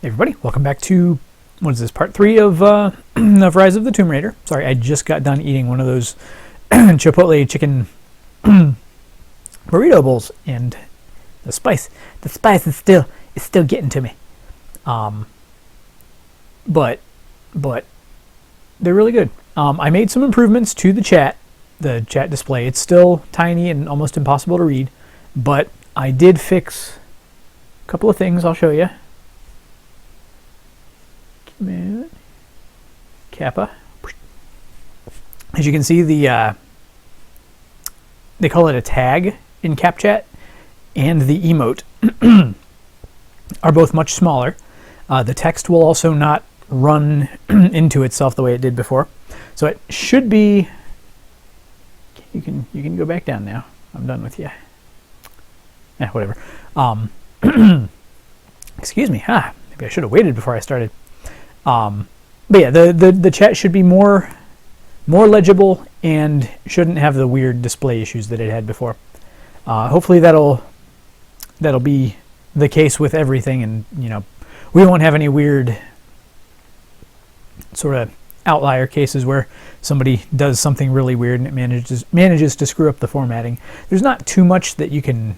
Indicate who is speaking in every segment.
Speaker 1: Hey everybody, welcome back to, what is this, part 3 of of Rise of the Tomb Raider. Sorry, I just got done eating one of those Chipotle chicken burrito bowls, and the spice is still getting to me. But they're really good. I made some improvements to the chat display. It's still tiny and almost impossible to read, but I did fix a couple of things I'll show you. Kappa. As you can see, they call it a tag in CapChat, and the emote are both much smaller. The text will also not run into itself the way it did before, so it should be. You can go back down now. I'm done with you. Whatever. Excuse me. Maybe I should have waited before I started. But yeah, the chat should be more legible and shouldn't have the weird display issues that it had before. Hopefully that'll be the case with everything, and we won't have any weird sort of outlier cases where somebody does something really weird and it manages to screw up the formatting. There's not too much that you can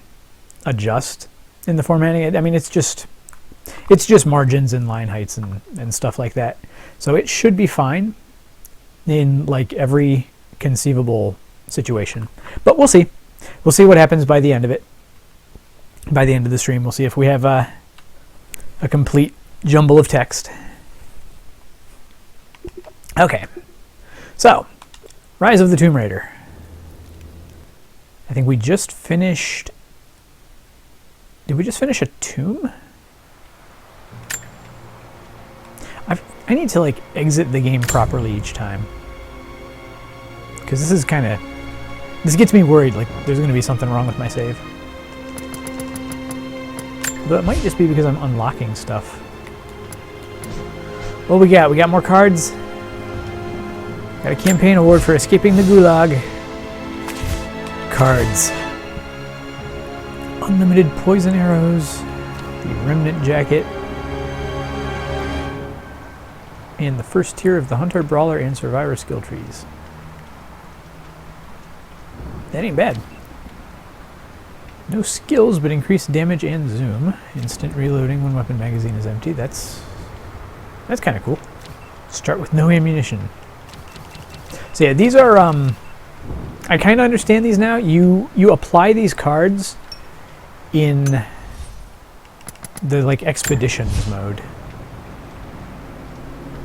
Speaker 1: adjust in the formatting. I mean, it's just margins and line heights and stuff like that. So it should be fine in like every conceivable situation. But we'll see. We'll see what happens by the end of it. By the end of the stream, we'll see if we have a complete jumble of text. Okay. So, Rise of the Tomb Raider. I think we just finished... Did we just finish a tomb? I need to like exit the game properly each time, because this gets me worried, like there's going to be something wrong with my save. But it might just be because I'm unlocking stuff. What we got? We got more cards. Got a campaign award for escaping the Gulag. Cards. Unlimited poison arrows. The remnant jacket. And the first tier of the Hunter, Brawler, and Survivor skill trees. That ain't bad. No skills, but increased damage and zoom. Instant reloading when weapon magazine is empty. That's kind of cool. Start with no ammunition. So yeah, these are, I kind of understand these now. You apply these cards in the like expeditions mode.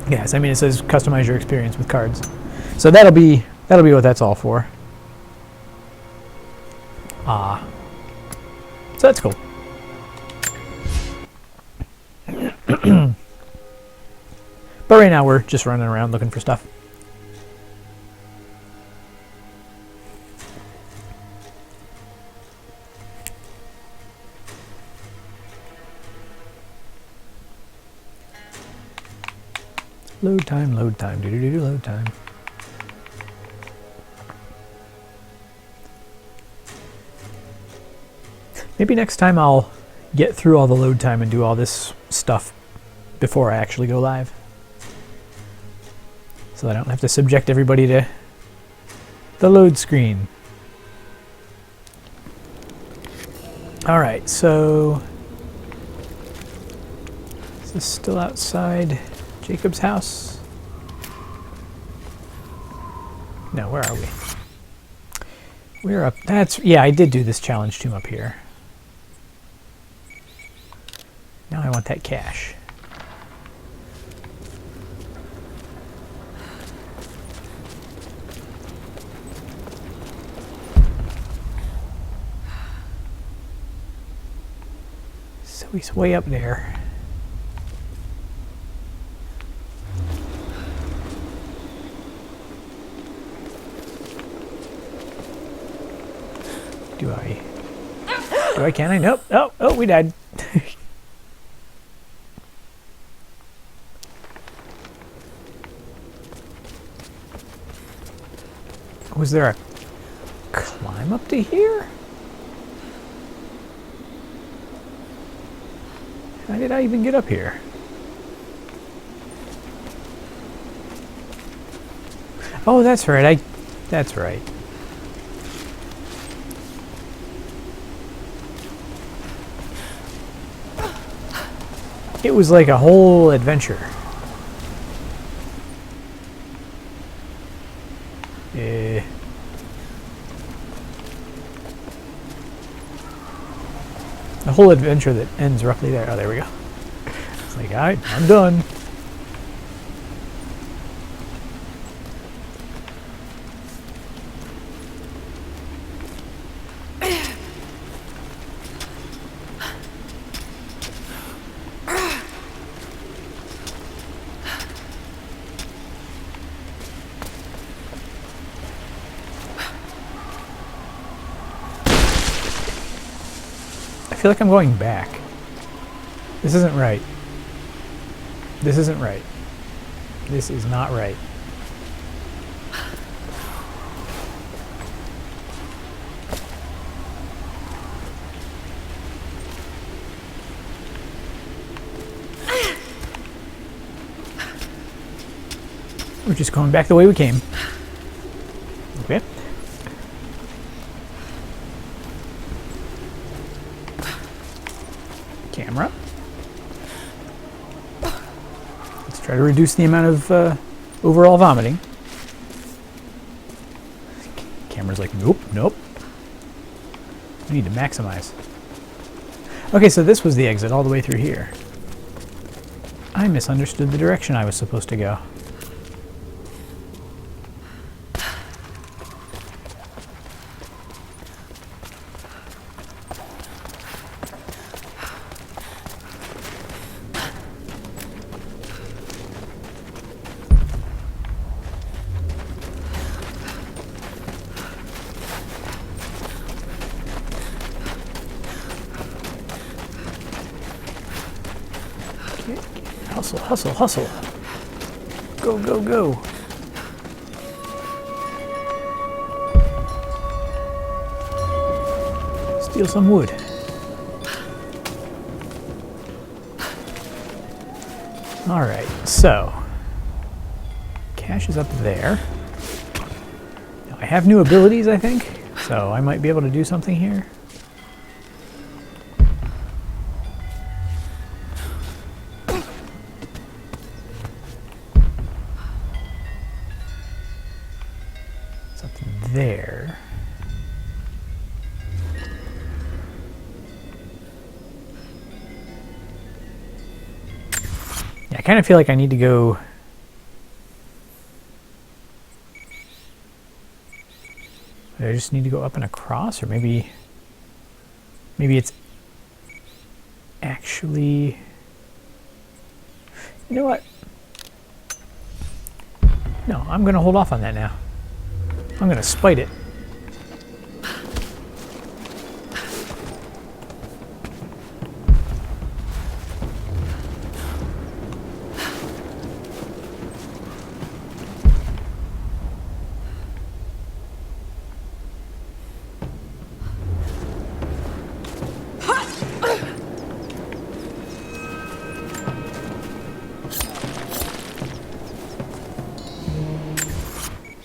Speaker 1: Yes, I mean it says customize your experience with cards, so that'll be what that's all for. So that's cool. But right now we're just running around looking for stuff. Load time, load time, load time. Maybe next time I'll get through all the load time and do all this stuff before I actually go live, so I don't have to subject everybody to the load screen. Alright, so is this still outside Jacob's house? No, where are we? We're up. Yeah, I did do this challenge tomb up here. Now I want that cash. So he's way up there. Can I? Nope. Oh, we died. Was there a climb up to here? How did I even get up here? Oh, that's right. That's right. It was like a whole adventure. A whole adventure that ends roughly there. Oh, there we go. It's like, alright, I'm done. I feel like I'm going back. This isn't right. This isn't right. This is not right. We're just going back the way we came. Okay. Camera. Let's try to reduce the amount of overall vomiting. Camera's like, nope, nope. We need to maximize. Okay, so this was the exit all the way through here. I misunderstood the direction I was supposed to go. Hustle, hustle, hustle. Go, go, go. Steal some wood. Alright, so. Cache is up there. Now, I have new abilities, I think, so I might be able to do something here. There. Yeah, I kind of feel like I need to go. I just need to go up and across, or maybe it's actually. You know what? No, I'm going to hold off on that now. I'm going to spite it.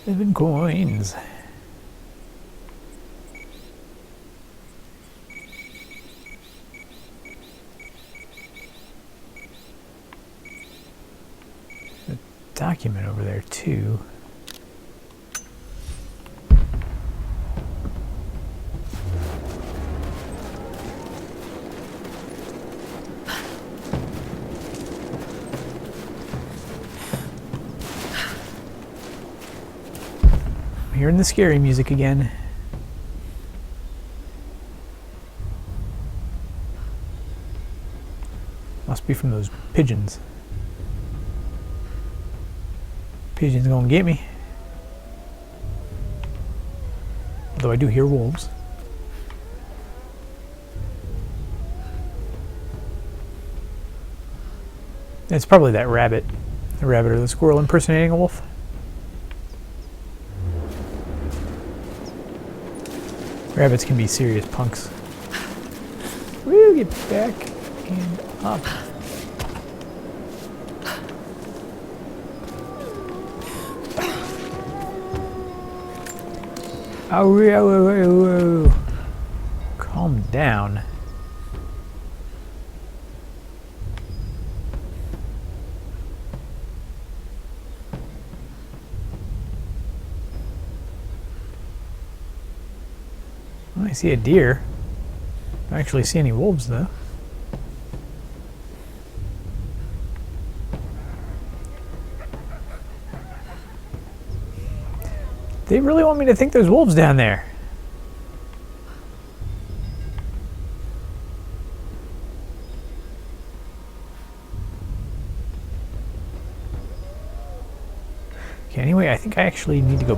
Speaker 1: Seven coins. A document over there too. Hearing the scary music again. Must be from those pigeons. Pigeons gonna get me. Although I do hear wolves. It's probably that rabbit. The rabbit or the squirrel impersonating a wolf. Rabbits can be serious punks. Woo, get back and up. Oh, whoa, whoa, whoa. Calm down. Well, I see a deer. I don't actually see any wolves though. They really want me to think there's wolves down there. Okay, anyway, I think I actually need to go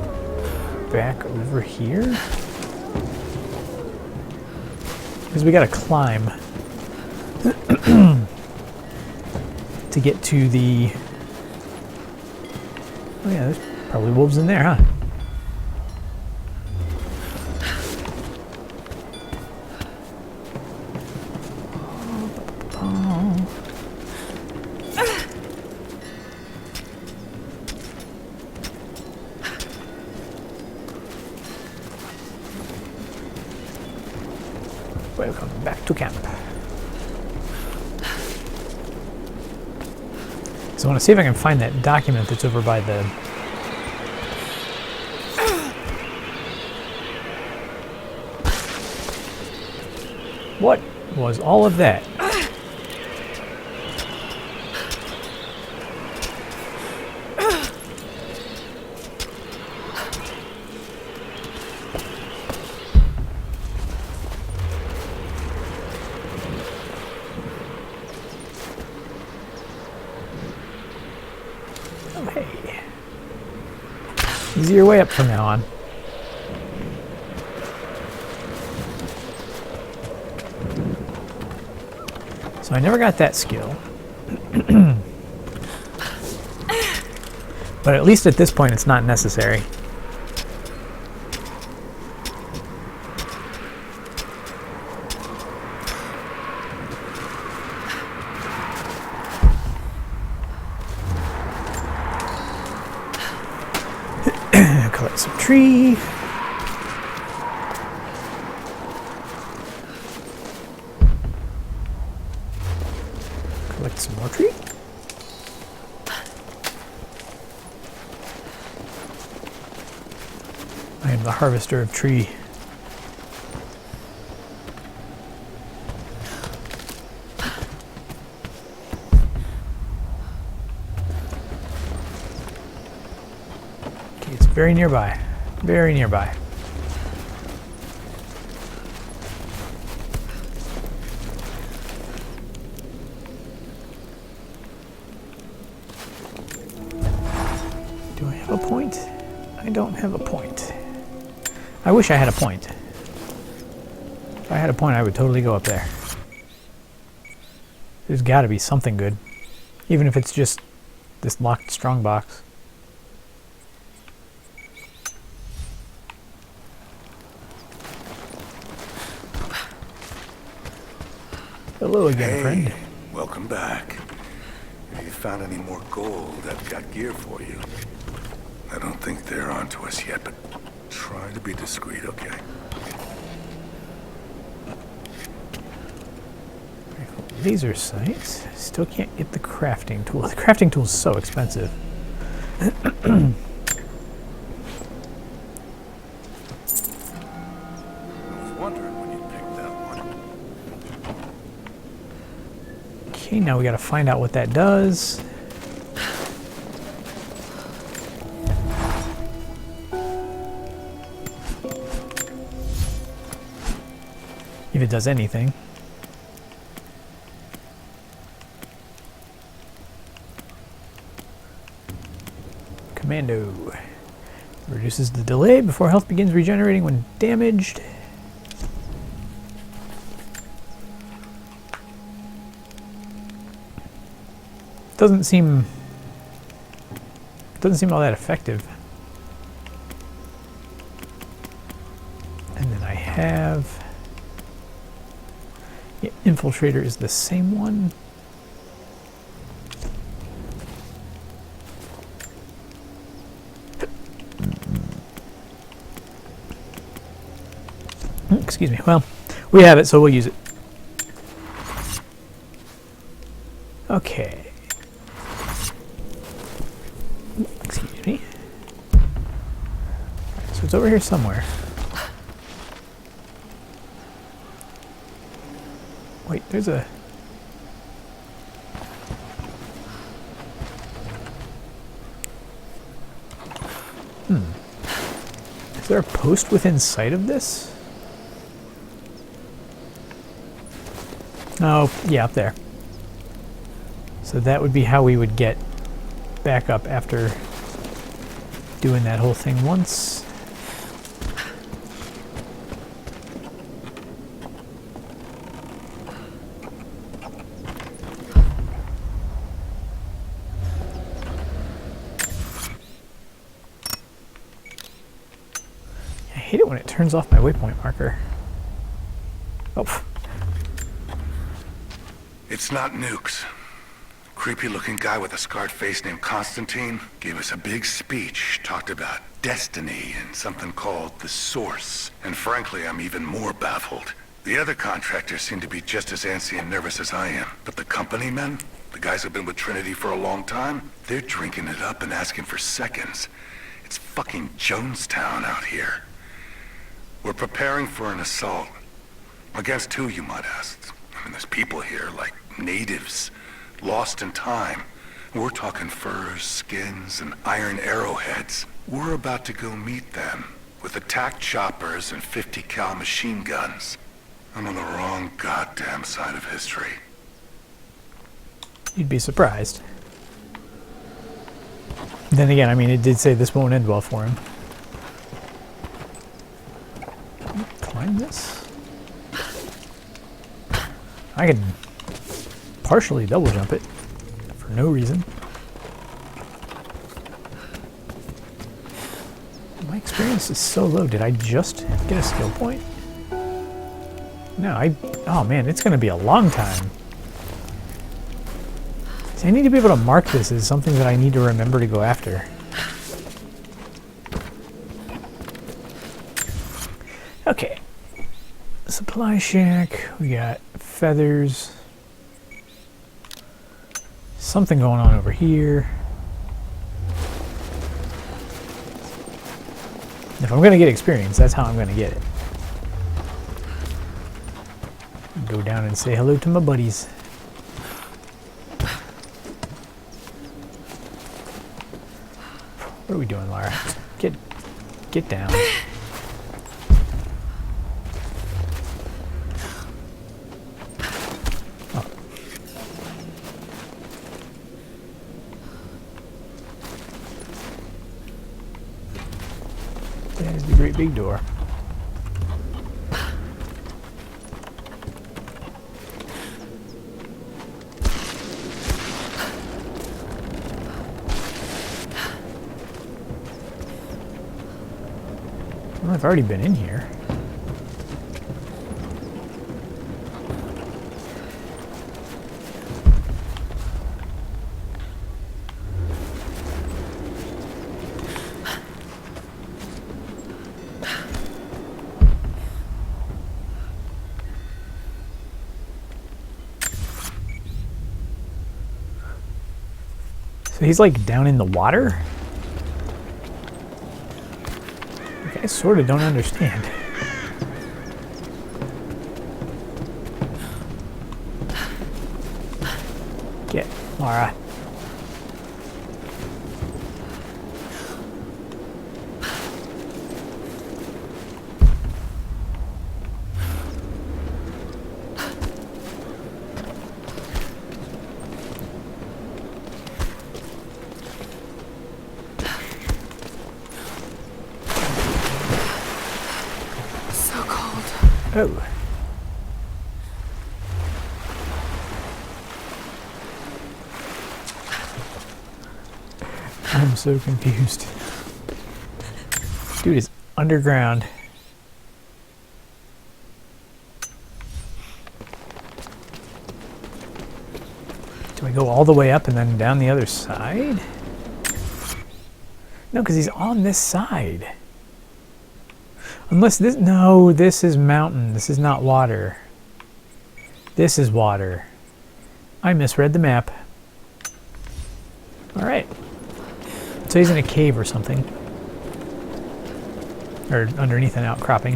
Speaker 1: back over here. Because we gotta climb to get to the... Oh yeah, there's probably wolves in there, huh? Welcome back to camp. So I want to see if I can find that document that's over by the... What was all of that? Oh, hey. Easier way up from now on. So I never got that skill. But at least at this point it's not necessary. Collect some tree. Collect some more tree. I am the harvester of tree. Okay, it's very nearby. Very nearby. Do I have a point? I don't have a point. I wish I had a point. If I had a point, I would totally go up there. There's got to be something good. Even if it's just this locked strongbox. Hello again, friend.
Speaker 2: Welcome back. If you found any more gold, I've got gear for you. I don't think they're onto us yet, but try to be discreet, okay?
Speaker 1: Laser sight. Still can't get the crafting tool. The crafting tool is so expensive.
Speaker 2: I was wondering when you picked that one.
Speaker 1: Okay, now we gotta find out what that does. If it does anything. Commando. Reduces the delay before health begins regenerating when damaged. Doesn't seem all that effective. And then I have... Yeah, Infiltrator is the same one. Excuse me. Well, we have it, so we'll use it. Okay. Excuse me. Right, so it's over here somewhere. Wait, there's a... Is there a post within sight of this? Oh, yeah, up there. So that would be how we would get back up after doing that whole thing once. I hate it when it turns off my waypoint marker. Oh.
Speaker 2: It's not Nukes. Creepy-looking guy with a scarred face named Constantine gave us a big speech, talked about destiny and something called the Source. And frankly, I'm even more baffled. The other contractors seem to be just as antsy and nervous as I am. But the company men, the guys who've been with Trinity for a long time, they're drinking it up and asking for seconds. It's fucking Jonestown out here. We're preparing for an assault. Against who, you might ask? I mean, there's people here, like natives, lost in time. We're talking furs, skins, and iron arrowheads. We're about to go meet them with attack choppers and 50 cal machine guns. I'm on the wrong goddamn side of history.
Speaker 1: You'd be surprised. Then again, I mean, it did say this won't end well for him. Can you climb this? I can partially double jump it for no reason. My experience is so low. Did I just get a skill point? No, oh man, it's gonna be a long time. See, I need to be able to mark this as something that I need to remember to go after. Okay. Supply shack, we got feathers. Something going on over here. If I'm gonna get experience, that's how I'm gonna get it. Go down and say hello to my buddies. What are we doing, Lara? Get down. Oh. There's the great big door. Well, I've already been in here. So he's like down in the water? I sort of don't understand. Get, Lara. Oh. I'm so confused. Dude is underground. Do I go all the way up and then down the other side? No, because he's on this side. Unless this... No, this is mountain. This is not water. This is water. I misread the map. Alright. So he's in a cave or something. Or underneath an outcropping.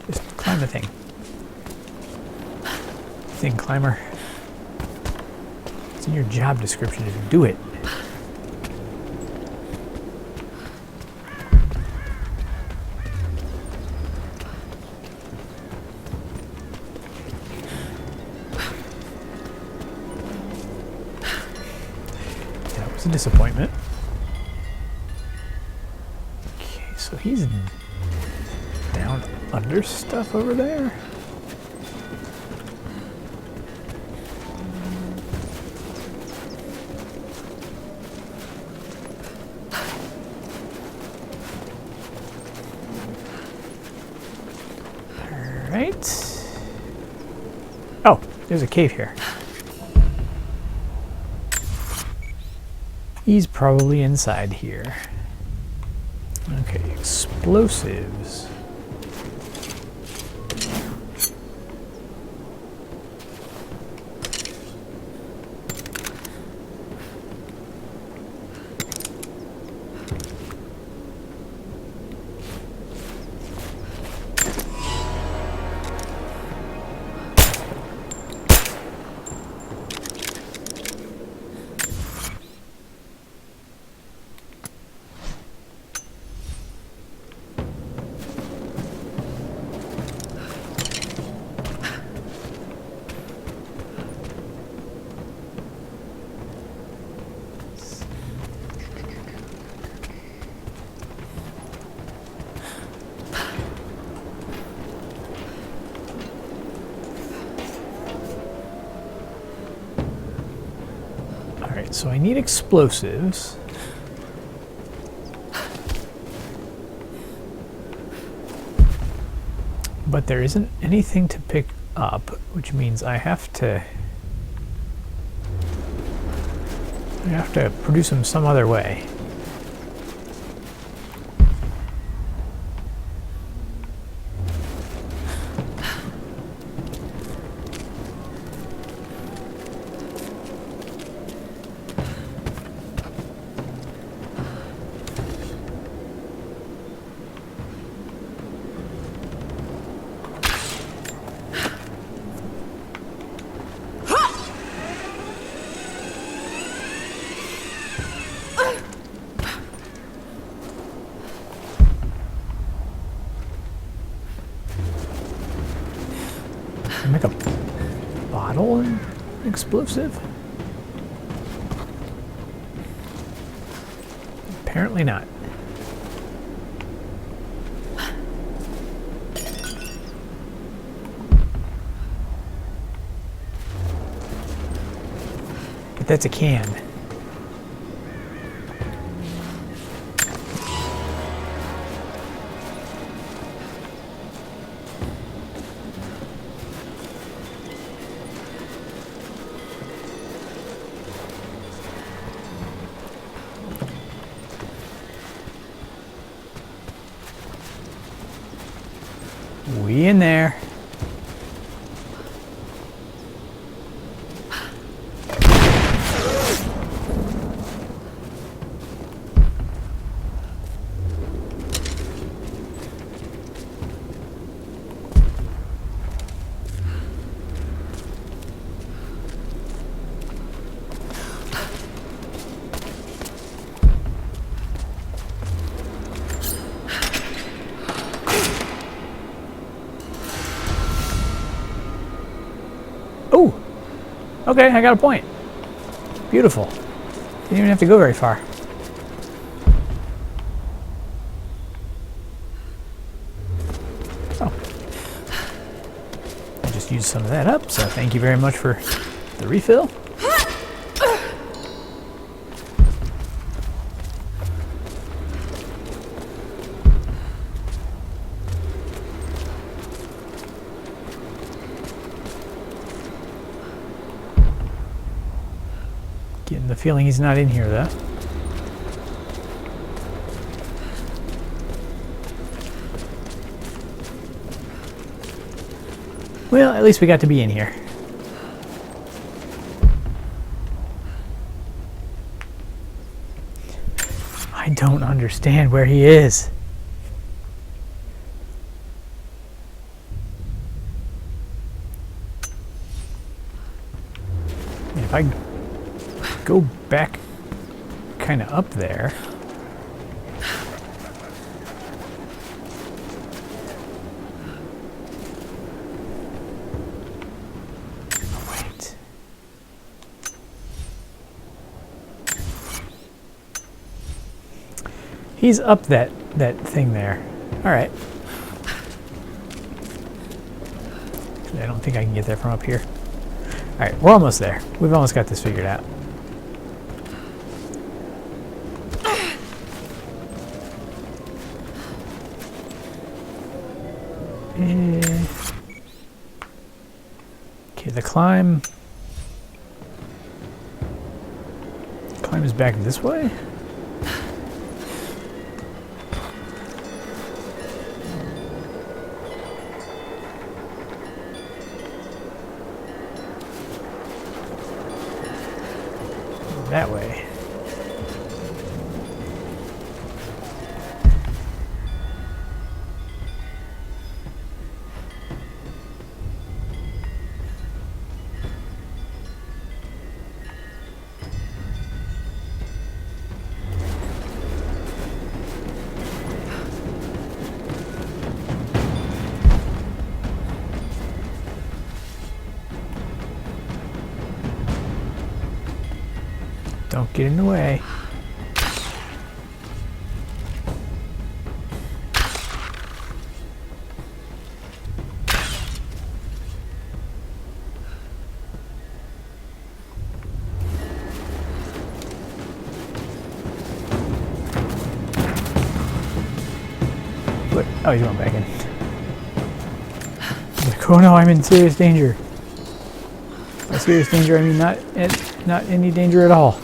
Speaker 1: Just climb the thing. Thing climber. It's in your job description to do it. That was a disappointment. Okay, so he's down under stuff over there. Right. Oh, there's a cave here. He's probably inside here. Okay, explosives. Alright, so I need explosives. But there isn't anything to pick up, which means I have to produce them some other way. Can I make a bottle an explosive? Apparently not. But that's a can. We in there. Oh, okay, I got a point. Beautiful. Didn't even have to go very far. Oh. I just used some of that up, so thank you very much for the refill. Getting the feeling he's not in here, though. Well, at least we got to be in here. I don't understand where he is. If I go back kind of up there. Wait. He's up that thing there. All right. I don't think I can get there from up here. All right, we're almost there. We've almost got this figured out. Okay, the climb is back this way. That way. Don't get in the way. What? Oh, he's going back in. Like, oh no, I'm in serious danger. By serious danger, I mean not any danger at all.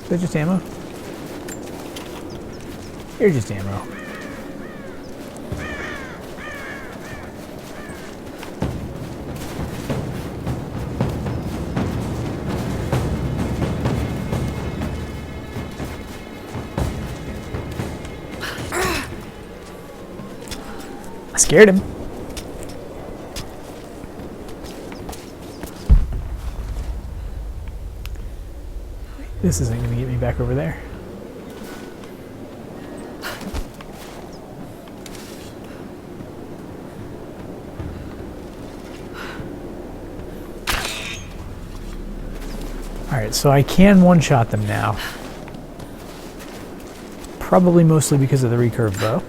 Speaker 1: Is that just ammo? You're just ammo. I scared him. This isn't going to get me back over there. Alright, so I can one-shot them now. Probably mostly because of the recurve bow.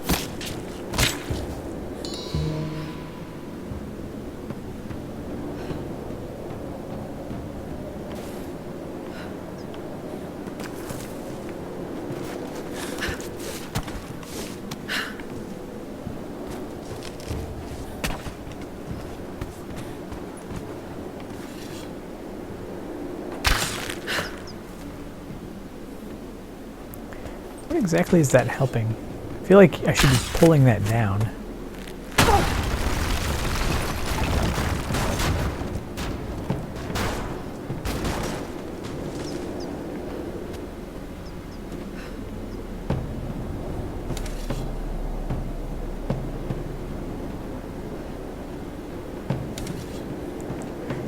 Speaker 1: What exactly is that helping? I feel like I should be pulling that down.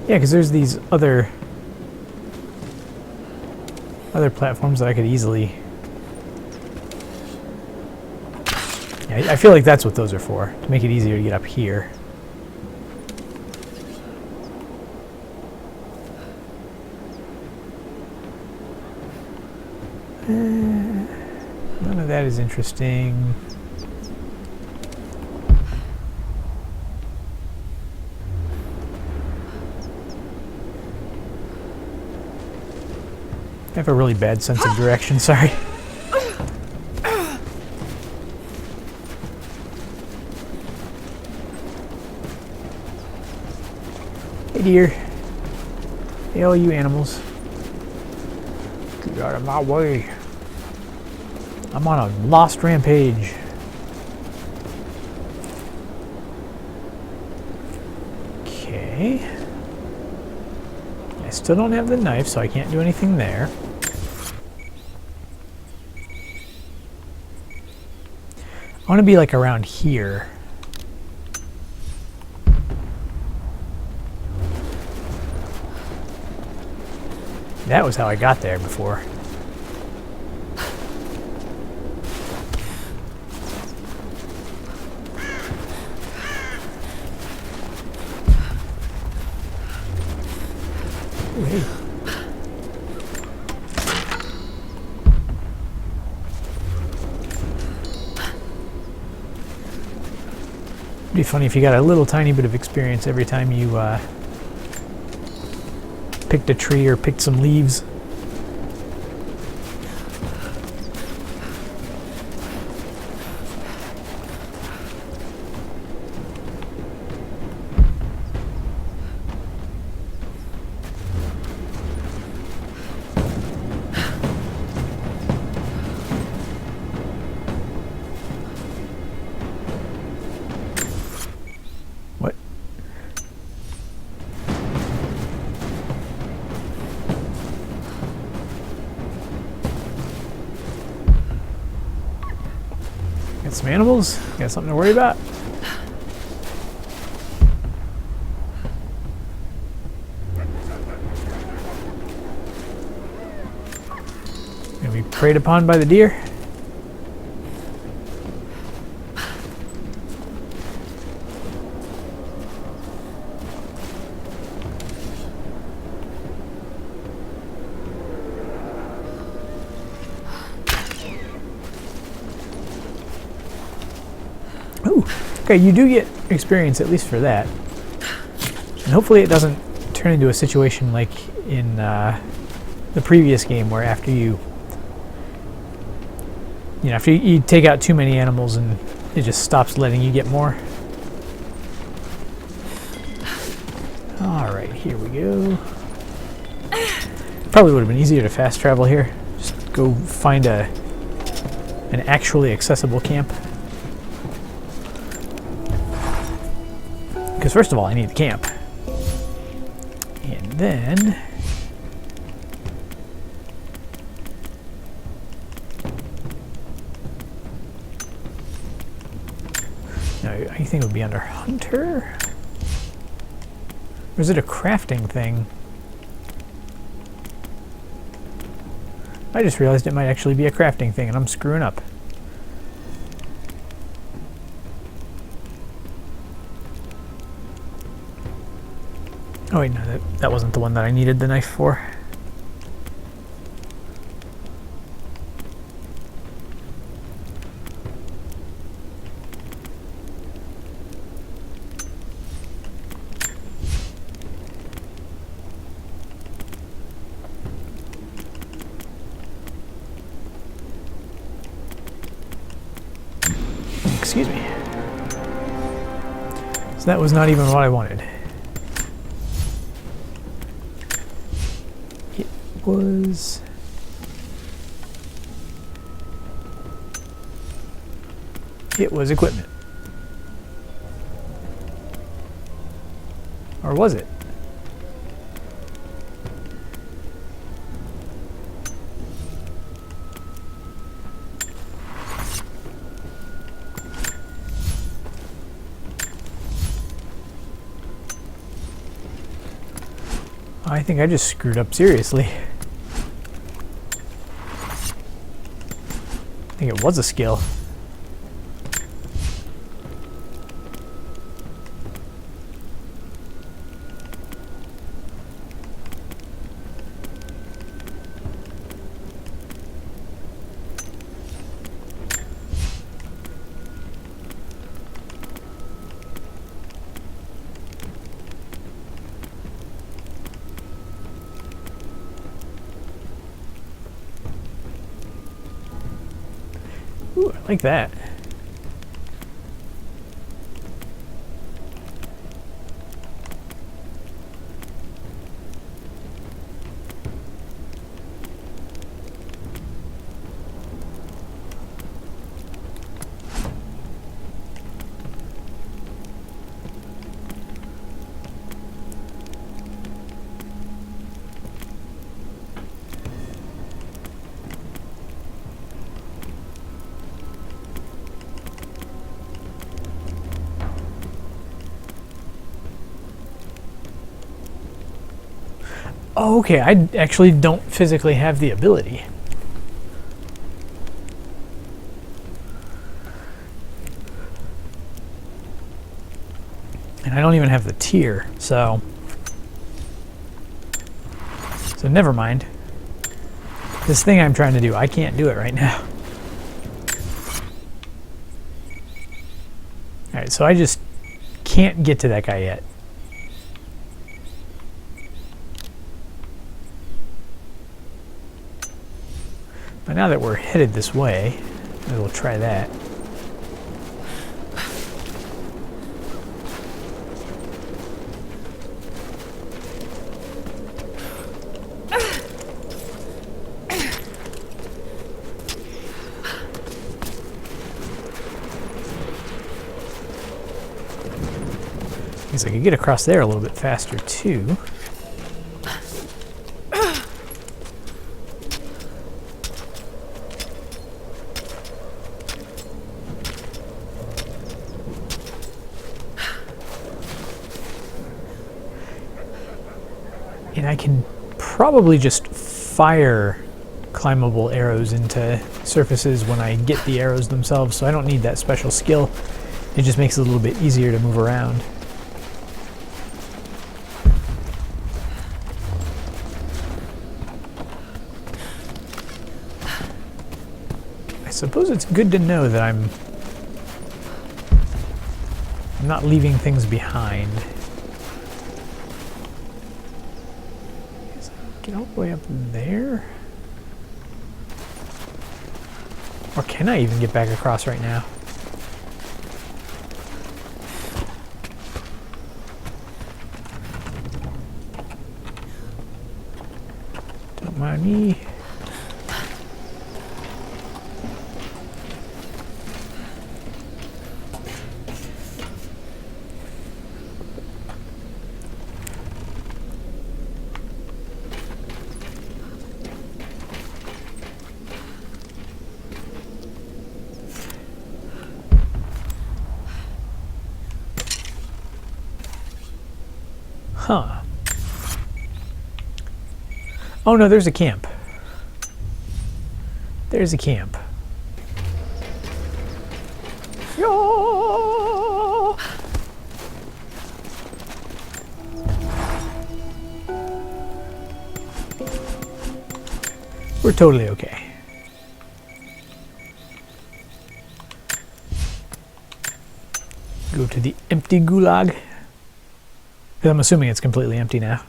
Speaker 1: Yeah, because there's these other platforms that I could easily... Yeah, I feel like that's what those are for, to make it easier to get up here. None of that is interesting. I have a really bad sense of direction, sorry. Hey dear. Hey all you animals. Get out of my way. I'm on a lost rampage. Okay. I still don't have the knife, so I can't do anything there. I want to be like around here. That was how I got there before. Ooh, hey. It'd be funny if you got a little tiny bit of experience every time you picked a tree or picked some leaves. What? Got some animals? Got something to worry about? Gonna be preyed upon by the deer? Ooh, okay, you do get experience at least for that. And hopefully it doesn't turn into a situation like in the previous game where after you after you take out too many animals and it just stops letting you get more. Alright, here we go. Probably would have been easier to fast travel here. Just go find an actually accessible camp. Because first of all, I need the camp. And then... now, anything would be under Hunter? Or is it a crafting thing? I just realized it might actually be a crafting thing and I'm screwing up. Oh wait, no, that wasn't the one that I needed the knife for. Excuse me. So that was not even what I wanted. It was equipment. Or was it? I think I just screwed up seriously. I think it was a skill. Ooh, I like that. Oh, okay, I actually don't physically have the ability. And I don't even have the tier, so never mind. This thing I'm trying to do, I can't do it right now. Alright, so I just can't get to that guy yet. But now that we're headed this way, we'll try that. Guess I could get across there a little bit faster too. And I can probably just fire climbable arrows into surfaces when I get the arrows themselves, so I don't need that special skill. It just makes it a little bit easier to move around. I suppose it's good to know that I'm not leaving things behind. Get all the way up there? Or can I even get back across right now? Don't mind me. Huh. Oh no, there's a camp. There's a camp. Yo! We're totally okay. Go to the empty gulag. I'm assuming it's completely empty now.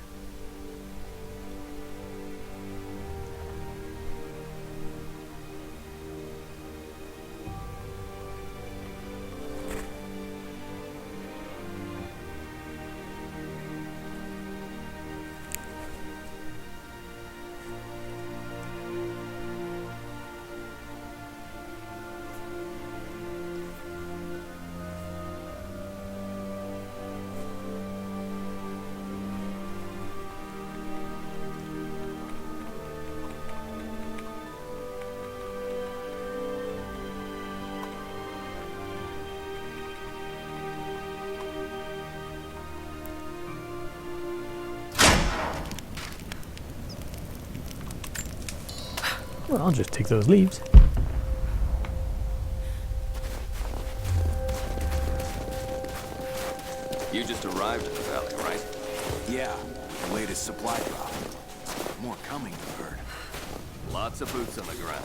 Speaker 1: Well, I'll just take those leaves.
Speaker 3: You just arrived at the valley, right?
Speaker 4: Yeah, the latest supply drop. More coming, I've heard.
Speaker 3: Lots of boots on the ground.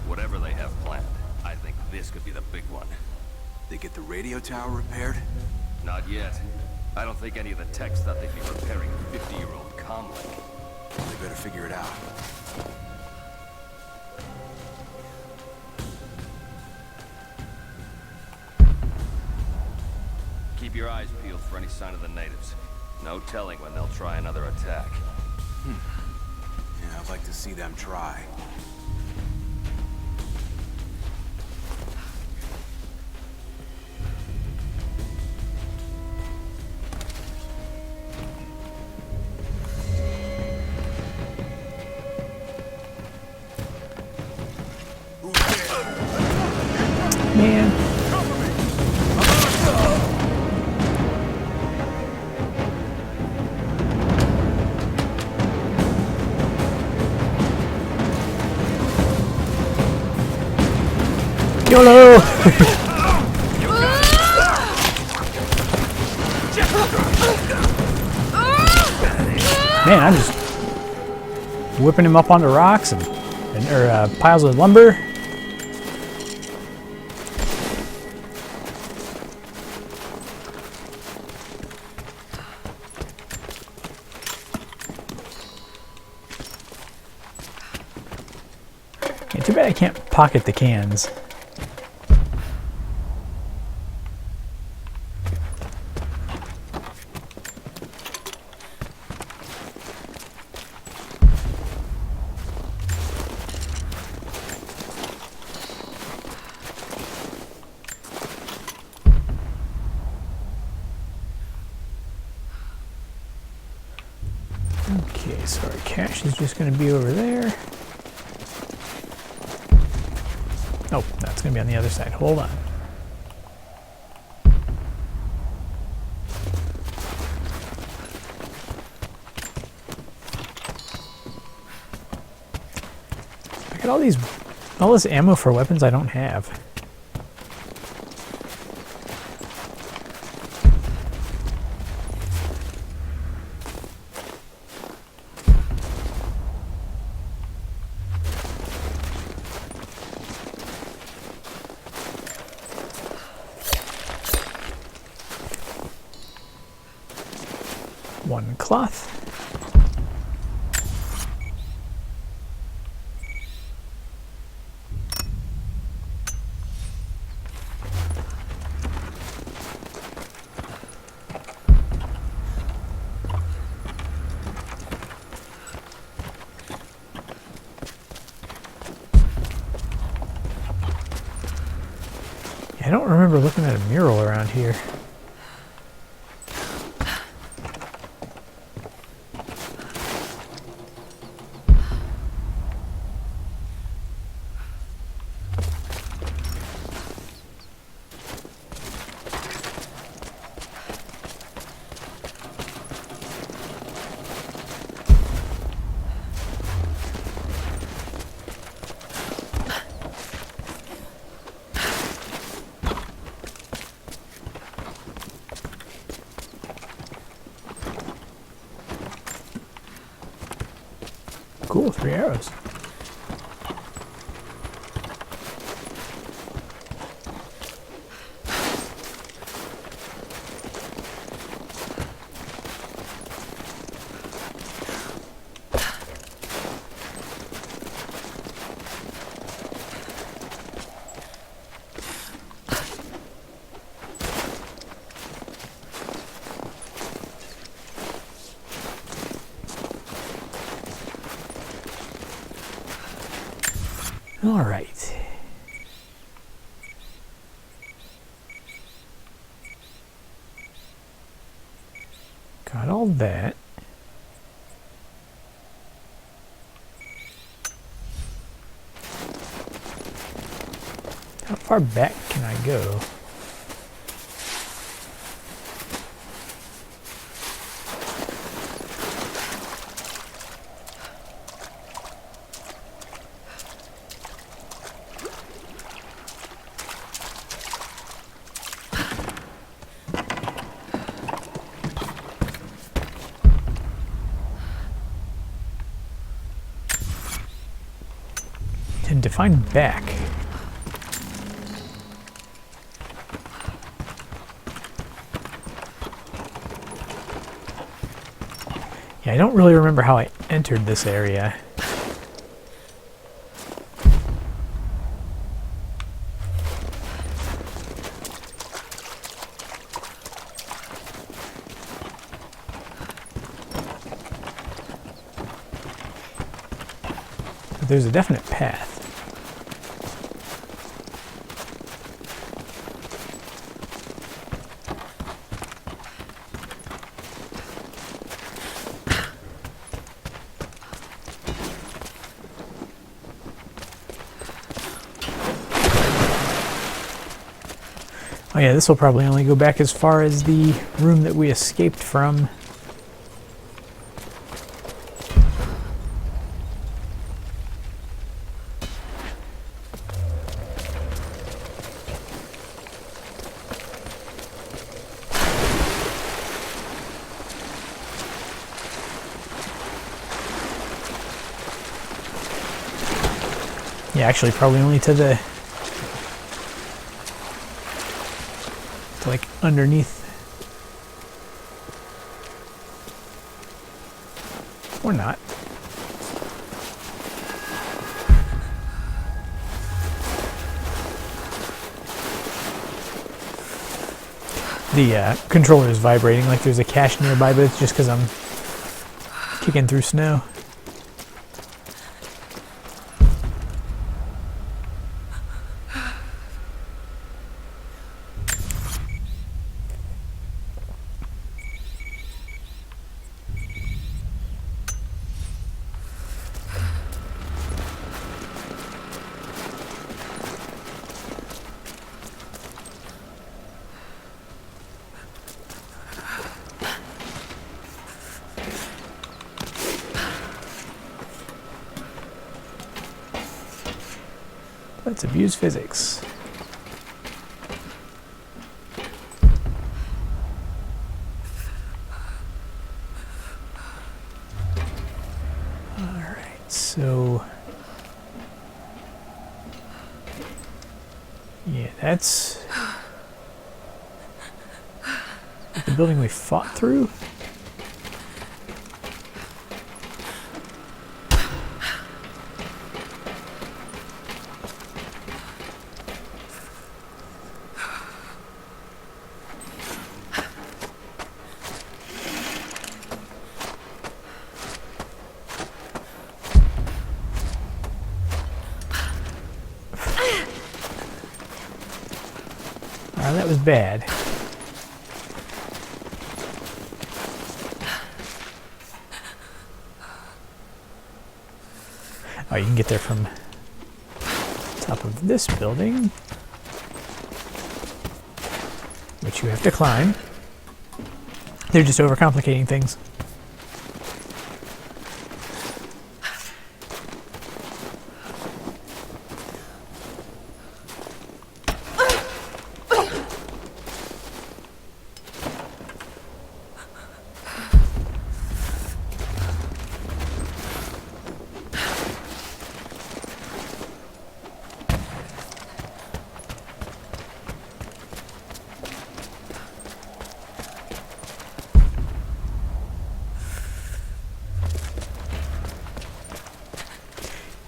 Speaker 3: Whatever they have planned, I think this could be the big one.
Speaker 4: They get the radio tower repaired?
Speaker 3: Not yet. I don't think any of the techs thought they'd be repairing a 50-year-old comlink.
Speaker 4: They better figure it out.
Speaker 3: your eyes peeled for any sign of the natives. No telling when they'll try another attack.
Speaker 4: Yeah, I'd like to see them try.
Speaker 1: Man. YOLO! Man, I'm just whipping him up onto rocks and piles of lumber. Yeah, too bad I can't pocket the cans. Okay, so our cache is just going to be over there. Oh, that's going to be on the other side. Hold on. I got all this ammo for weapons I don't have. One cloth. I don't remember looking at a mural around here. Cool, 3 arrows. All right. Got all that. How far back can I go? And to find back. Yeah, I don't really remember how I entered this area. there's a definite path. Oh yeah, this will probably only go back as far as the room that we escaped from. Yeah, actually probably only to the... like underneath, or not. The controller is vibrating like there's a cache nearby, but it's just because I'm kicking through snow. Let's abuse physics. Alright, so... yeah, that's... the building we fought through? That was bad. Oh, you can get there from top of this building, which you have to climb. They're just overcomplicating things.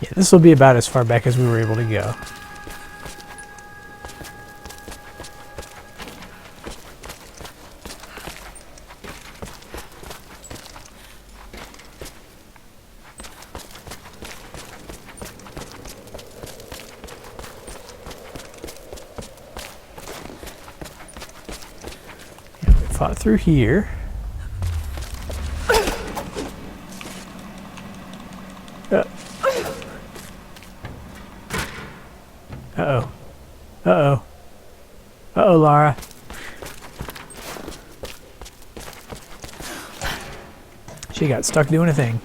Speaker 1: Yeah, this will be about as far back as we were able to go. Yeah, we fought through here. Uh-oh. Uh-oh. Uh-oh, Lara. She got stuck doing a thing.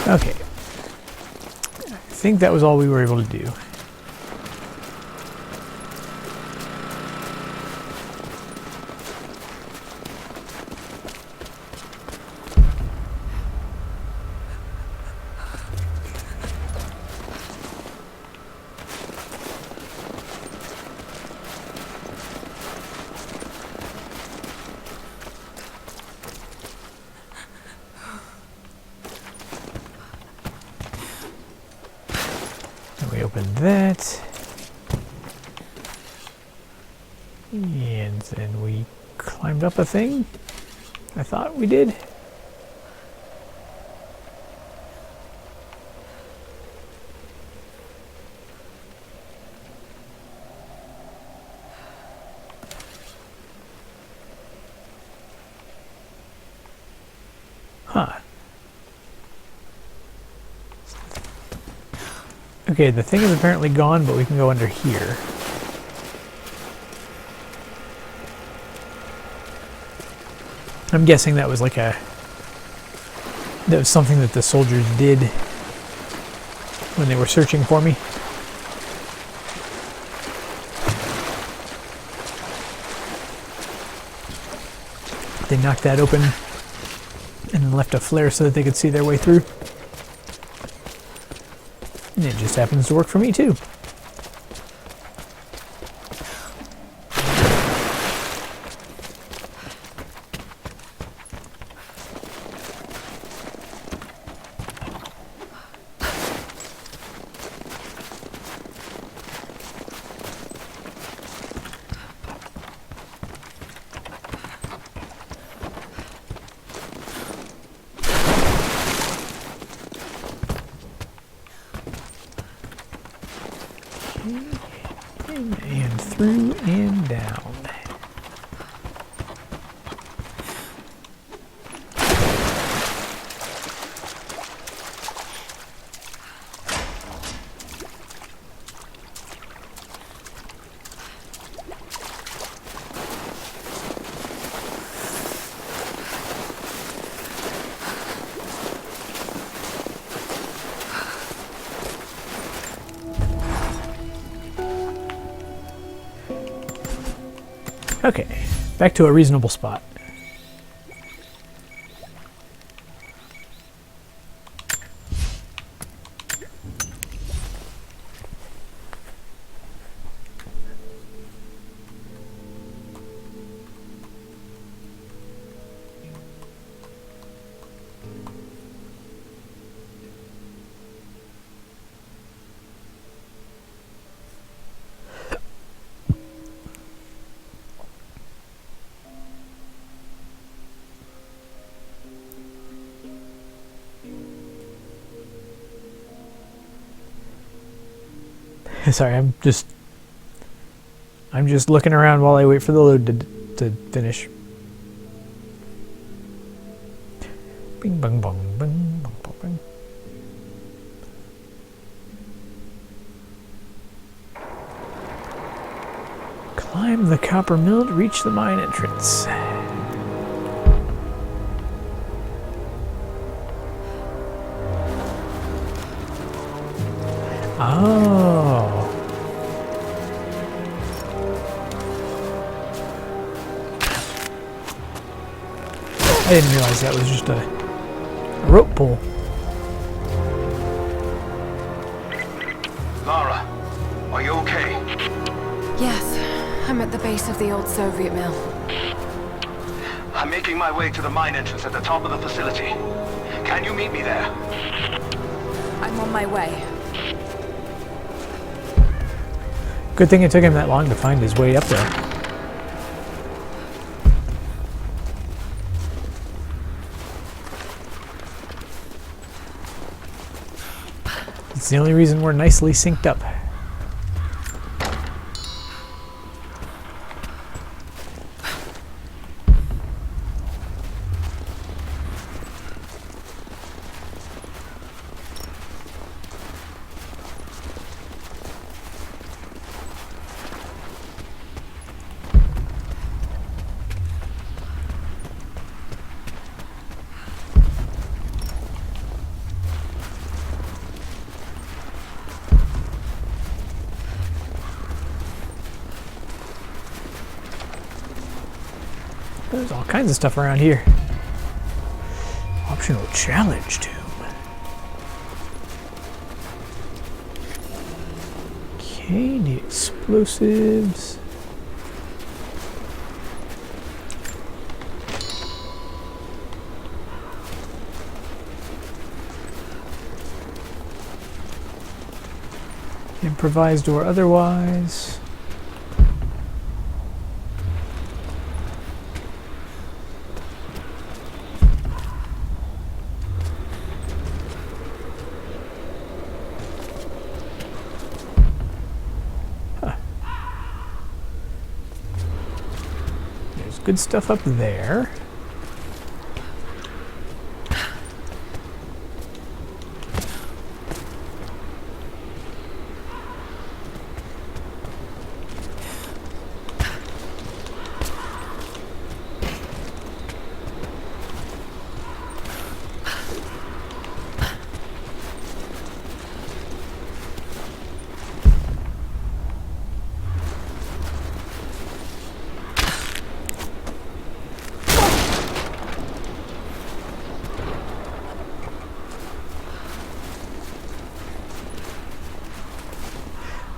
Speaker 1: Okay. I think that was all we were able to do. we open that. And then we climbed up a thing. I thought we did. Huh. Okay, the thing is apparently gone, but we can go under here. I'm guessing that was like that was something that the soldiers did when they were searching for me. They knocked that open and then left a flare so that they could see their way through. And it just happens to work for me too. And through and down. Okay, back to a reasonable spot. Sorry, I'm just looking around while I wait for the load to finish. Bing bong bong bing bong bong bing. Climb the copper mill to reach the mine entrance. Oh. I didn't realize that was just a rope pull.
Speaker 5: Lara, are you okay?
Speaker 6: Yes, I'm at the base of the old Soviet mill.
Speaker 5: I'm making my way to the mine entrance at the top of the facility. Can you meet me there?
Speaker 6: I'm on my way.
Speaker 1: Good thing it took him that long to find his way up there. It's the only reason we're nicely synced up. There's all kinds of stuff around here. Optional challenge tomb. Okay, the explosives. Improvised or otherwise. There's good stuff up there.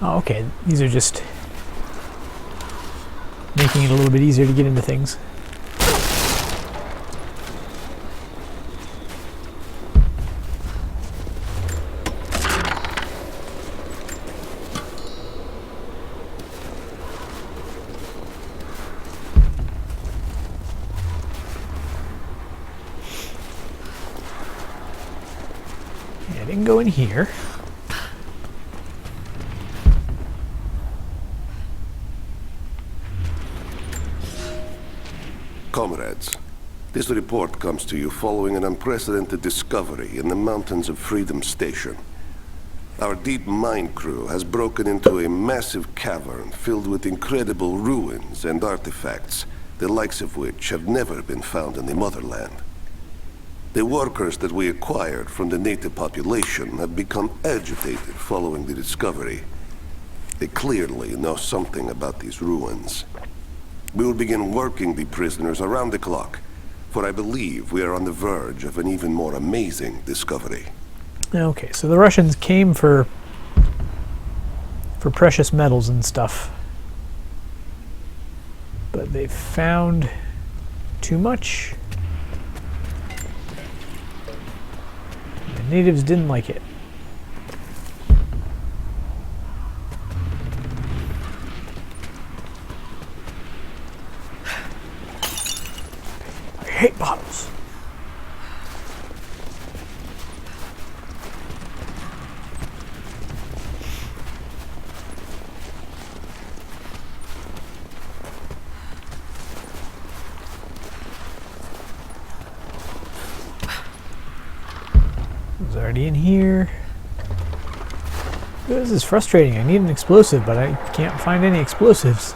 Speaker 1: Oh, okay. These are just making it a little bit easier to get into things. Yeah, I didn't go in here.
Speaker 7: Comrades, this report comes to you following an unprecedented discovery in the mountains of Freedom Station. Our deep mine crew has broken into a massive cavern filled with incredible ruins and artifacts, the likes of which have never been found in the motherland. The workers that we acquired from the native population have become agitated following the discovery. They clearly know something about these ruins. We will begin working the prisoners around the clock, for I believe we are on the verge of an even more amazing discovery.
Speaker 1: Okay, so the Russians came for precious metals and stuff, but they found too much. The natives didn't like it. I hate bottles. It's already in here. This is frustrating. I need an explosive, but I can't find any explosives.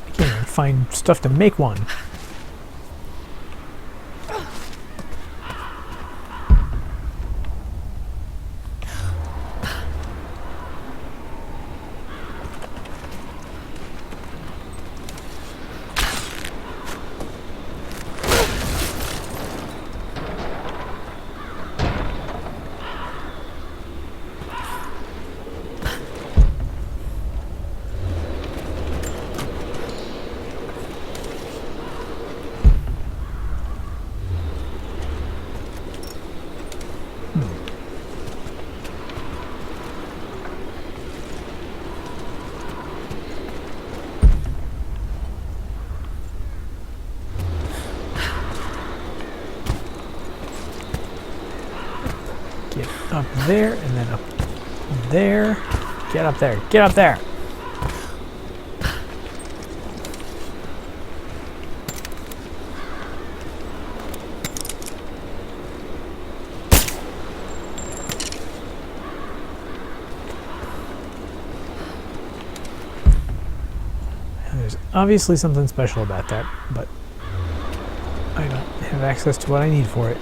Speaker 1: I can't even find stuff to make one. Get up there, and then up there. Get up there. Get up there. And there's obviously something special about that, but I don't have access to what I need for it.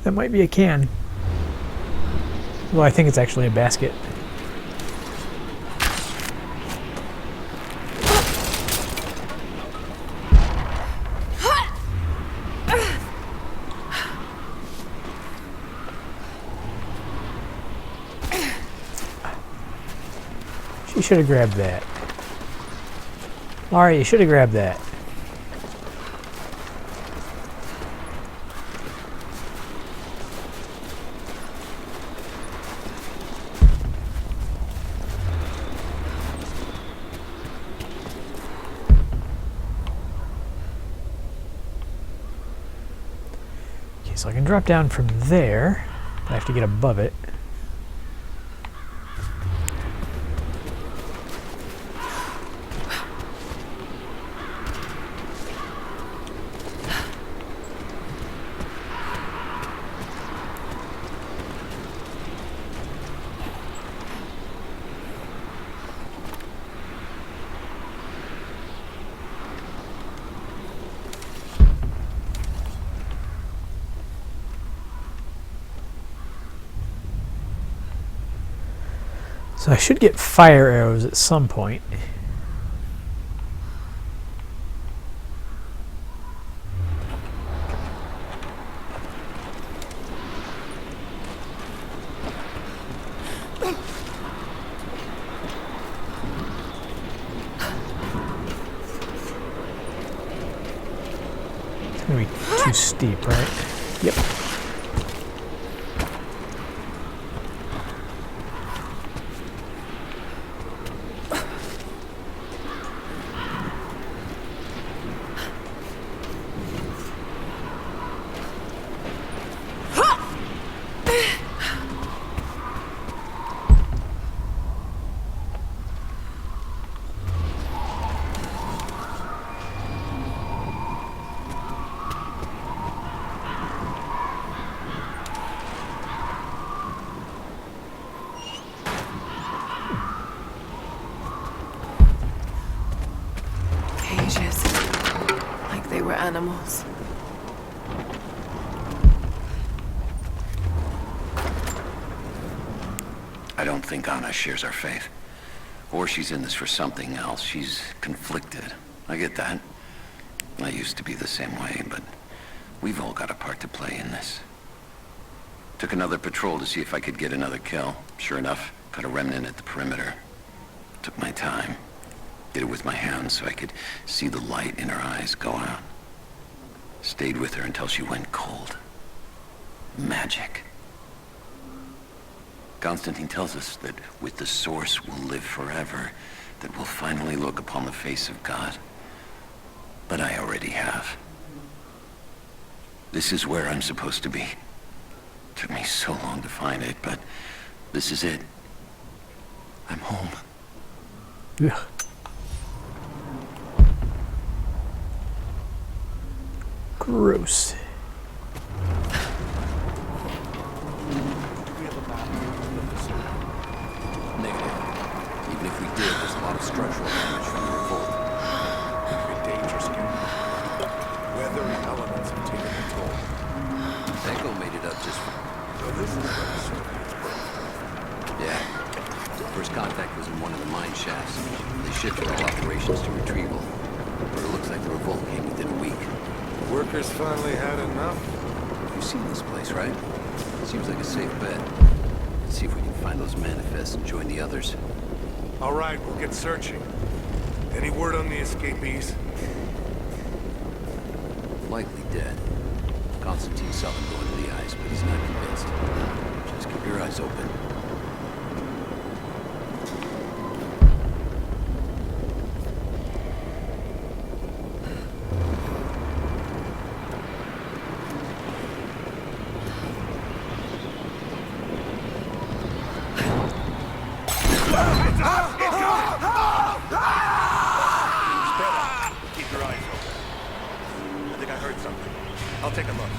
Speaker 1: That might be a can. Well, I think it's actually a basket. She should have grabbed that. Laura, you should have grabbed that. Okay, so I can drop down from there, but I have to get above it. So I should get fire arrows at some point. It's gonna be too steep, right? Yep.
Speaker 6: Cages. Like they were animals.
Speaker 8: I don't think Anna shares our faith. Or she's in this for something else. She's conflicted. I get that. I used to be the same way, but we've all got a part to play in this. Took another patrol to see if I could get another kill. Sure enough, got a remnant at the perimeter. Took my time. Did it with my hands so I could see the light in her eyes go out. Stayed with her until she went cold. Magic. Constantine tells us that with the Source we'll live forever, that we'll finally look upon the face of God. But I already have. This is where I'm supposed to be. Took me so long to find it, but this is it. I'm home.
Speaker 1: Ugh. Gross.
Speaker 4: Negative. Even if we did, there's a lot of structural damage from the revolt. Very dangerous game. Weather and elements have taken a toll.
Speaker 8: Echo made it up just fine.
Speaker 4: So this is where the Soviets broke.
Speaker 8: Yeah. First contact was in one of the mine shafts. They shifted all operations to retrieval. But it looks like the revolt came within a week.
Speaker 4: Workers finally had enough.
Speaker 8: You've seen this place, right? Seems like a safe bet. Let's see if we can find those manifests and join the others.
Speaker 9: All right, we'll get searching. Any word on the escapees?
Speaker 8: Likely dead. Constantine saw them go into the ice, but he's not convinced. Just keep your eyes open.
Speaker 9: Keep your eyes open. I think I heard something. I'll take a look.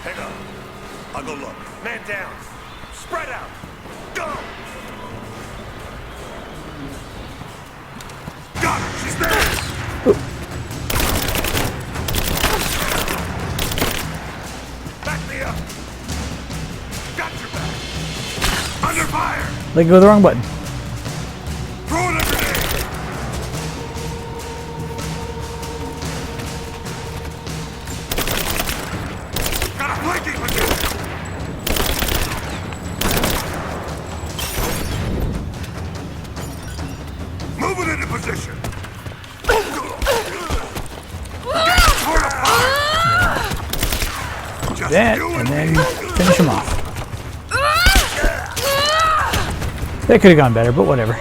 Speaker 9: Hang on. I'll go look. Man down. Spread out. Go! Got her! She's there! Back me up!
Speaker 1: Let go of the wrong button.
Speaker 9: Throwing a grenade! Got a flanking position! Moving into position! Just
Speaker 1: That,
Speaker 9: you
Speaker 1: and
Speaker 9: me.
Speaker 1: then finish him off. That could have gone better, but whatever.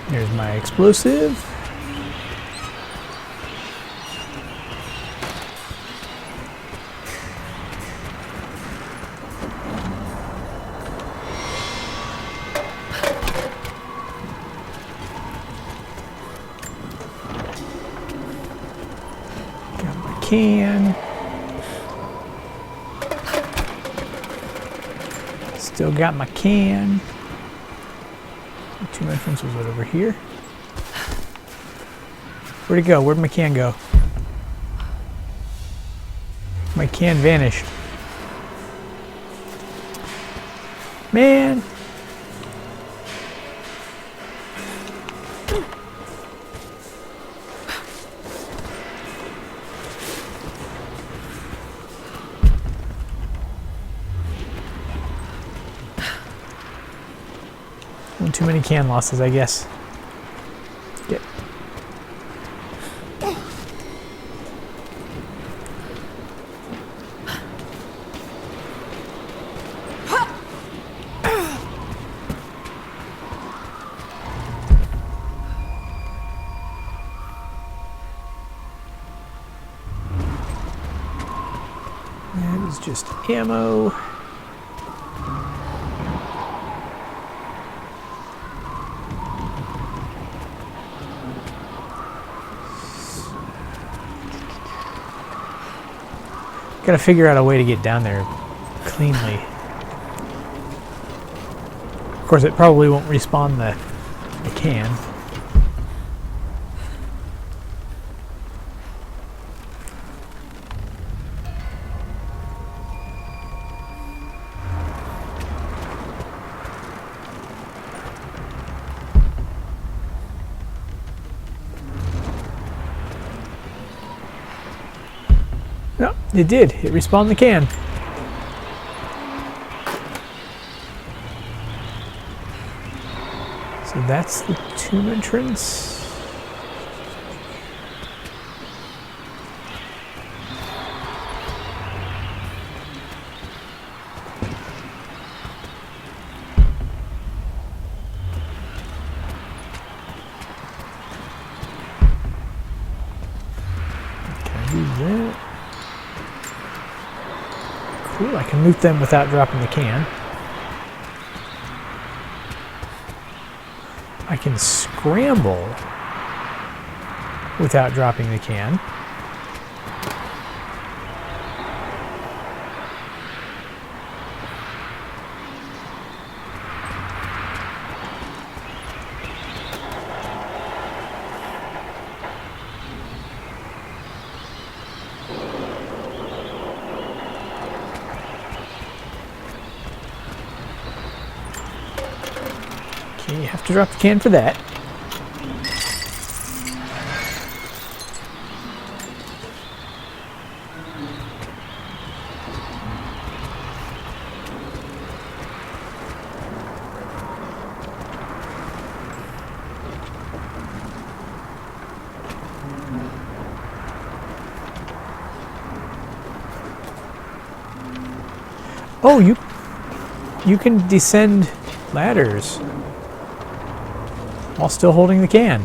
Speaker 1: There's my explosive. Got my can. Still got my can. The two entrance was over here. Where'd it go? Where'd my can go? My can vanished. Man. One too many can losses, I guess. Yep. That is just ammo. Gotta figure out a way to get down there cleanly. Of course, it probably won't respawn the can. No, it did. It respawned the can. So that's the tomb entrance. Can I do that? Cool, I can loot them without dropping the can. I can scramble without dropping the can. Okay, you have to drop the can for that. Oh, you can descend ladders while still holding the can.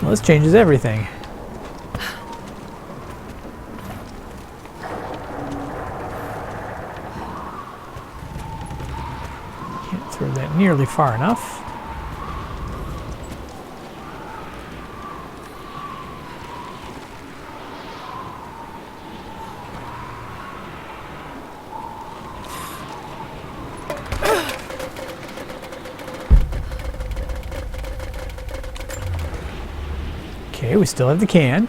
Speaker 1: Well, this changes everything. Can't throw that nearly far enough. Okay, we still have the can.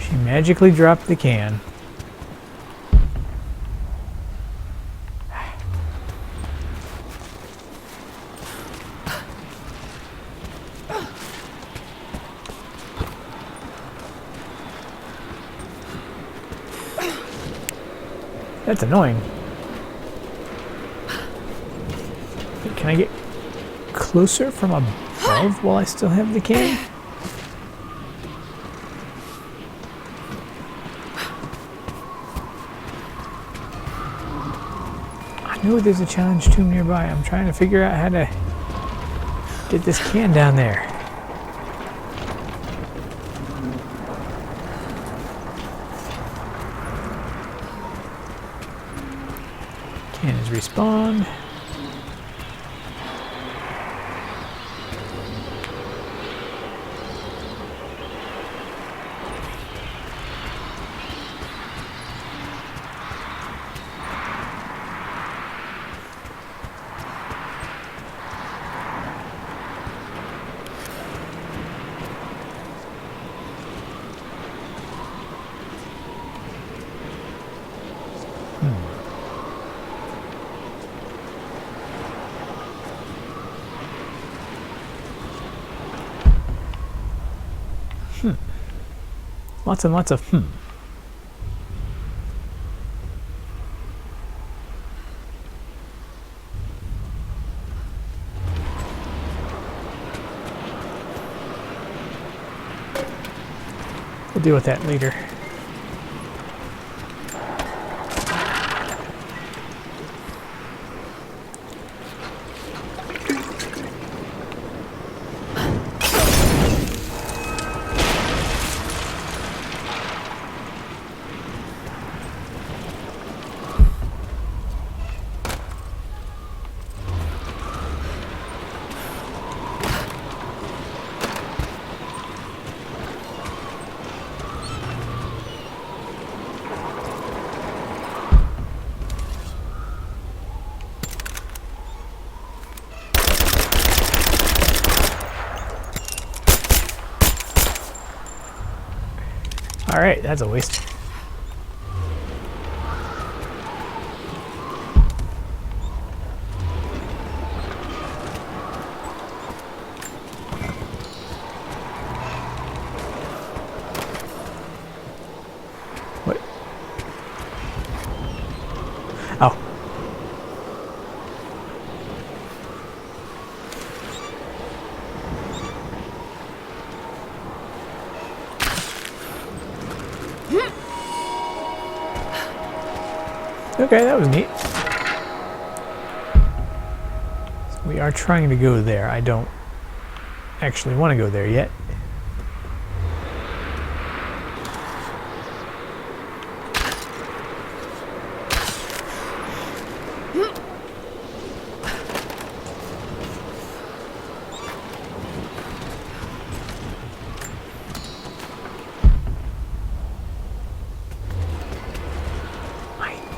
Speaker 1: She magically dropped the can. That's annoying. Can I get closer from above while I still have the can? I know there's a challenge tomb nearby. I'm trying to figure out how to get this can down there. Cannons respawn. Lots and lots of We'll deal with that later. All right, that's a waste. What? Oh. Okay, that was neat. So we are trying to go there. I don't actually want to go there yet.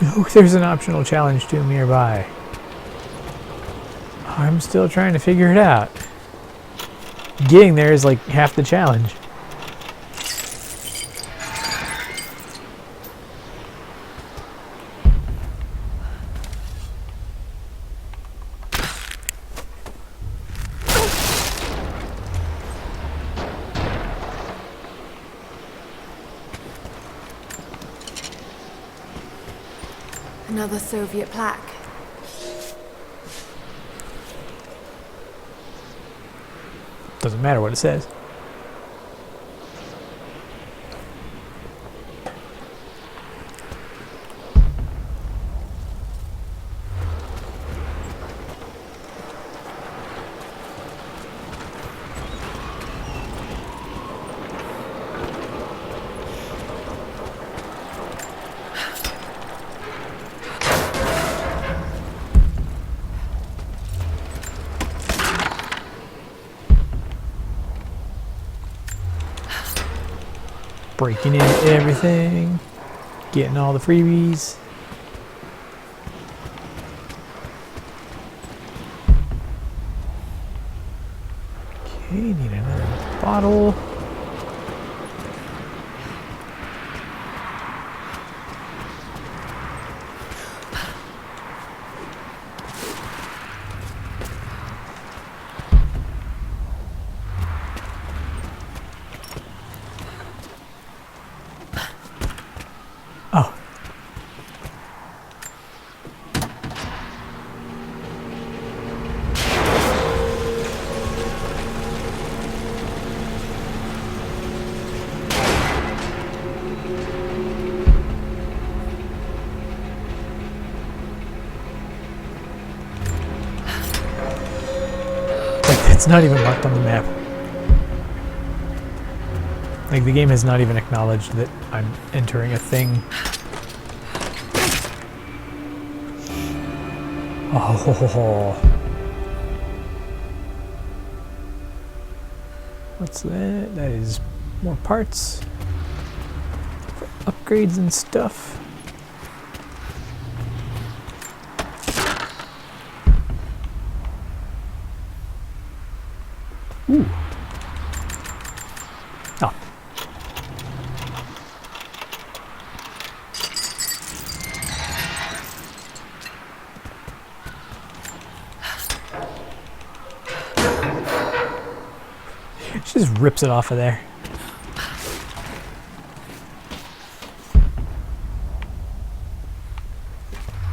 Speaker 1: Oh, there's an optional challenge tomb nearby. I'm still trying to figure it out. Getting there is like half the challenge.
Speaker 6: Another Soviet plaque.
Speaker 1: Doesn't matter what it says. Breaking into everything, getting all the freebies. Need another bottle. Oh. It's not even marked on the map. Like, the game has not even acknowledged that I'm entering a thing. Oh. What's that? That is more parts for upgrades and stuff. Ooh. Oh. She just rips it off of there.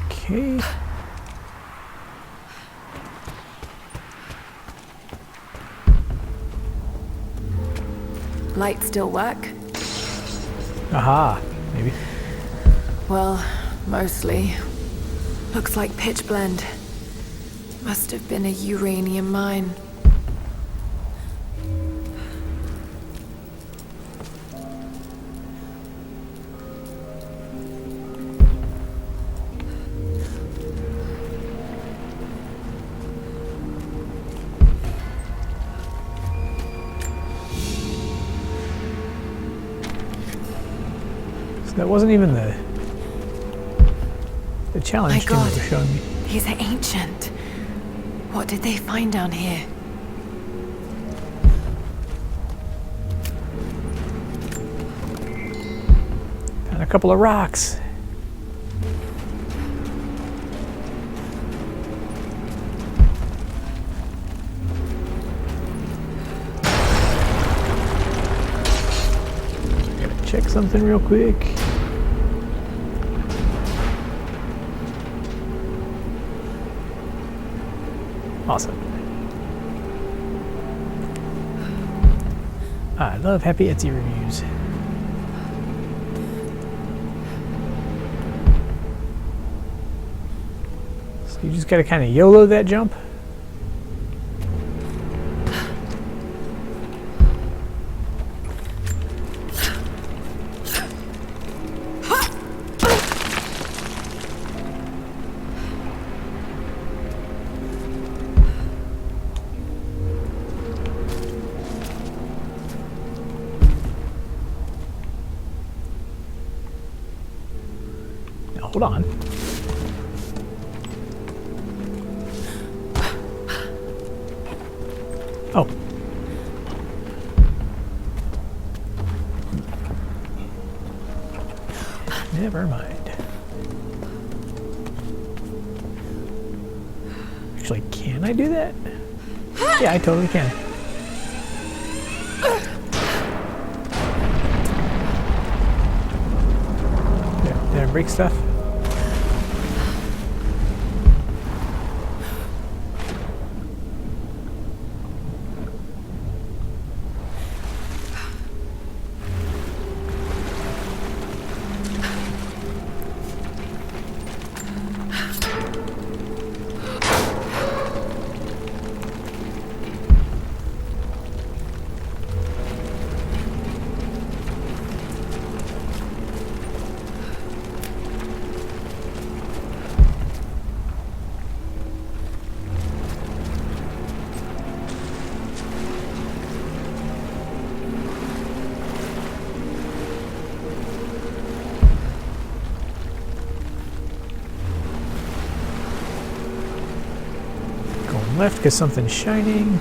Speaker 1: Okay.
Speaker 6: Light still work?
Speaker 1: Aha, maybe.
Speaker 6: Well, mostly. Looks like pitch blende. Must have been a uranium mine.
Speaker 1: That wasn't even the challenge
Speaker 6: My
Speaker 1: thing
Speaker 6: God,
Speaker 1: that was showing me.
Speaker 6: He's ancient. What did they find down here?
Speaker 1: And a couple of rocks. Gotta check something real quick. Awesome. I love happy Etsy reviews. So you just gotta kind of YOLO that jump. Hold on. Oh. Never mind. Actually, can I do that? Yeah, I totally can. Did I break stuff? Left because something's shining.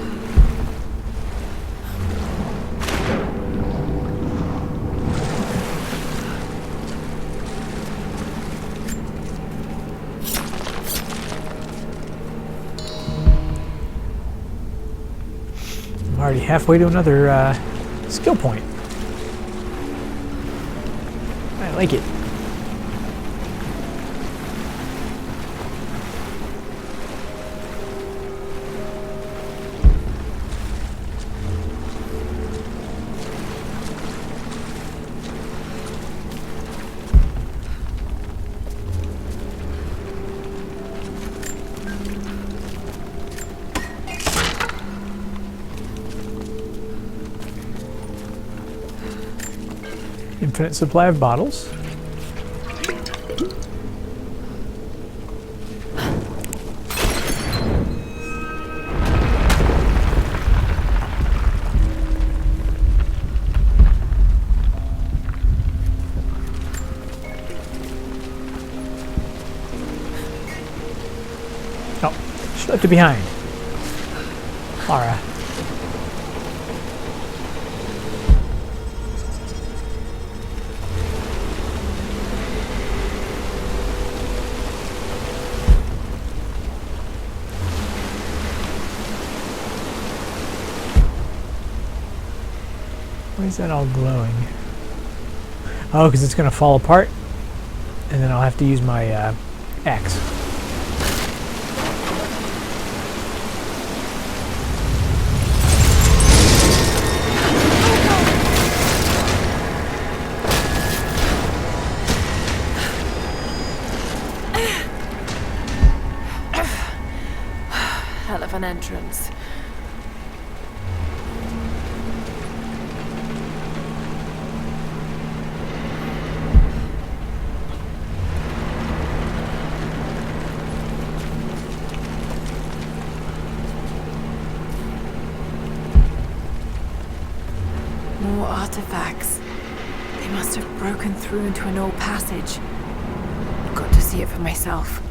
Speaker 1: already halfway to another skill point. I like it. Infinite supply of bottles. Oh, she left it behind. Lara. Why is that all glowing? Oh, because it's going to fall apart, and then I'll have to use my axe.
Speaker 6: Hell of an entrance. More artifacts. They must have broken through into an old passage. I've got to see it for myself.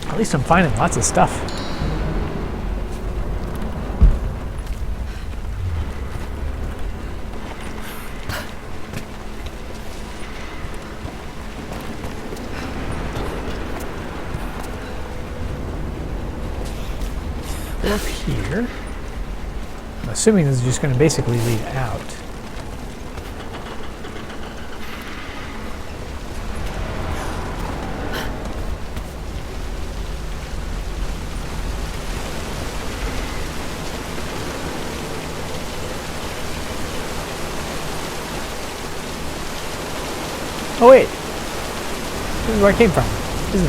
Speaker 1: At least I'm finding lots of stuff. Up here. I'm assuming this is just going to basically lead out. Oh wait, this is where I came from, isn't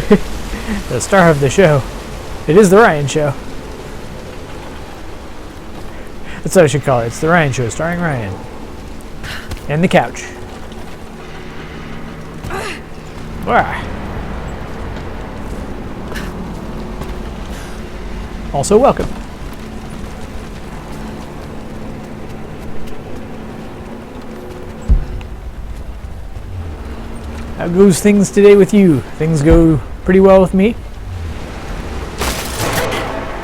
Speaker 1: it? The star of the show. It is the Ryan Show. That's what I should call it. It's the Ryan Show, starring Ryan. And the couch. Also welcome. How goes things today with you? Things go pretty well with me.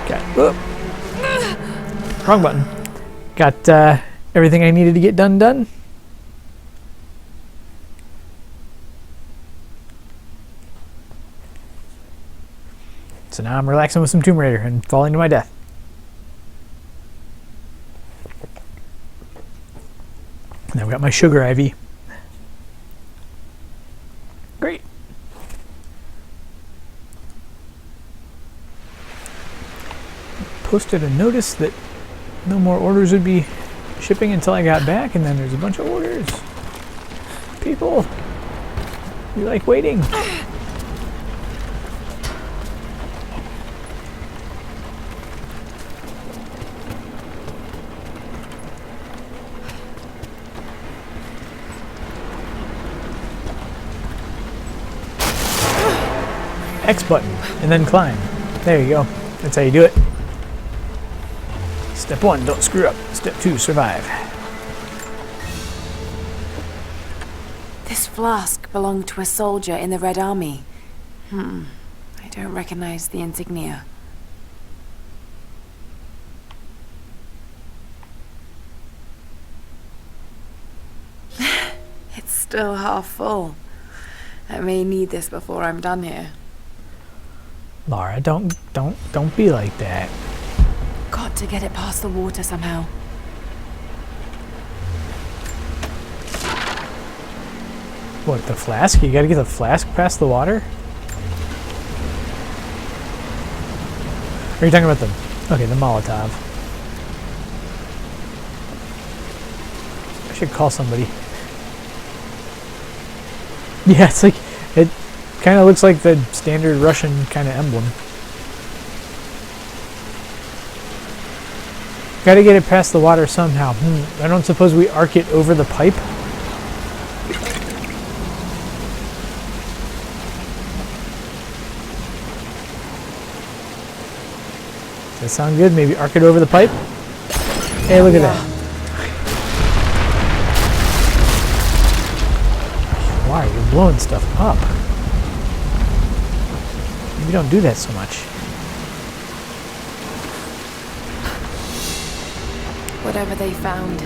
Speaker 1: Got, wrong button. Got everything I needed to get done. So now I'm relaxing with some Tomb Raider and falling to my death. Now I've got my sugar IV. Great. Posted a notice that no more orders would be shipping until I got back, and then there's a bunch of orders. People, you like waiting? X button, and then climb. There you go. That's how you do it. Step 1, don't screw up. Step 2, survive.
Speaker 6: This flask belonged to a soldier in the Red Army. I don't recognize the insignia. It's still half full. I may need this before I'm done here.
Speaker 1: Lara, don't be like that.
Speaker 6: Got to get it past the water somehow.
Speaker 1: What, the flask? You gotta get the flask past the water? Or are you talking about the Molotov? I should call somebody. Yeah, it's like, it kind of looks like the standard Russian kind of emblem. Gotta get it past the water somehow. I don't suppose we arc it over the pipe? Does that sound good? Maybe arc it over the pipe? Hey, look at that. Why? You're blowing stuff up. Maybe don't do that so much.
Speaker 6: Whatever they found,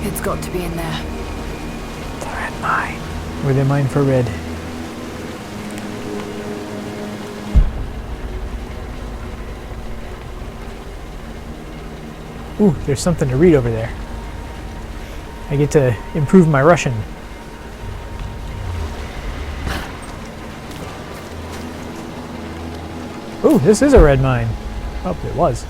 Speaker 6: it's got to be in there.
Speaker 1: The red mine. Where they mine for red. Ooh, there's something to read over there. I get to improve my Russian. Ooh, this is a red mine. Oh, it was.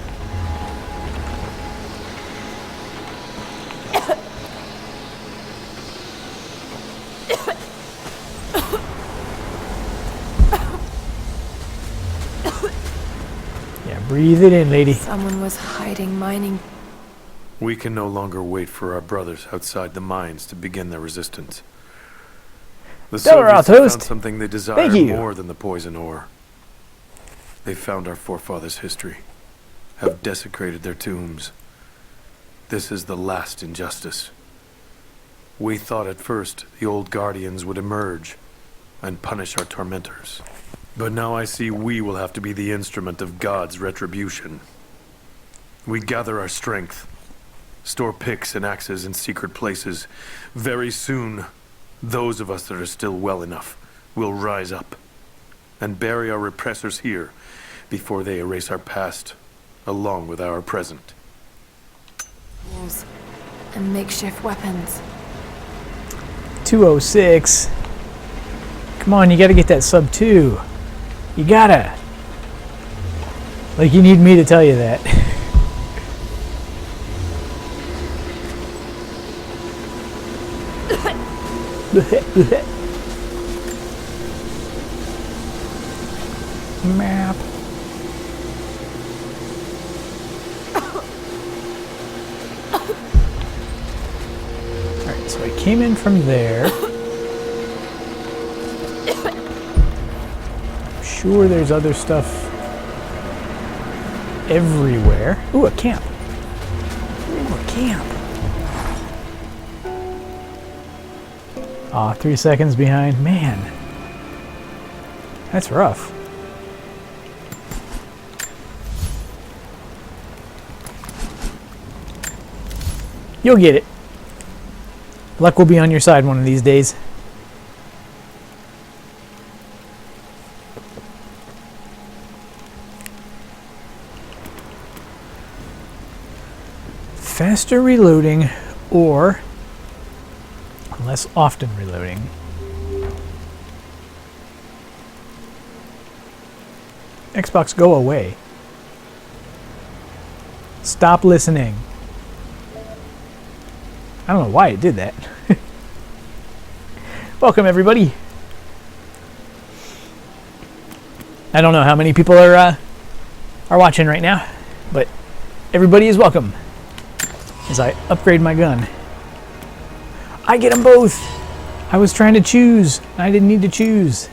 Speaker 1: Yeah, breathe it in, lady.
Speaker 6: Someone was hiding mining.
Speaker 4: We can no longer wait for our brothers outside the mines to begin their resistance. The
Speaker 1: Stellar
Speaker 4: Soviets have
Speaker 1: Outpost.
Speaker 4: found something they desire
Speaker 1: Thank you.
Speaker 4: more than the poison ore. They found our forefathers' history, have desecrated their tombs. This is the last injustice. We thought at first the old guardians would emerge and punish our tormentors. But now I see we will have to be the instrument of God's retribution. We gather our strength, store picks and axes in secret places. Very soon, those of us that are still well enough will rise up and bury our repressors here before they erase our past along with our present.
Speaker 6: Walls and makeshift weapons.
Speaker 1: 206. Come on, you gotta get that sub 2. You gotta. Like you need me to tell you that. Map. Alright, so I came in from there. I'm sure there's other stuff everywhere. Ooh, a camp. Ooh, a camp. Aw, 3 seconds behind. Man. That's rough. You'll get it. Luck will be on your side one of these days. Faster reloading or less often reloading. Xbox, go away. Stop listening. I don't know why it did that. Welcome, everybody. I don't know how many people are watching right now, but everybody is welcome as I upgrade my gun. I get them both. I was trying to choose. I didn't need to choose.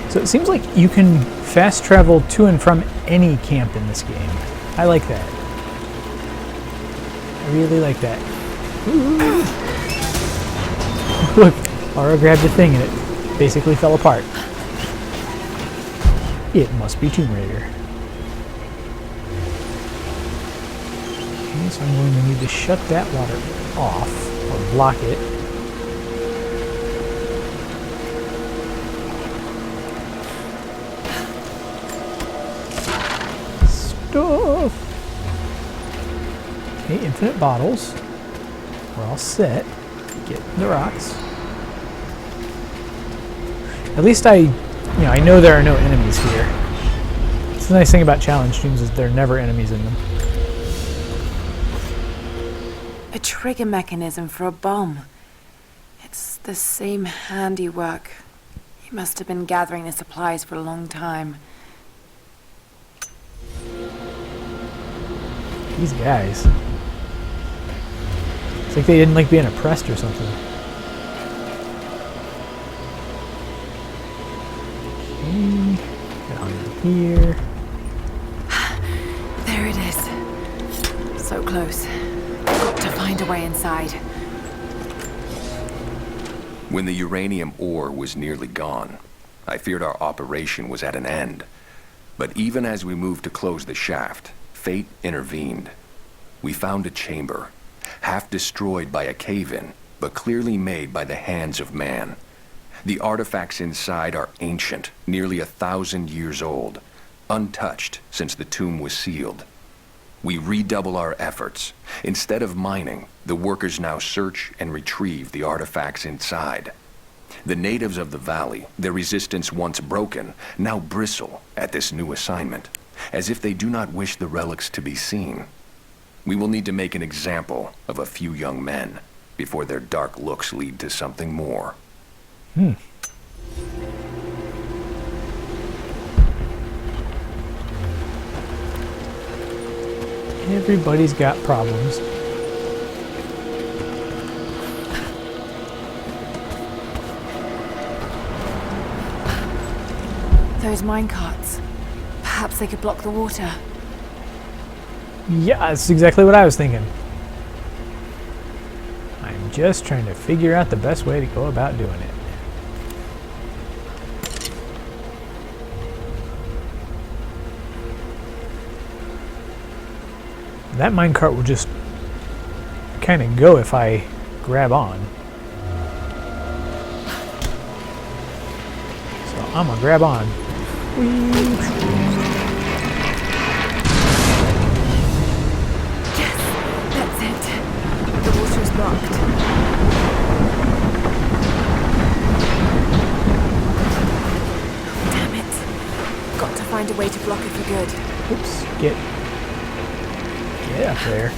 Speaker 1: So it seems like you can fast travel to and from any camp in this game. I like that. I really like that. Ooh. Look, Lara grabbed a thing in it. basically fell apart. It must be Tomb Raider. Okay, so I'm going to need to shut that water off, or block it. Stuff! Okay, infinite bottles. We're all set. Get the rocks. At least I know there are no enemies here. It's the nice thing about challenge tombs is there are never enemies in them.
Speaker 6: A trigger mechanism for a bomb. It's the same handiwork. He must have been gathering the supplies for a long time.
Speaker 1: These guys. It's like they didn't like being oppressed or something. Okay. Get on here.
Speaker 6: There it is. So close. Got to find a way inside.
Speaker 3: When the uranium ore was nearly gone, I feared our operation was at an end. But even as we moved to close the shaft, fate intervened. We found a chamber, half destroyed by a cave-in, but clearly made by the hands of man. The artifacts inside are ancient, nearly 1,000 years old, untouched since the tomb was sealed. We redouble our efforts. Instead of mining, the workers now search and retrieve the artifacts inside. The natives of the valley, their resistance once broken, now bristle at this new assignment, as if they do not wish the relics to be seen. We will need to make an example of a few young men before their dark looks lead to something more.
Speaker 1: Everybody's got problems.
Speaker 6: Those minecarts. Perhaps they could block the water.
Speaker 1: Yeah, that's exactly what I was thinking. I'm just trying to figure out the best way to go about doing it. That minecart will just kind of go if I grab on. So I'm gonna grab on.
Speaker 6: Yes, that's it. The water is blocked. Damn it. Got to find a way to block it for good.
Speaker 1: Oops, get up there.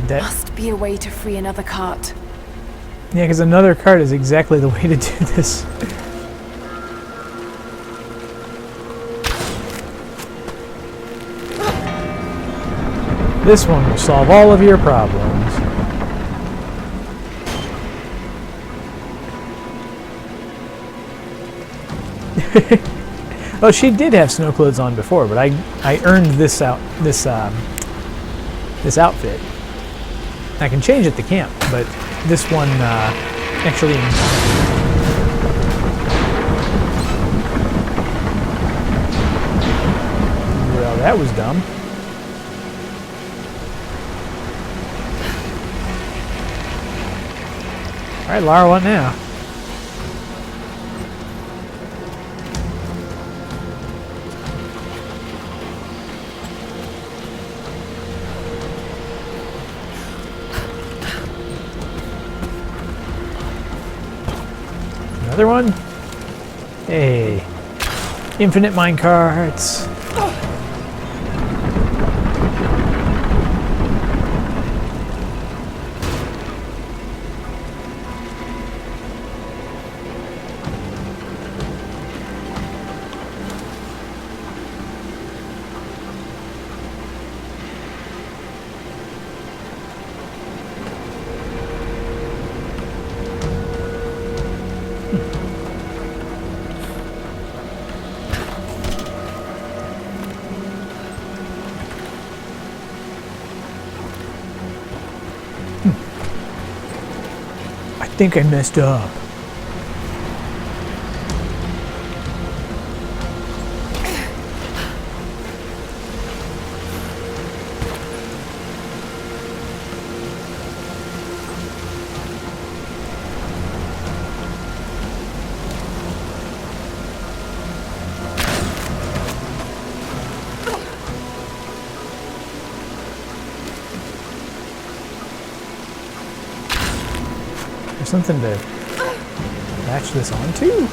Speaker 1: That,
Speaker 6: Must be a way to free another cart.
Speaker 1: yeah, because another cart is exactly the way to do this. This one will solve all of your problems. Oh, she did have snow clothes on before, but I earned this outfit. I can change at the camp, but this one actually. Well, that was dumb. All right, Lara, what now? Another one? Hey. Infinite minecarts. I think I messed up. There's something to latch this onto.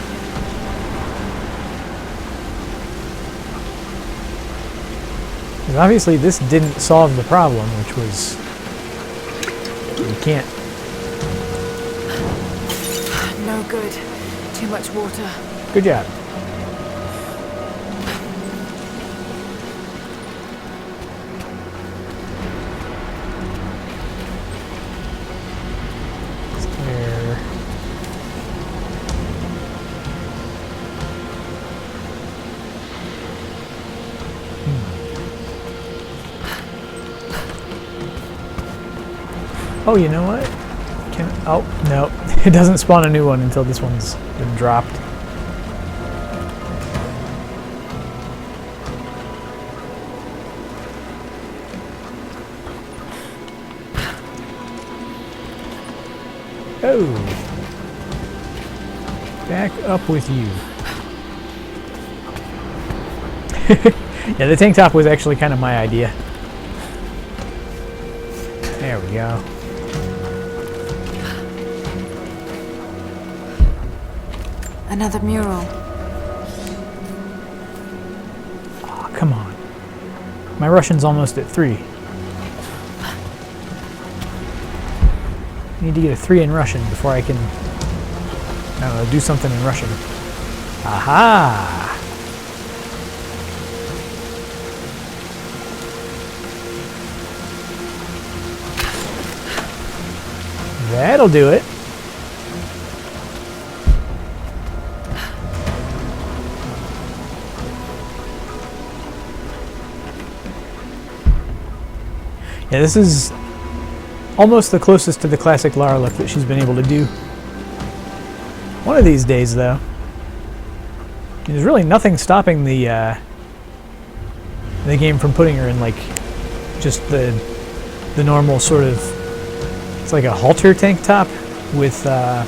Speaker 1: Because obviously this didn't solve the problem, which was you can't.
Speaker 6: No good. Too much water.
Speaker 1: Good job. There. Oh, you know what? Oh, no. It doesn't spawn a new one until this one's been dropped. Oh. Back up with you. Yeah, the tank top was actually kind of my idea. There we go.
Speaker 6: Another mural.
Speaker 1: Oh, come on. My Russian's almost at 3. I need to get a 3 in Russian before I can, I don't know, do something in Russian. Aha! That'll do it. Yeah, this is almost the closest to the classic Lara look that she's been able to do. One of these days, though, there's really nothing stopping the game from putting her in like just the normal sort of, it's like a halter tank top with the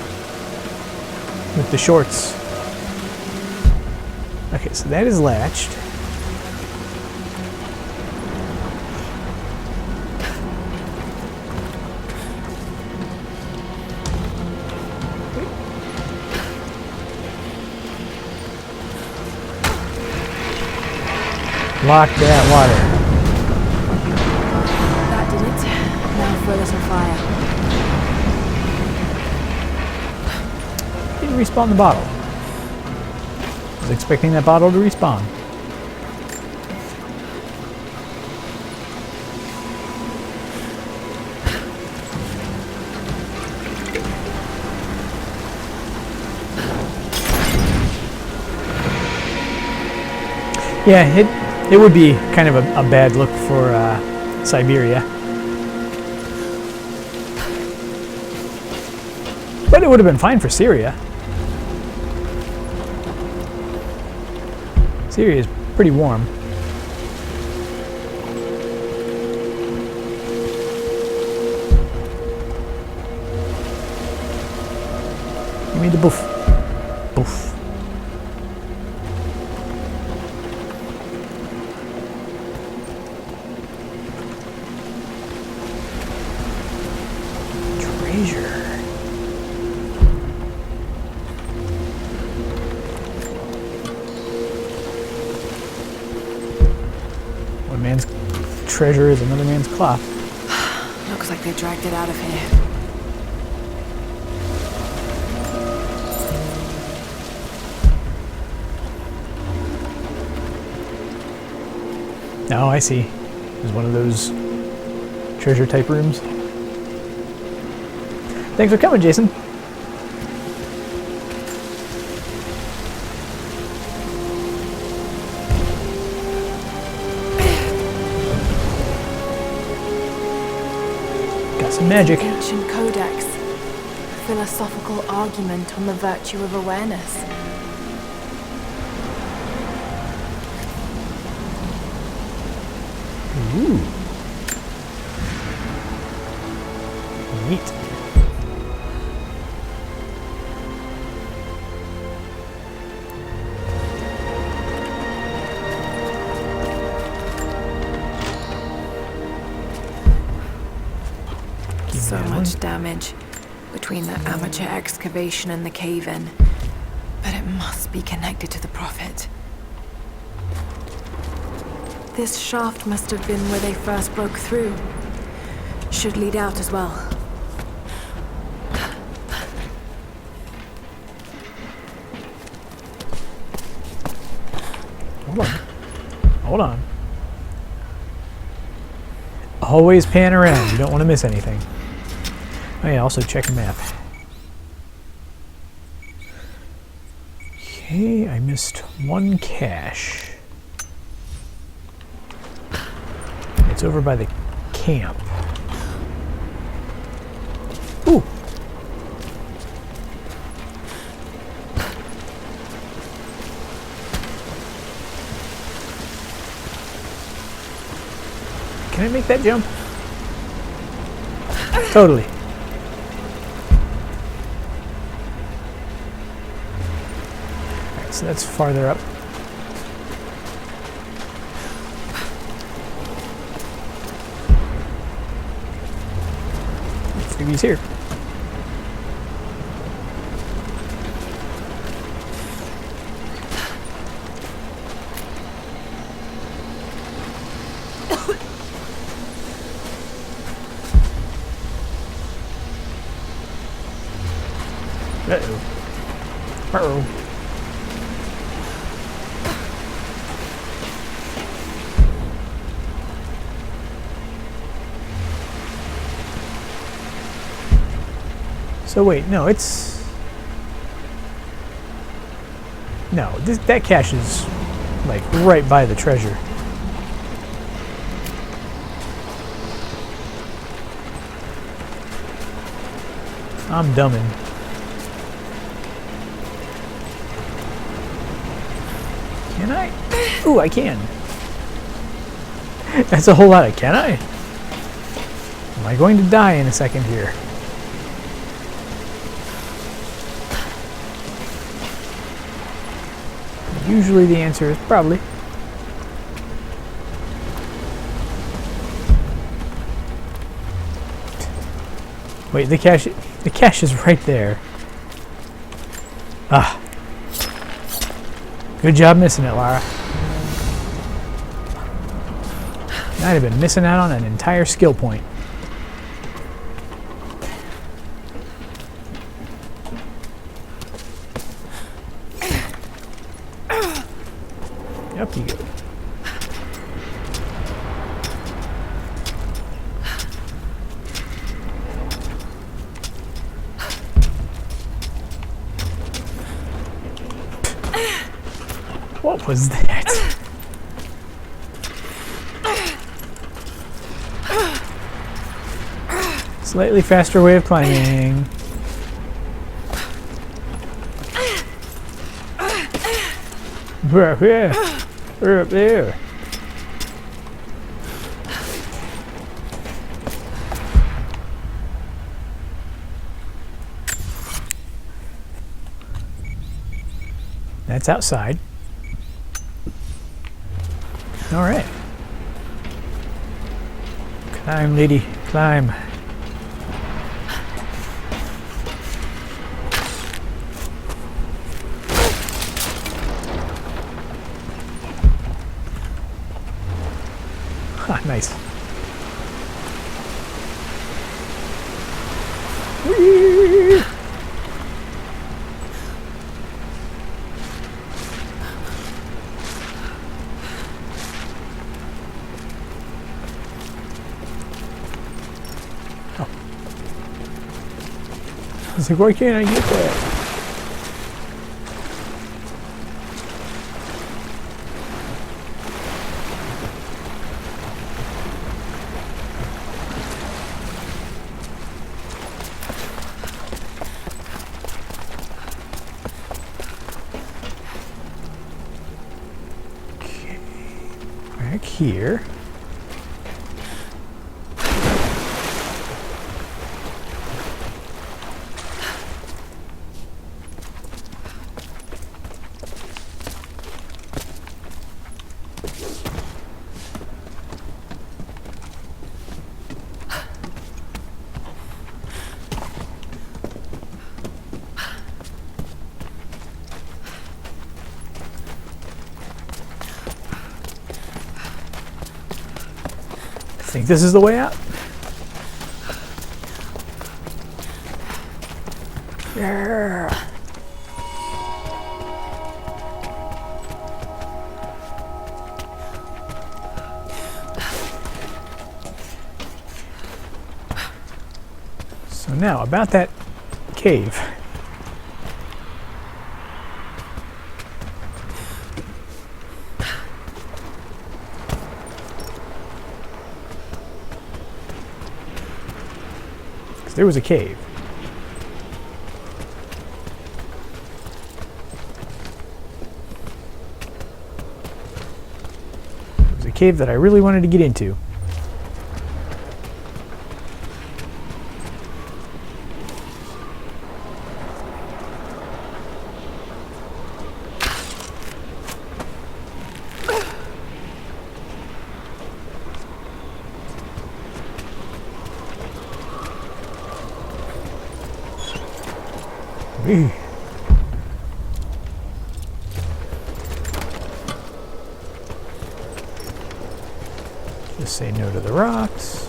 Speaker 1: shorts. Okay, so that is latched. Lock that water.
Speaker 6: That did it. Now for a little fire.
Speaker 1: Didn't respawn the bottle. Was expecting that bottle to respawn. Yeah, it would be kind of a bad look for Siberia. But it would have been fine for Syria. Syria is pretty warm. Give me the boof. Boof. One man's treasure is another man's cloth.
Speaker 6: Looks like they dragged it out of here.
Speaker 1: Oh, I see. There's one of those treasure type rooms. Thanks for coming, Jason. Got some magic.
Speaker 6: Ancient codex. philosophical argument on the virtue of awareness.
Speaker 1: Ooh. Neat.
Speaker 6: So much damage between the amateur excavation and the cave-in. But it must be connected to the Prophet. This shaft must have been where they first broke through. Should lead out as well.
Speaker 1: Hold on. Hold on. Always pan around. You don't want to miss anything. Oh yeah, also check a map. Okay, I missed one cache. It's over by the camp. Ooh. Can I make that jump? Totally. Alright, so that's farther up. Freebie's here. Uh-oh. Uh-oh. So wait, no, it's... No, that cache is, like, right by the treasure. I'm dumbing. Can I? Ooh, I can. That's a whole lot of can I? Am I going to die in a second here? Usually the answer is probably. Wait, the cache is right there. Ah. Good job missing it, Lara. I'd have been missing out on an entire skill point. Up you go. What was that? Slightly faster way of climbing. We're up there. That's outside. All right. Climb, lady, climb. Ah, nice. Whee! Oh. I was like, why can't I get that? Back here. I think this is the way out. Yeah. So now about that cave. There was a cave. It was a cave that I really wanted to get into. Just say no to the rocks.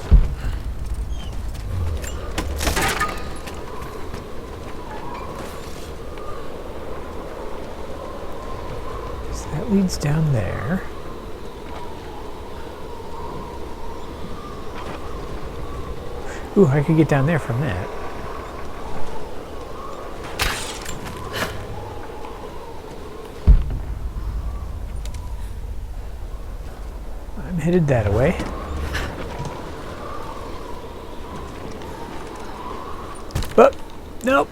Speaker 1: So that leads down there. Ooh, I could get down there from that. Headed that way. But nope.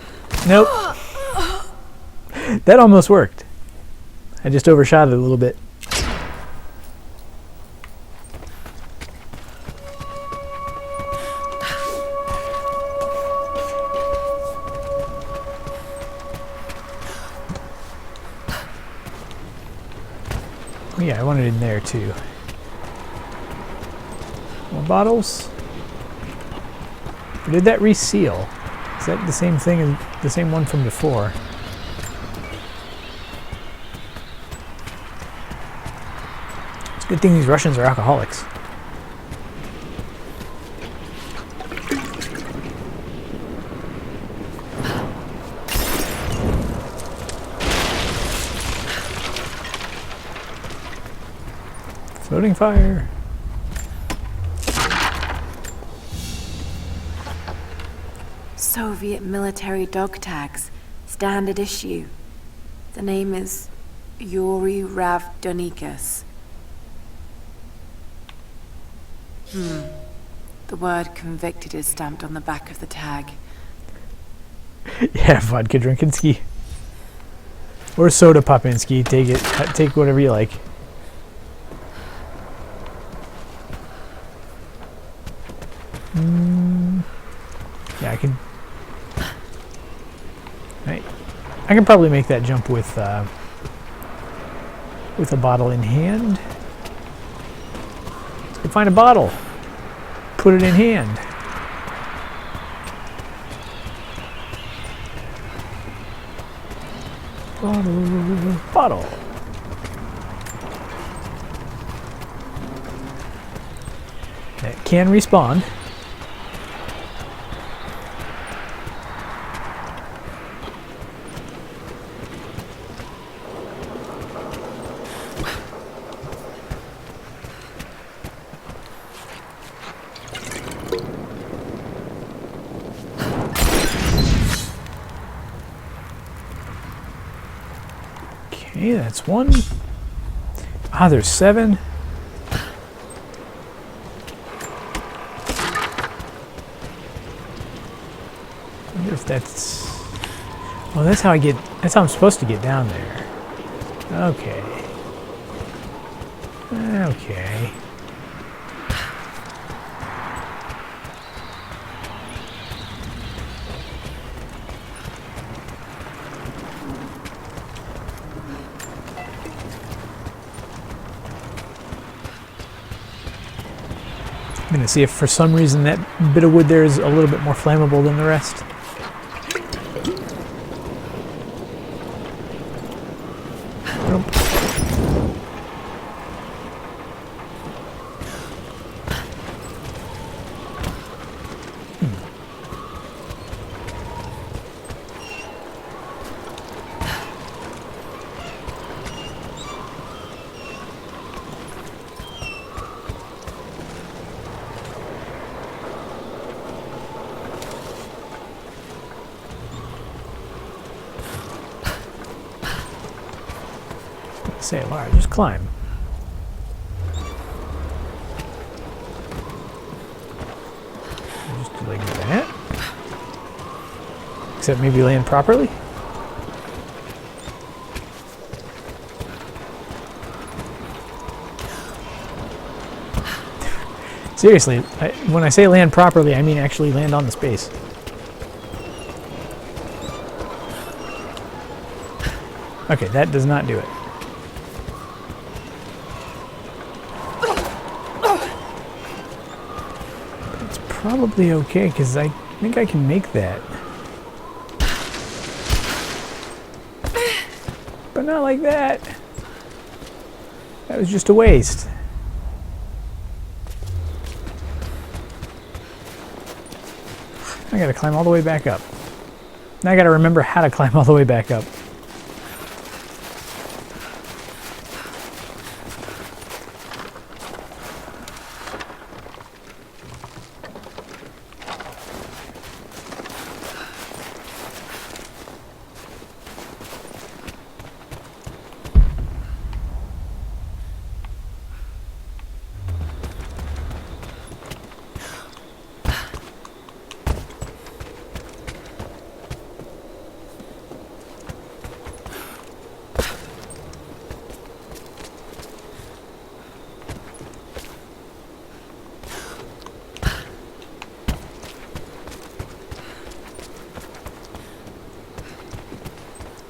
Speaker 1: That almost worked. I just overshot it a little bit. Oh yeah, I wanted it in there too. More bottles? Or did that reseal? Is that the same thing as the same one from before? It's a good thing these Russians are alcoholics. Floating fire.
Speaker 6: Soviet military dog tags, standard issue. The name is Yuri Ravdonikas. The word convicted is stamped on the back of the tag.
Speaker 1: Yeah, vodka Drinkinski. Or soda Popinski. Take it. Take whatever you like. Yeah, I can. I can probably make that jump with a bottle in hand. Let's find a bottle. Put it in hand. Bottle. That can respawn. Okay, that's one. Ah, there's 7. I wonder if that's... Well, that's how I get... That's how I'm supposed to get down there. Okay. Okay. I'm gonna see if for some reason that bit of wood there is a little bit more flammable than the rest. Nope. Say, Lara, just climb. Just do like that. Except maybe land properly. Seriously, when I say land properly, I mean actually land on the space. Okay, that does not do it. Probably okay, because I think I can make that. But not like that. That was just a waste. I gotta climb all the way back up. Now I gotta remember how to climb all the way back up.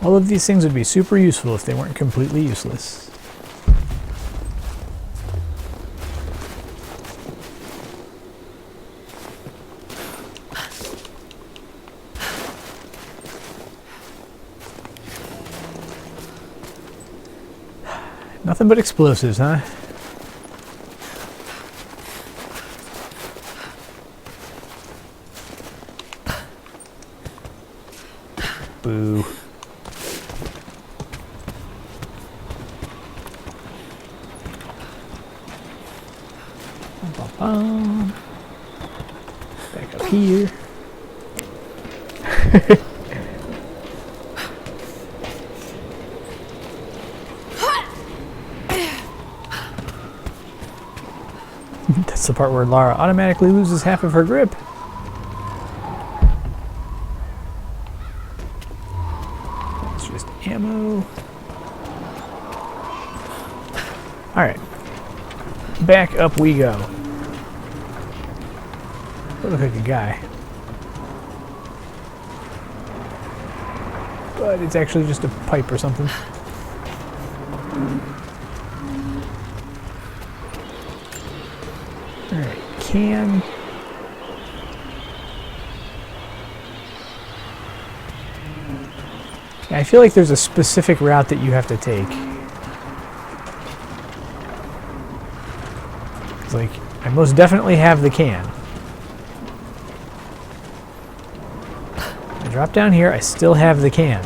Speaker 1: All of these things would be super useful if they weren't completely useless. Nothing but explosives, huh? Boo. Back up here. That's the part where Lara automatically loses half of her grip. It's just ammo. Alright. Back up we go. I look like a guy. But it's actually just a pipe or something. Alright, can... Yeah, I feel like there's a specific route that you have to take. It's like, I most definitely have the can. I drop down here, I still have the can.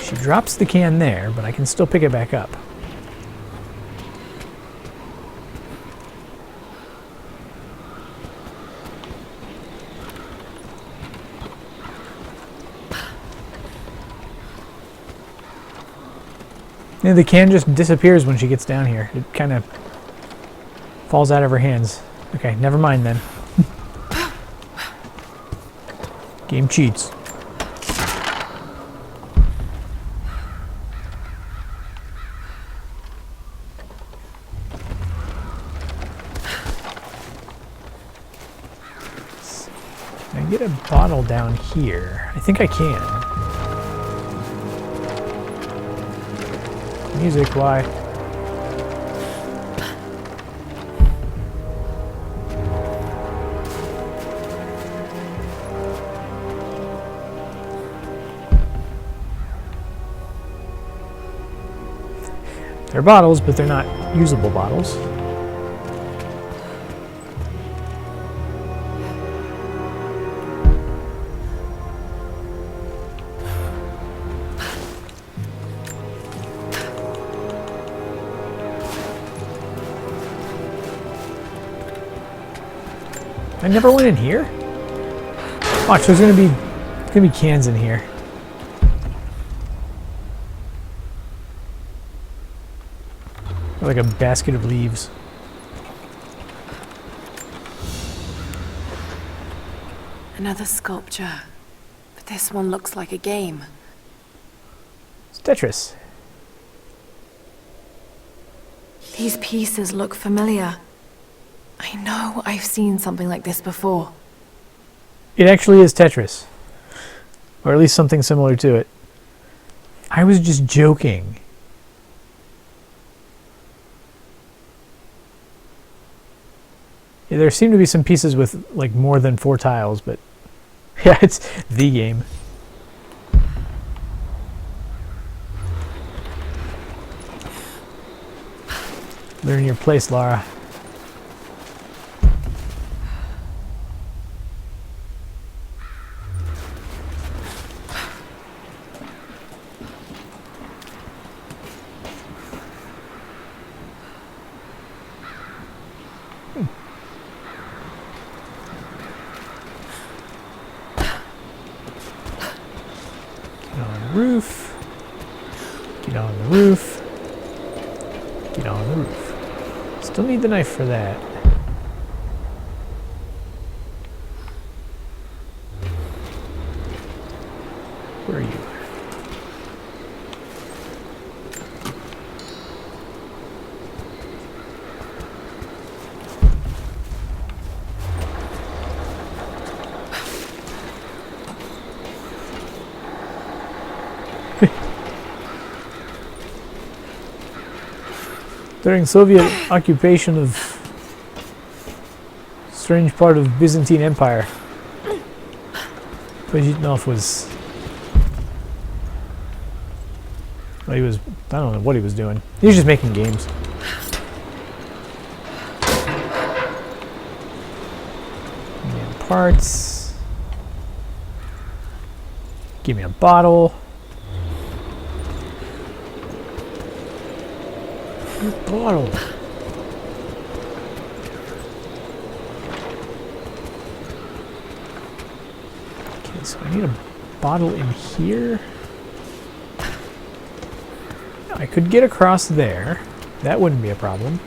Speaker 1: She drops the can there, but I can still pick it back up. Yeah, the can just disappears when she gets down here. It kind of falls out of her hands. Okay, never mind then. Game cheats. Can I get a bottle down here? I think I can. Music, why? They're bottles, but they're not usable bottles. I never went in here? Watch, there's gonna be cans in here. Like a basket of leaves.
Speaker 6: Another sculpture. But this one looks like a game.
Speaker 1: It's Tetris.
Speaker 6: These pieces look familiar. I know I've seen something like this before.
Speaker 1: It actually is Tetris. Or at least something similar to it. I was just joking. Yeah, there seem to be some pieces with like more than 4 tiles, but yeah, it's the game. Learn your place, Lara. Roof. Get on the roof. Get on the roof. Still need the knife for that. Where are you? During Soviet occupation of strange part of Byzantine Empire, Pajitnov was, well, he was, I don't know what he was doing. He was just making games. And parts. Give me a bottle. Bottle. Okay, so I need a bottle in here. I could get across there. That wouldn't be a problem.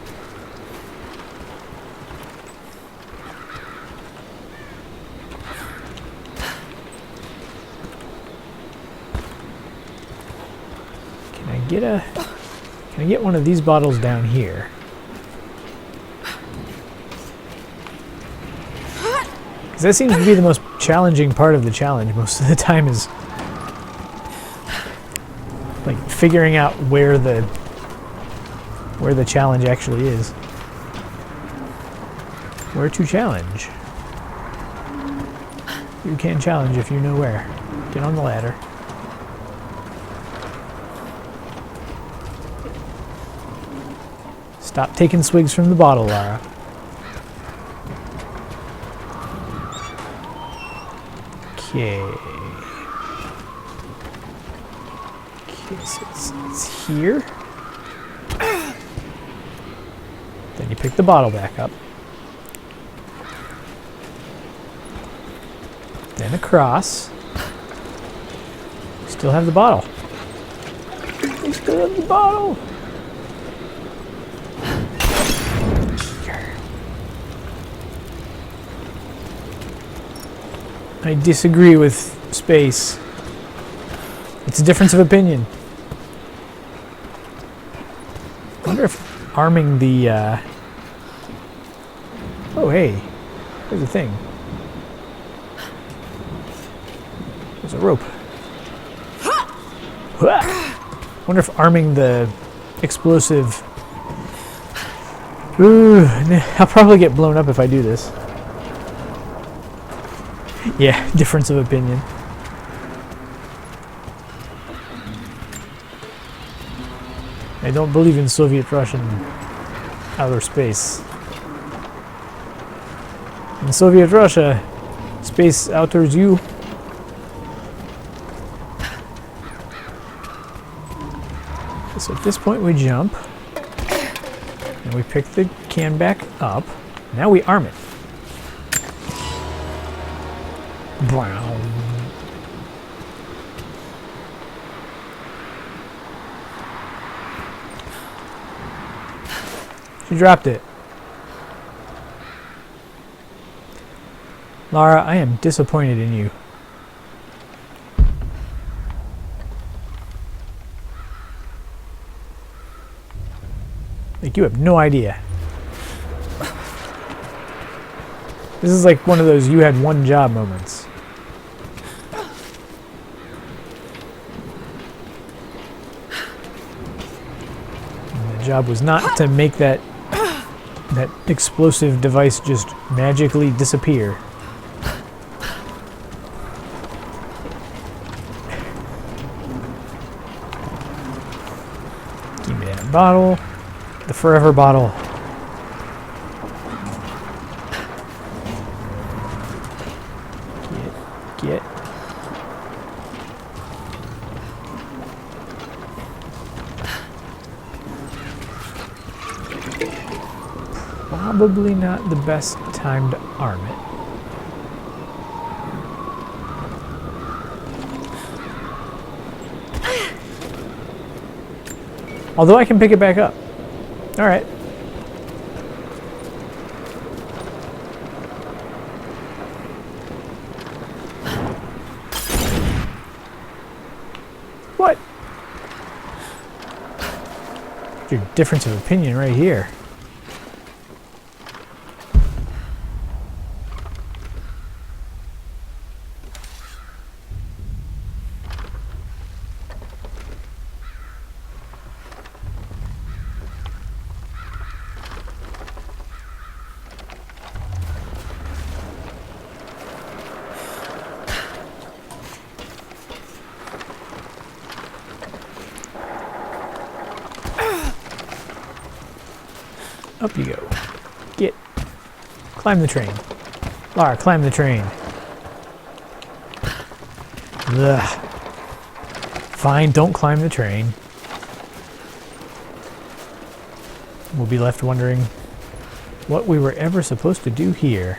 Speaker 1: Can I get one of these bottles down here? Because that seems to be the most challenging part of the challenge. Most of the time is like figuring out where the challenge actually is. Where to challenge? You can challenge if you know where. Get on the ladder. Stop taking swigs from the bottle, Lara. Okay. Okay, so it's here. Then you pick the bottle back up. Then across. Still have the bottle. We still have the bottle. I disagree with space. It's a difference of opinion. I wonder if arming the, Oh, hey. There's a thing. There's a rope. Wonder if arming the explosive... Ooh, I'll probably get blown up if I do this. Yeah, difference of opinion. I don't believe in Soviet-Russian outer space. In Soviet Russia, space outers you. So at this point we jump. And we pick the can back up. Now we arm it. Brown. She dropped it. Lara, I am disappointed in you. Like, you have no idea. This is like one of those you had one job moments. And the job was not to make that explosive device just magically disappear. Give me that bottle. The forever bottle. Get. Probably not the best time to arm it. Although I can pick it back up. All right. What? Your difference of opinion right here. Up you go. Get. Climb the train. Lara, climb the train. Ugh. Fine, don't climb the train. We'll be left wondering what we were ever supposed to do here.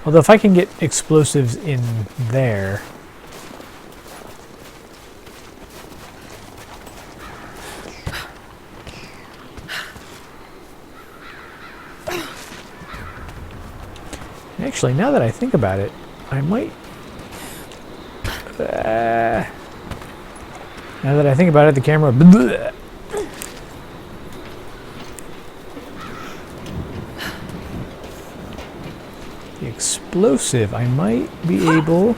Speaker 1: Although if I can get explosives in there... Actually, now that I think about it, I might... now that I think about it, the camera... The explosive, I might be able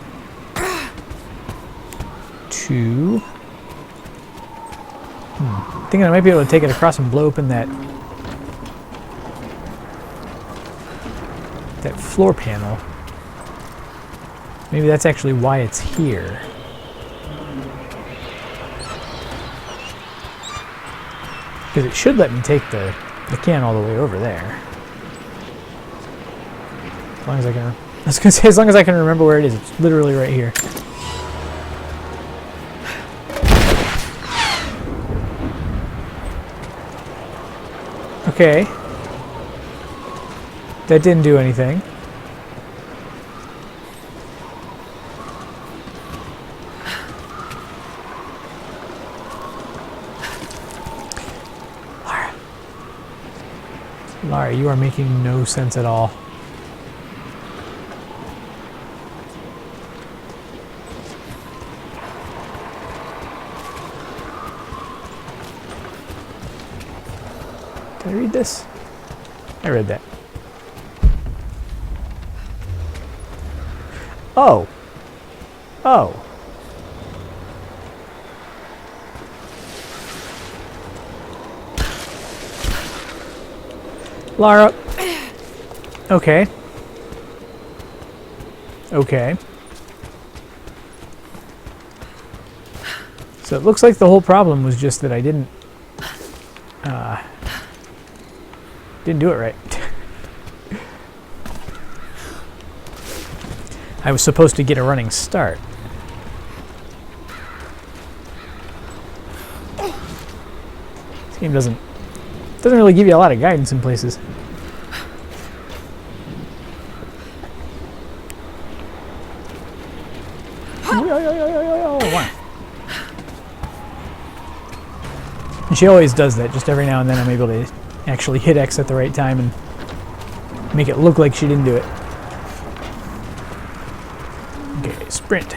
Speaker 1: to... thinking I might be able to take it across and blow open that floor panel. Maybe that's actually why it's here. Because it should let me take the can all the way over there. As long as I can... I was going to say, as long as I can remember where it is. It's literally right here. Okay. That didn't do anything. Lara, you are making no sense at all. Did I read this? I read that. Oh. Oh. Lara. Okay. Okay. So it looks like the whole problem was just that I didn't do it right. I was supposed to get a running start. This game doesn't really give you a lot of guidance in places. Wow. And she always does that. Just every now and then I'm able to actually hit X at the right time and make it look like she didn't do it. Okay, sprint.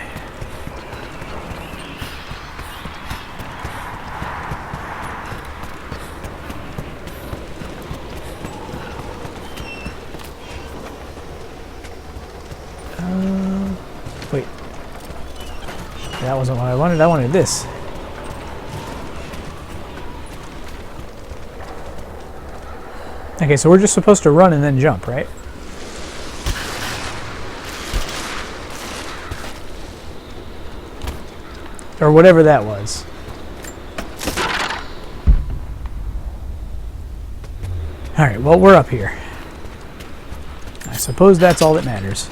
Speaker 1: Wait. That wasn't what I wanted. I wanted this. Okay, so we're just supposed to run and then jump, right? Or whatever that was. Alright, well, we're up here. I suppose that's all that matters.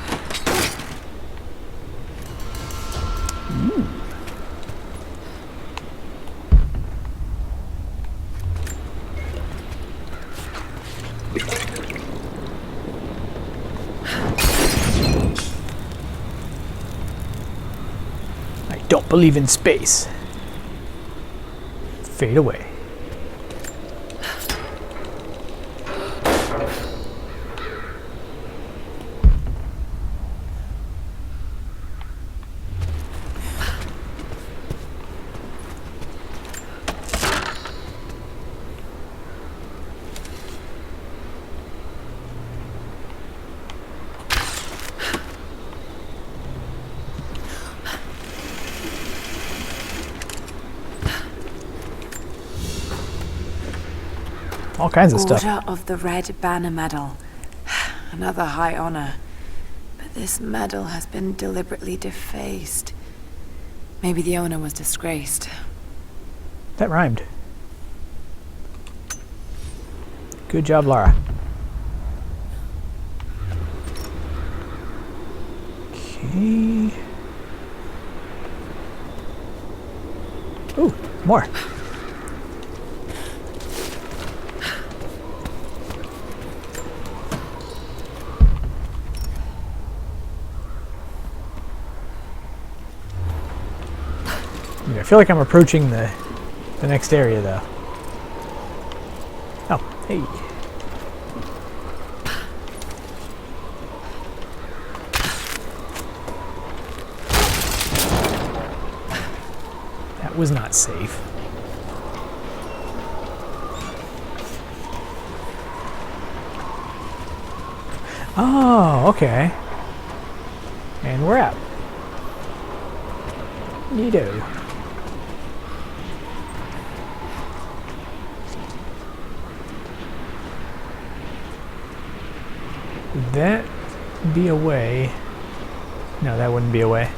Speaker 1: Don't believe in space. Fade away. All kinds of stuff.
Speaker 6: Order of the Red Banner Medal. Another high honor. But this medal has been deliberately defaced. Maybe the owner was disgraced.
Speaker 1: That rhymed. Good job, Lara. Okay. Ooh, more. I feel like I'm approaching the next area, though. Oh, hey. That was not safe. Oh, okay. And we're out. Neato. Would that be a way? No, that wouldn't be a way.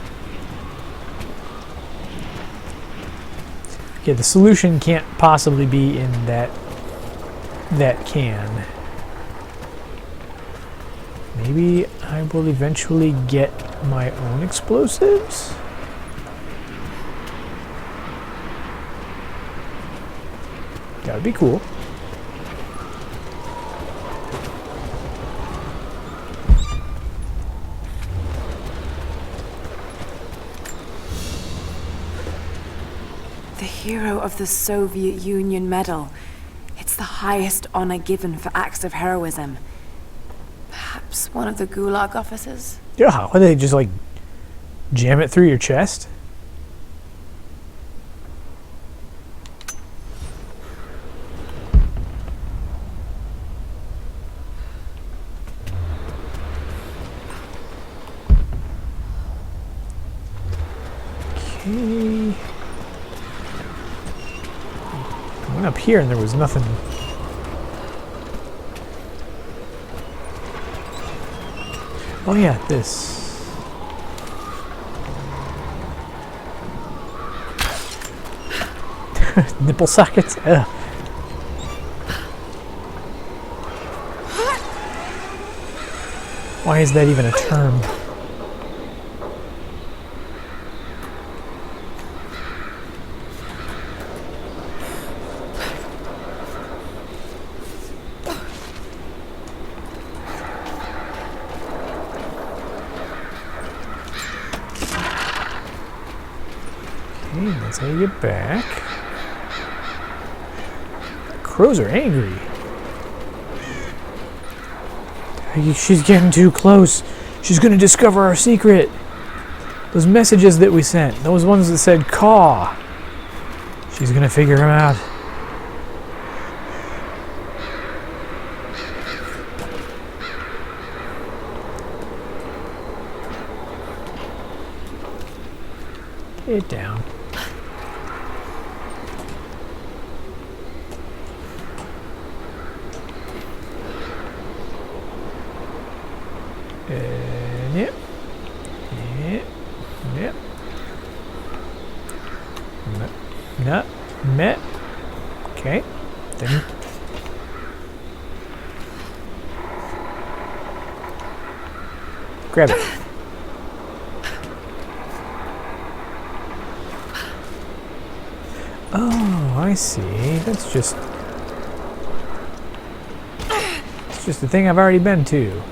Speaker 1: Okay, the solution can't possibly be in that can. Maybe I will eventually get my own explosives? That would be cool.
Speaker 6: The Hero of the Soviet Union Medal. It's the highest honor given for acts of heroism. Perhaps one of the Gulag officers?
Speaker 1: Yeah, what, they just like jam it through your chest? Okay. I went up here and there was nothing. Oh yeah, this. Nipple sockets? Ugh. Why is that even a term? Okay, that's how you get back. Crows are angry. She's getting too close. She's gonna discover our secret. Those messages that we sent, those ones that said caw. She's gonna figure them out. Get down. Yep. Yep. Yep. No. Met. Okay. Then. Grab it. Oh, I see. That's just. It's just the thing I've already been to.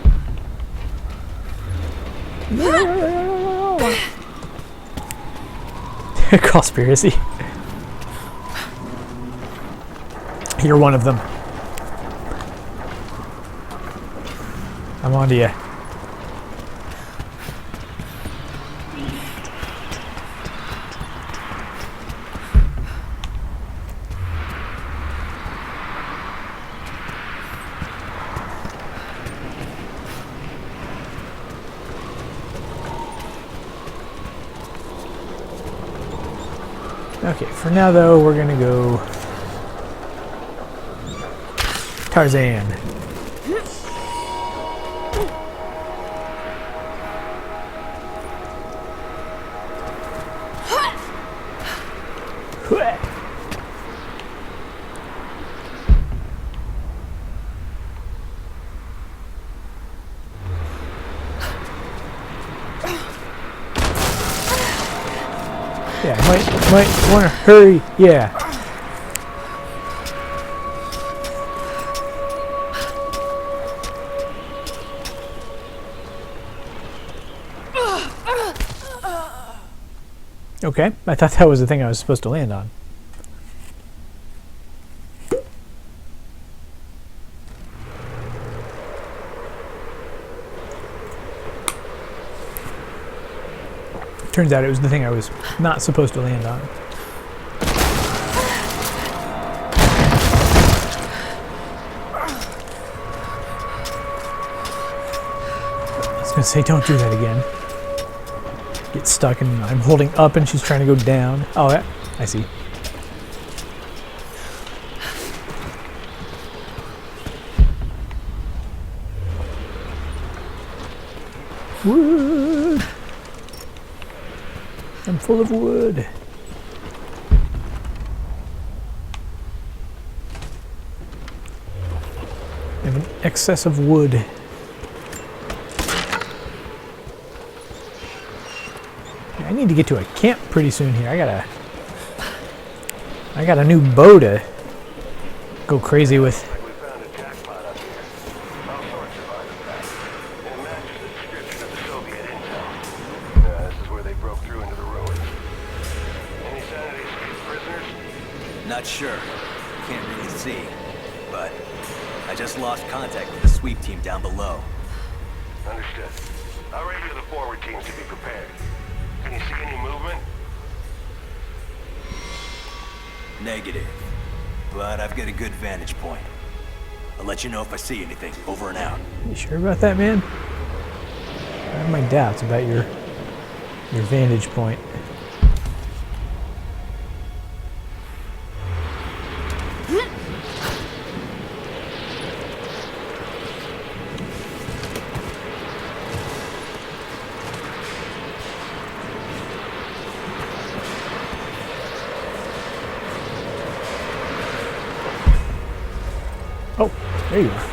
Speaker 1: Conspiracy. You're one of them. I'm on to you. Okay, for now though, we're gonna go Tarzan. Yeah, might want to hurry. Yeah. Okay, I thought that was the thing I was supposed to land on. Turns out it was the thing I was not supposed to land on. I was gonna say, don't do that again. Get stuck and I'm holding up and she's trying to go down. Oh, yeah, I see. Wood! I'm full of wood. I have an excess of wood. I need to get to a camp pretty soon here. I got a new bow to go crazy with.
Speaker 9: We found a jackpot up here. All sorts of artifacts. And it matches the description of the Soviet intel. This is where they broke through into the ruins. Any sign of these escaped prisoners?
Speaker 10: Not sure. Can't really see. But I just lost contact with the sweep team down below.
Speaker 9: Understood. I'll radio the forward teams to be prepared. Can you see any movement?
Speaker 10: Negative. But I've got a good vantage point. I'll let you know if I see anything. Over and out.
Speaker 1: You sure about that, man? I have my doubts about your vantage point. There you are.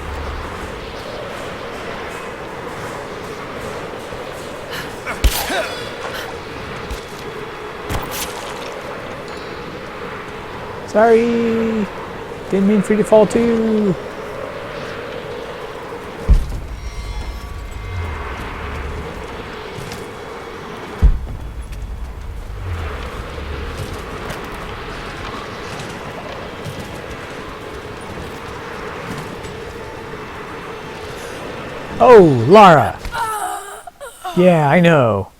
Speaker 1: Sorry! Didn't mean for you to fall too! Oh, Lara! Yeah, I know.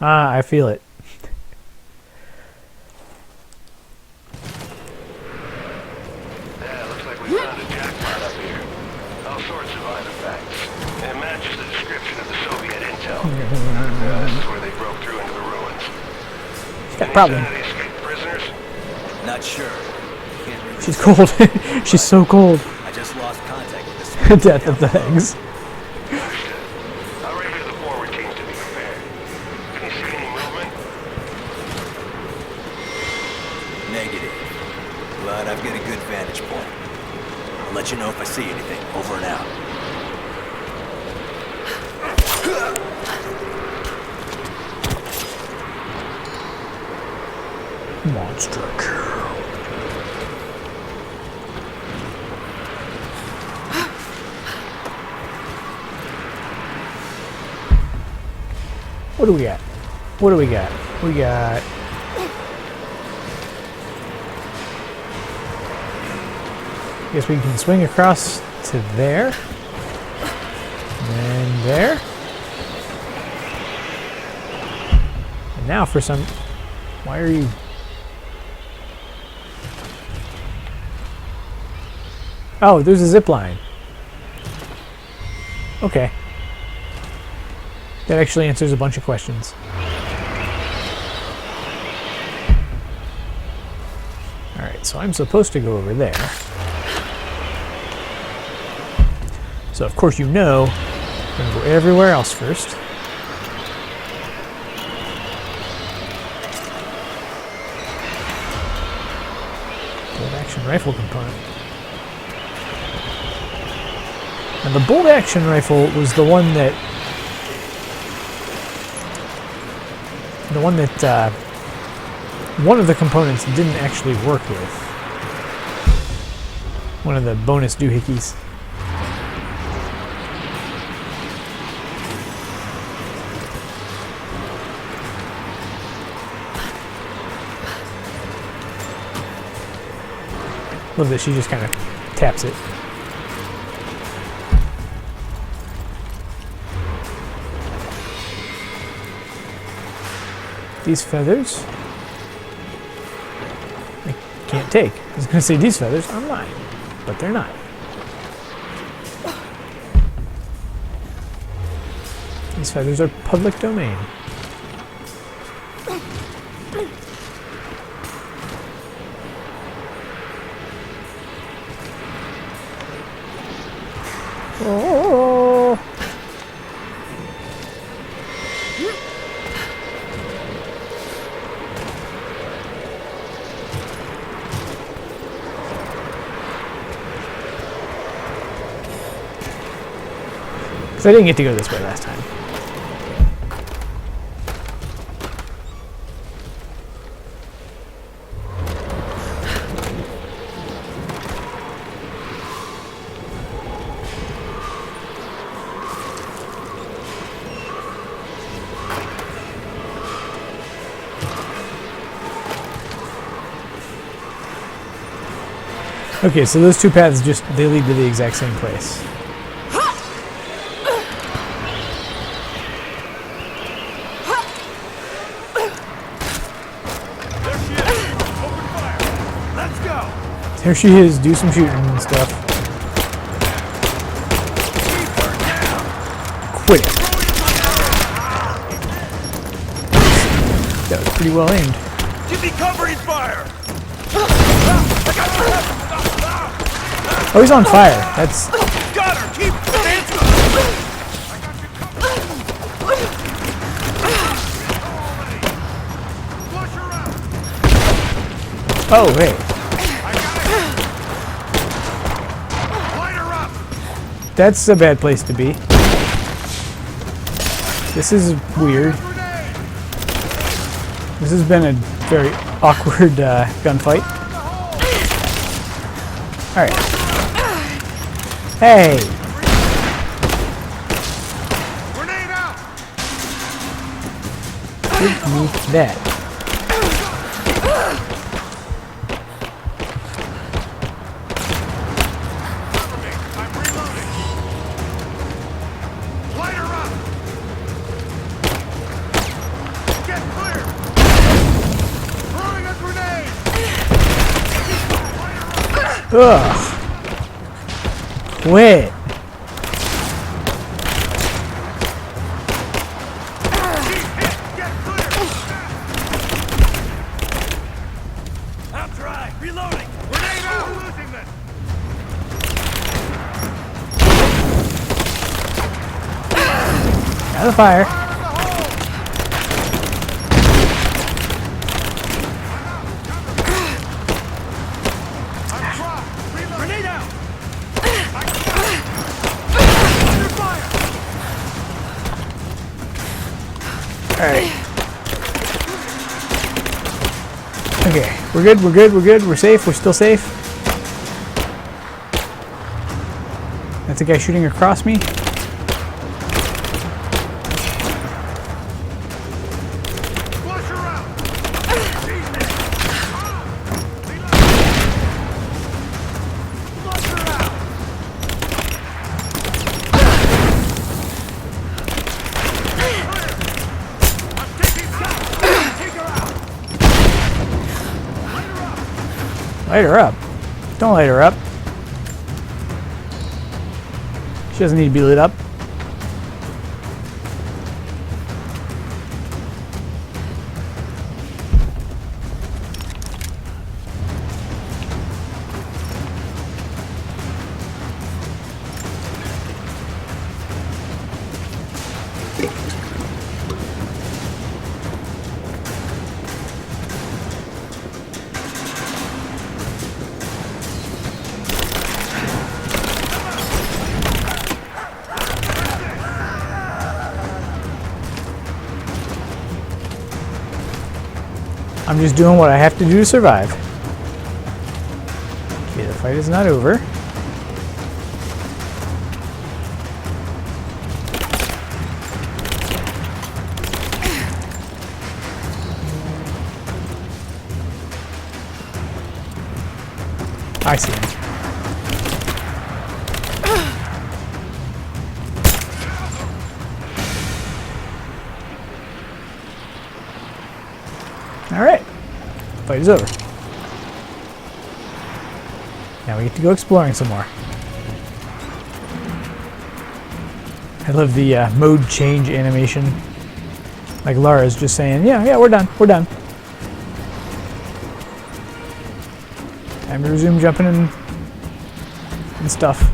Speaker 1: I feel it.
Speaker 9: Yeah, looks like we found a jackpot up here. All sorts of artifacts. It matches the description of the Soviet intel. This is where they broke through into the ruins.
Speaker 1: She's got a problem.
Speaker 9: Any escaped prisoners?
Speaker 10: Not sure. Can't read
Speaker 1: She's cold. She's so cold.
Speaker 10: I just lost contact with this.
Speaker 1: Death of the eggs.
Speaker 9: Understood. I'll radio the forward team to be prepared. Can you see any movement?
Speaker 10: Negative. But I've got a good vantage point. I'll let you know if I see anything. Over and out.
Speaker 1: Monster kill. What do we got? What do we got? We got... Guess we can swing across to there. And there. And now for some... Why are you... Oh, there's a zip line. Okay. That actually answers a bunch of questions. Alright, so I'm supposed to go over there. So of course you know, I'm going to go everywhere else first. Bolt action rifle component. And the bolt action rifle was the one that one of the components didn't actually work with. One of the bonus doohickeys. Love that she just kind of taps it. These feathers I can't take. I was going to say these feathers are mine, but they're not. These feathers are public domain. Oh. Because I didn't get to go this way last time. Okay, so those two paths they lead to the exact same place. There she is, do some shooting and stuff. Quit it. That was pretty well aimed.
Speaker 10: Give me covering fire!
Speaker 1: Oh, he's on fire. That's...
Speaker 10: Got her! Keep dancing!
Speaker 1: Oh, hey.
Speaker 9: Light her up!
Speaker 1: that's a bad place to be. This is weird. This has been a very awkward gunfight. Alright. Hey! Give me that. Ugh. Quit.
Speaker 10: I'll try. Reloading.
Speaker 9: Grenade out! Losing this!
Speaker 1: Out of the fire.
Speaker 9: Grenade out!
Speaker 1: Alright. Okay, we're good, we're good, we're good, we're safe, we're still safe. That's a guy shooting across me.
Speaker 9: Flush her out! Flush her out! I'm taking shots! Take her out!
Speaker 1: Light her up. Don't light her up. She doesn't need to be lit up. I'm just doing what I have to do to survive. Okay, the fight is not over. I see him. Alright. Fight is over. Now we get to go exploring some more. I love the mode change animation. Like Lara's just saying, yeah, we're done, we're done. Time to resume jumping and stuff.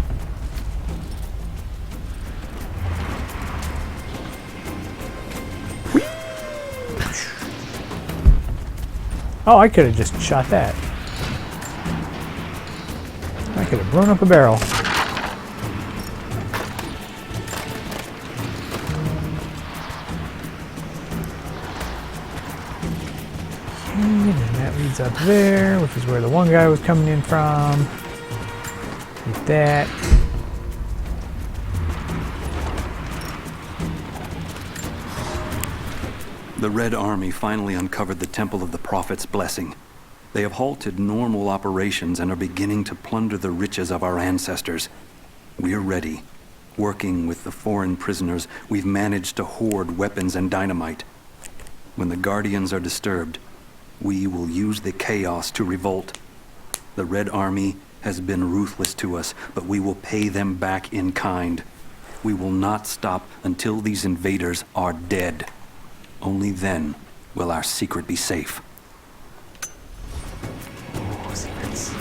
Speaker 1: Oh, I could have just shot that. I could have blown up a barrel. And that leads up there, which is where the one guy was coming in from. Get that.
Speaker 11: The Red Army finally uncovered the Temple of the Prophet's Blessing. They have halted normal operations and are beginning to plunder the riches of our ancestors. We are ready. Working with the foreign prisoners, we've managed to hoard weapons and dynamite. When the Guardians are disturbed, we will use the chaos to revolt. The Red Army has been ruthless to us, but we will pay them back in kind. We will not stop until these invaders are dead. Only then will our secret be safe.
Speaker 1: Oh, secrets.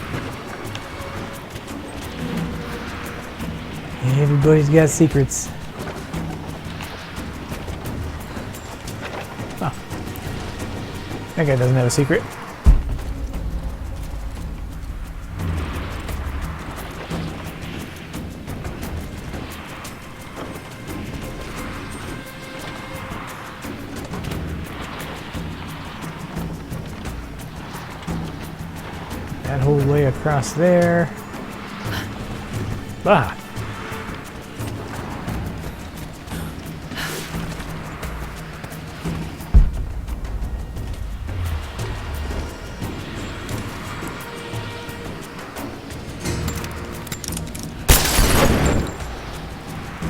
Speaker 1: Everybody's got secrets. Oh. That guy doesn't have a secret. whole way across there. Ah!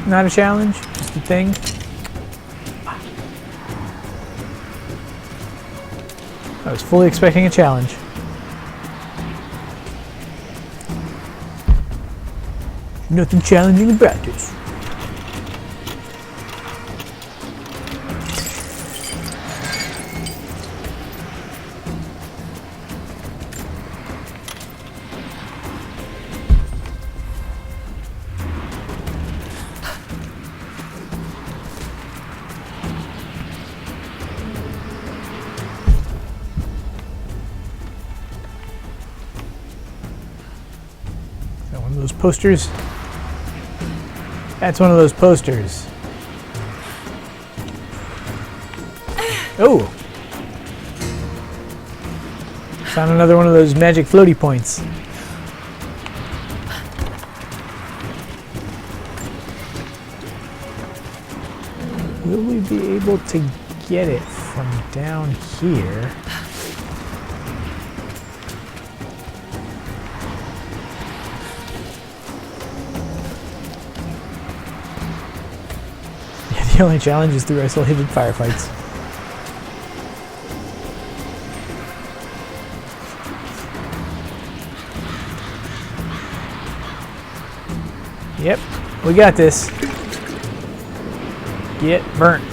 Speaker 1: Not a challenge, just a thing. I was fully expecting a challenge. Nothing challenging about this. One of those posters. That's one of those posters. Oh! Found another one of those magic floaty points. Will we be able to get it from down here? The only challenge is through isolated firefights. Yep, we got this. Get burnt.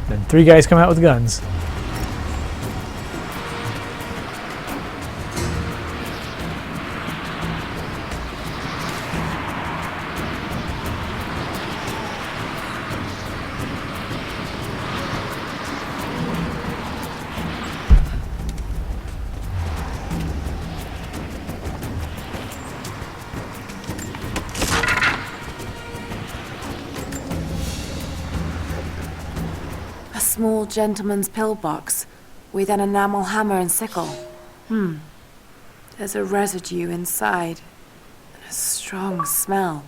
Speaker 1: Then 3 guys come out with guns.
Speaker 6: A small gentleman's pillbox with an enamel hammer and sickle. There's a residue inside. And a strong smell.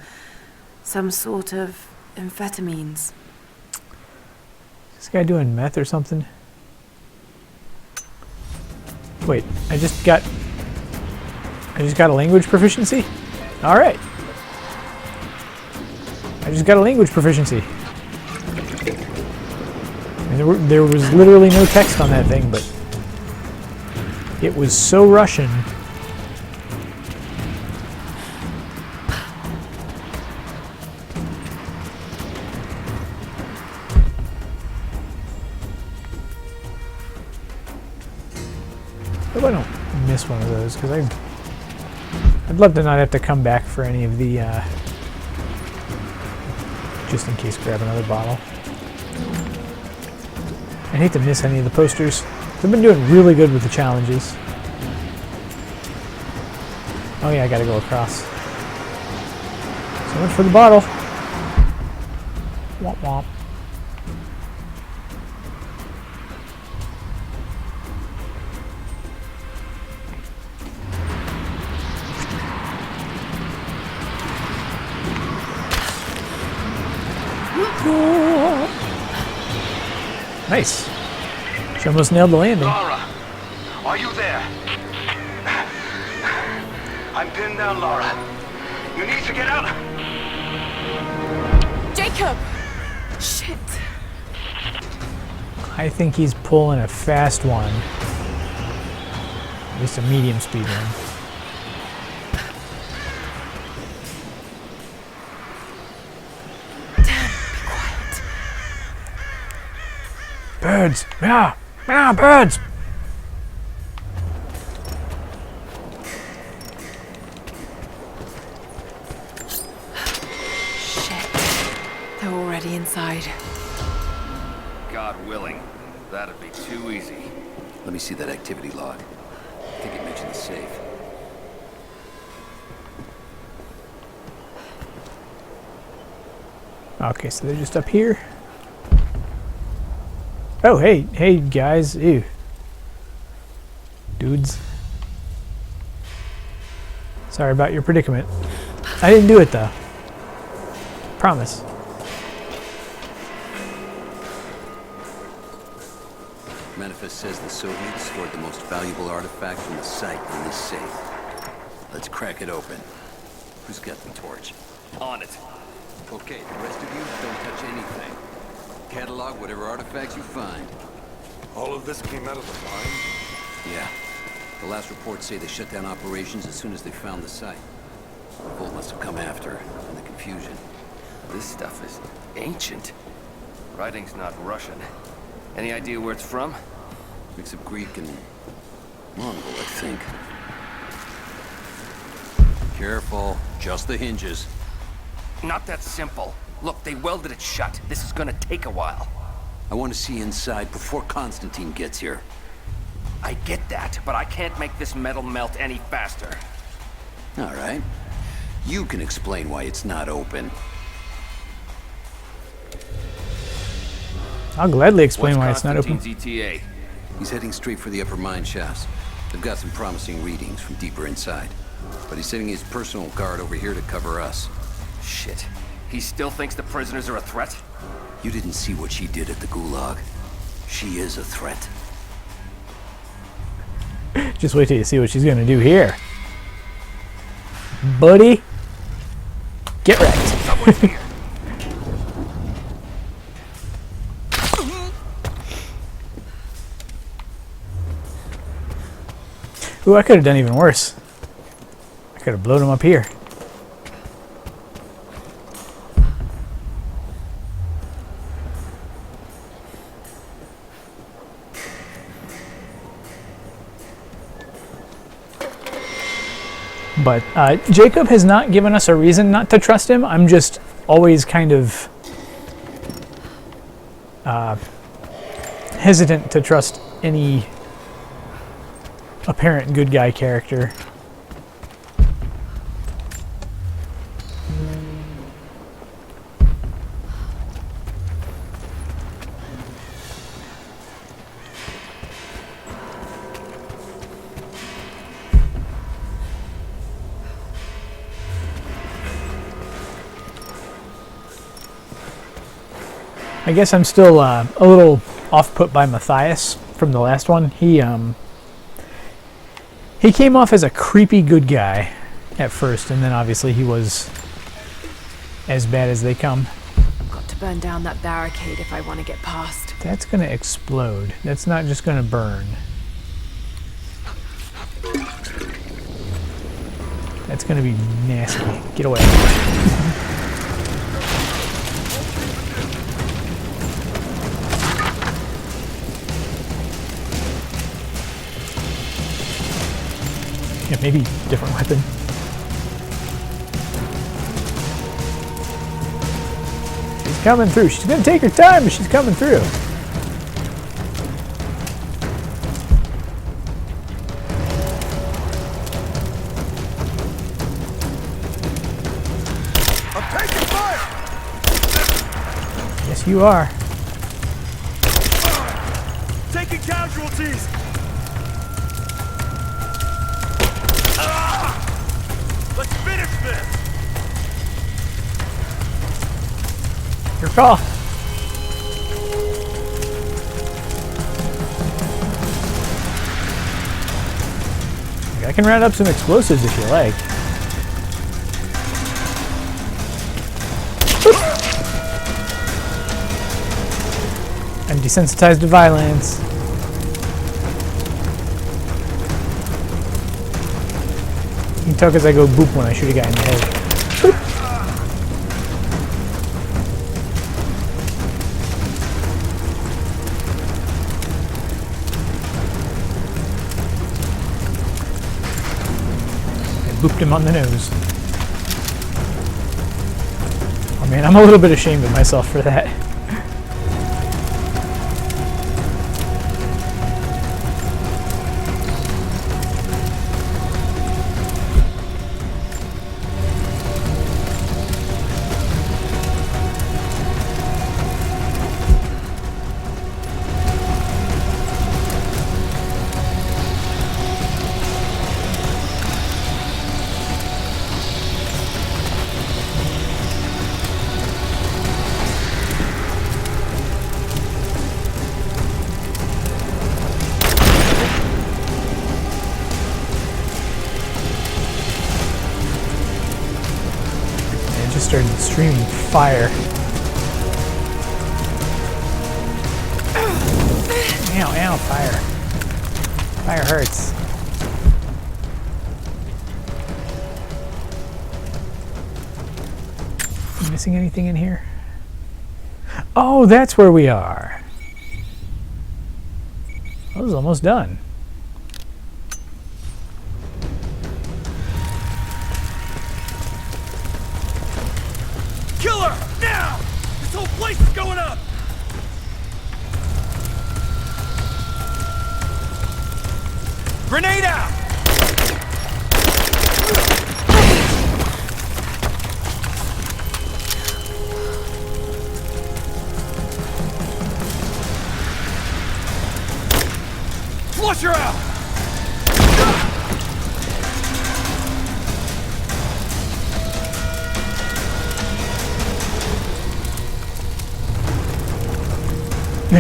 Speaker 6: Some sort of amphetamines.
Speaker 1: Is this guy doing meth or something? Wait, I just got a language proficiency? Alright. I just got a language proficiency. And there was literally no text on that thing, but it was so Russian. Hope I don't miss one of those, because I'd love to not have to come back for any of the, just in case grab another bottle. I hate to miss any of the posters. They've been doing really good with the challenges. Oh yeah, I gotta go across. So much for the bottle. Womp womp. Nice. She almost nailed the landing.
Speaker 5: Lara, are you there? I'm pinned down, Lara. You need to get out.
Speaker 6: Jacob! Shit.
Speaker 1: I think he's pulling a fast one. At least a medium speed one. Birds! Meow! Meow! Birds!
Speaker 6: Shit. They're already inside.
Speaker 3: God willing, that'd be too easy.
Speaker 8: Let me see that activity log. I think it mentioned the safe.
Speaker 1: Okay, so they're just up here. Oh, hey, guys. Ew. Dudes. Sorry about your predicament. I didn't do it, though. Promise.
Speaker 8: Manifest says the Soviets stored the most valuable artifact from the site in this safe. Let's crack it open. Who's got the torch? On it. Okay, the rest of you, don't touch anything. Catalog whatever artifacts you find.
Speaker 7: All of this came out of the mine?
Speaker 8: Yeah. The last reports say they shut down operations as soon as they found the site. Revolt must have come after, in the confusion.
Speaker 12: This stuff is ancient. Writing's not Russian. Any idea where it's from?
Speaker 8: Mix of Greek and Mongol, I think. Careful, just the hinges.
Speaker 12: Not that simple. Look, they welded it shut. This is gonna take a while.
Speaker 8: I want to see inside before Constantine gets here.
Speaker 12: I get that, but I can't make this metal melt any faster.
Speaker 8: All right. You can explain why it's not open.
Speaker 1: I'll gladly explain why
Speaker 12: What's
Speaker 1: it's not open.
Speaker 12: Constantine's ETA?
Speaker 8: He's heading straight for the upper mine shafts. They've got some promising readings from deeper inside. But he's sending his personal guard over here to cover us.
Speaker 12: Shit. He still thinks the prisoners are a threat?
Speaker 8: You didn't see what she did at the Gulag. She is a threat.
Speaker 1: Just wait till you see what she's gonna do here. Buddy, get wrecked.
Speaker 12: Someone's here.
Speaker 1: Ooh, I could have done even worse. I could have blown him up here. But Jacob has not given us a reason not to trust him. I'm just always kind of hesitant to trust any apparent good guy character. I guess I'm still a little off-put by Matthias from the last one. He came off as a creepy good guy at first, and then obviously he was as bad as they come.
Speaker 6: Got to burn down that barricade if I want to get past.
Speaker 1: That's gonna explode. That's not just gonna burn. That's gonna be nasty. Get away. Yeah, maybe different weapon. She's coming through. She's gonna take her time, but she's coming through.
Speaker 9: I'm taking fire!
Speaker 1: Yes, you are.
Speaker 9: Taking casualties! Let's finish this!
Speaker 1: Your call. I can round up some explosives if you like. I'm desensitized to violence. You can tell because I go boop when I shoot a guy in the head. Boop. I booped him on the nose. Oh man, I'm a little bit ashamed of myself for that. started streaming fire. Ow, ow, fire. Fire hurts. Missing anything in here? Oh, that's where we are. I was almost done.
Speaker 10: Kill her! Now! This whole place is going up! Grenade out! Flush her out!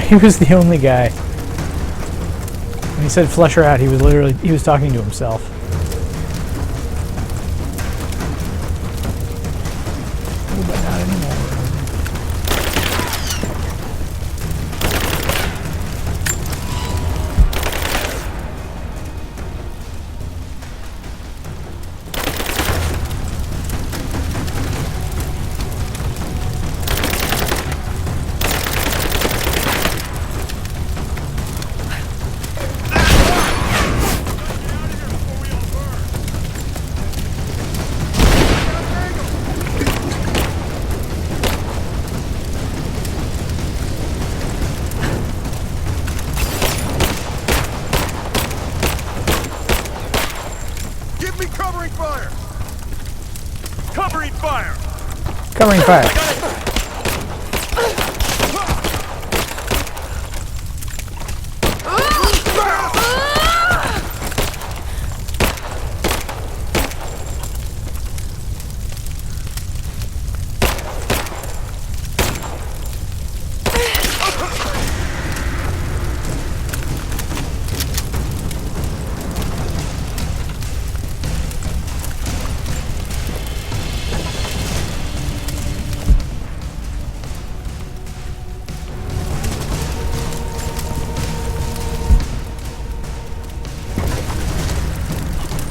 Speaker 1: He was the only guy. When he said flush her out, he was talking to himself. Oh, but not anymore.
Speaker 10: Covering fire! Covering fire!
Speaker 1: Covering fire.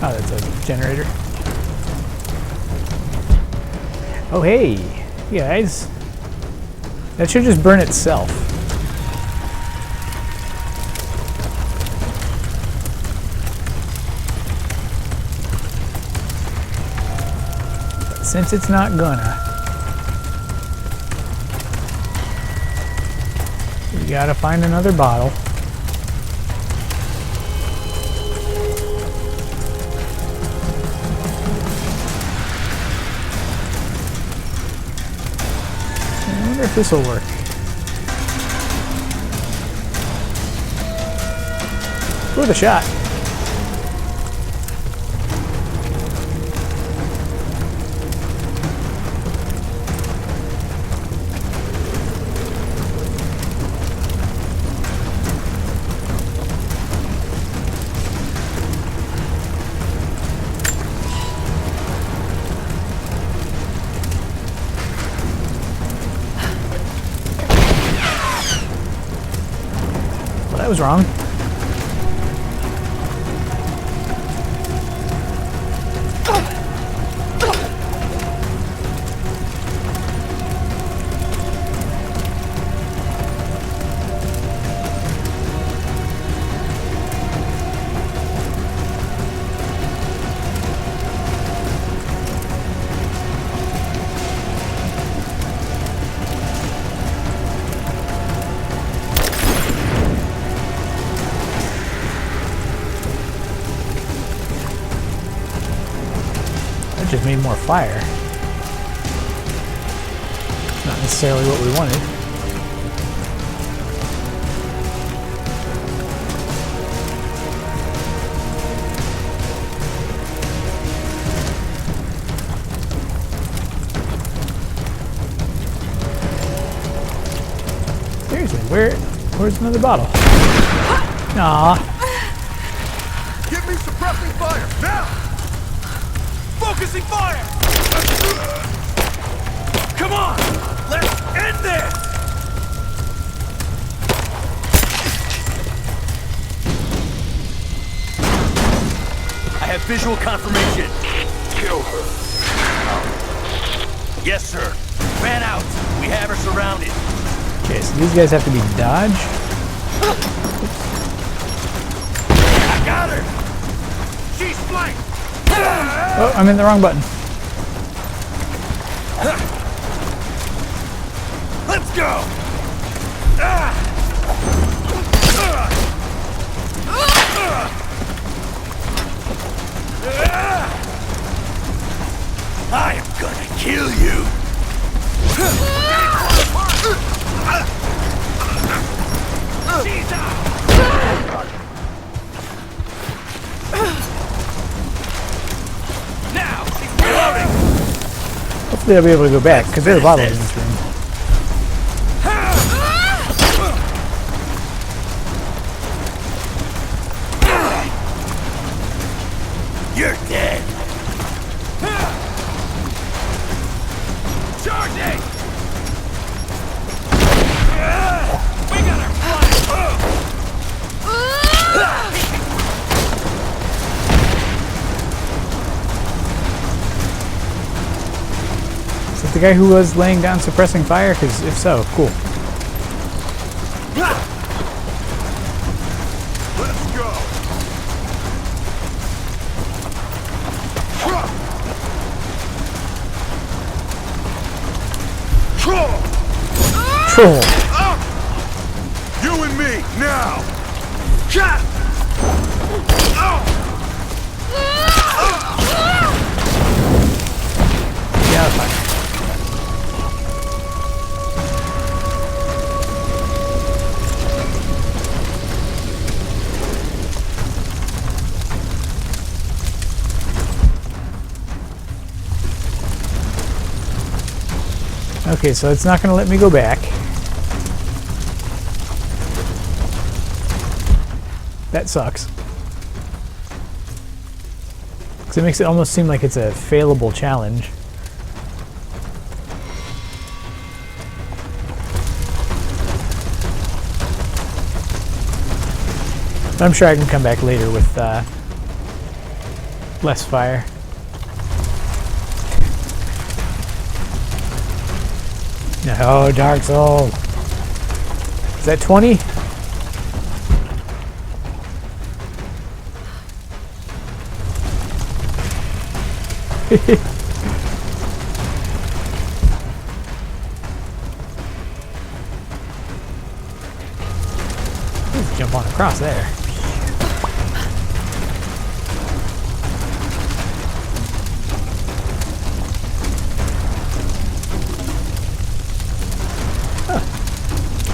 Speaker 1: Oh, that's a generator. Oh, hey, you guys. That should just burn itself. But since it's not gonna, we gotta find another bottle. I wonder if this will work. Worth a shot. That was wrong. Just made more fire. Not necessarily what we wanted. Seriously, where's another bottle? Aww.
Speaker 10: Give me suppressing fire, now! Focusing fire! Come on! Let's end this! I have visual confirmation.
Speaker 9: Kill her.
Speaker 10: Yes, sir. Fan out. We have her surrounded.
Speaker 1: Okay, so these guys have to be dodge.
Speaker 10: I got her! She's flanked!
Speaker 1: Oh, I'm in the wrong button.
Speaker 10: Let's go! I am gonna kill you! She's out! Now she's reloading!
Speaker 1: Hopefully I'll be able to go back, because there are bottles in this room.
Speaker 10: You're dead! Charging! We got her flying!
Speaker 1: Is it the guy who was laying down suppressing fire? Because if so, cool.
Speaker 9: Let's go.
Speaker 1: Troll.
Speaker 9: You and me now.
Speaker 1: Yeah, fine. Okay, so it's not going to let me go back. That sucks. Because it makes it almost seem like it's a failable challenge. But I'm sure I can come back later with less fire. No, Dark Souls. Is that 20? Let's jump on across there.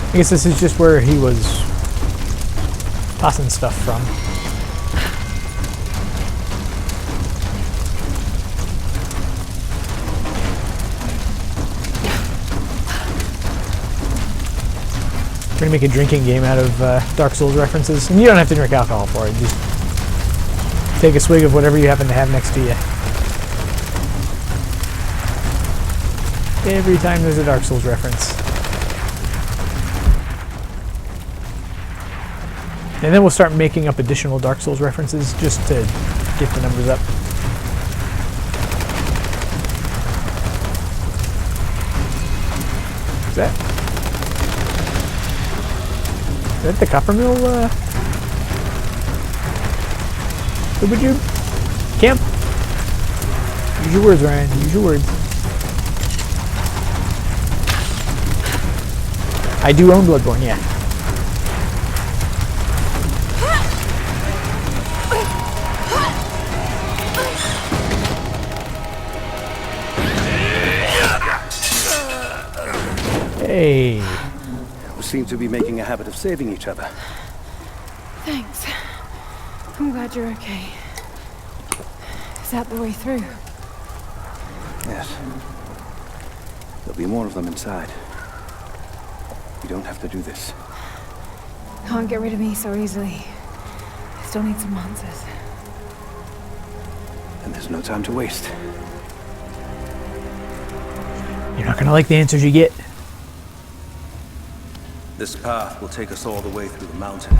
Speaker 1: I guess this is just where he was tossing stuff from. We're gonna make a drinking game out of Dark Souls references, and you don't have to drink alcohol for it. Just take a swig of whatever you happen to have next to you. Every time there's a Dark Souls reference. And then we'll start making up additional Dark Souls references just to get the numbers up. Is that the copper mill, would you camp? Use your words, Ryan. Use your words. I do own Bloodborne, yeah. Hey.
Speaker 13: We seem to be making a habit of saving each other.
Speaker 6: Thanks. I'm glad you're okay. Is that the way through?
Speaker 13: Yes. There'll be more of them inside. You don't have to do this.
Speaker 6: Can't get rid of me so easily. I still need some answers.
Speaker 13: And there's no time to waste.
Speaker 1: You're not gonna like the answers you get.
Speaker 10: This path will take us all the way through the mountain.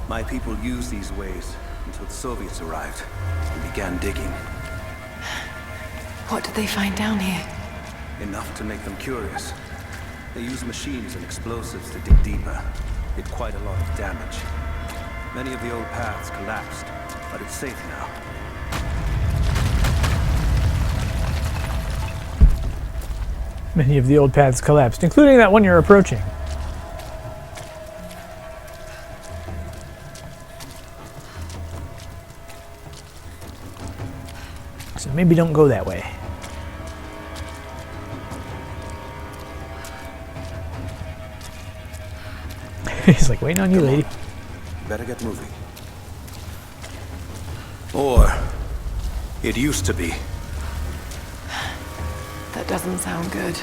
Speaker 10: My people used these ways until the Soviets arrived and began digging.
Speaker 6: What did they find down here?
Speaker 10: Enough to make them curious. They used machines and explosives to dig deeper. Did quite a lot of damage. Many of the old paths collapsed, but it's safe now.
Speaker 1: Many of the old paths collapsed, including that one you're approaching. So maybe don't go that way. He's like, waiting on you, lady.
Speaker 10: Better get moving. Or it used to be.
Speaker 6: That doesn't sound good.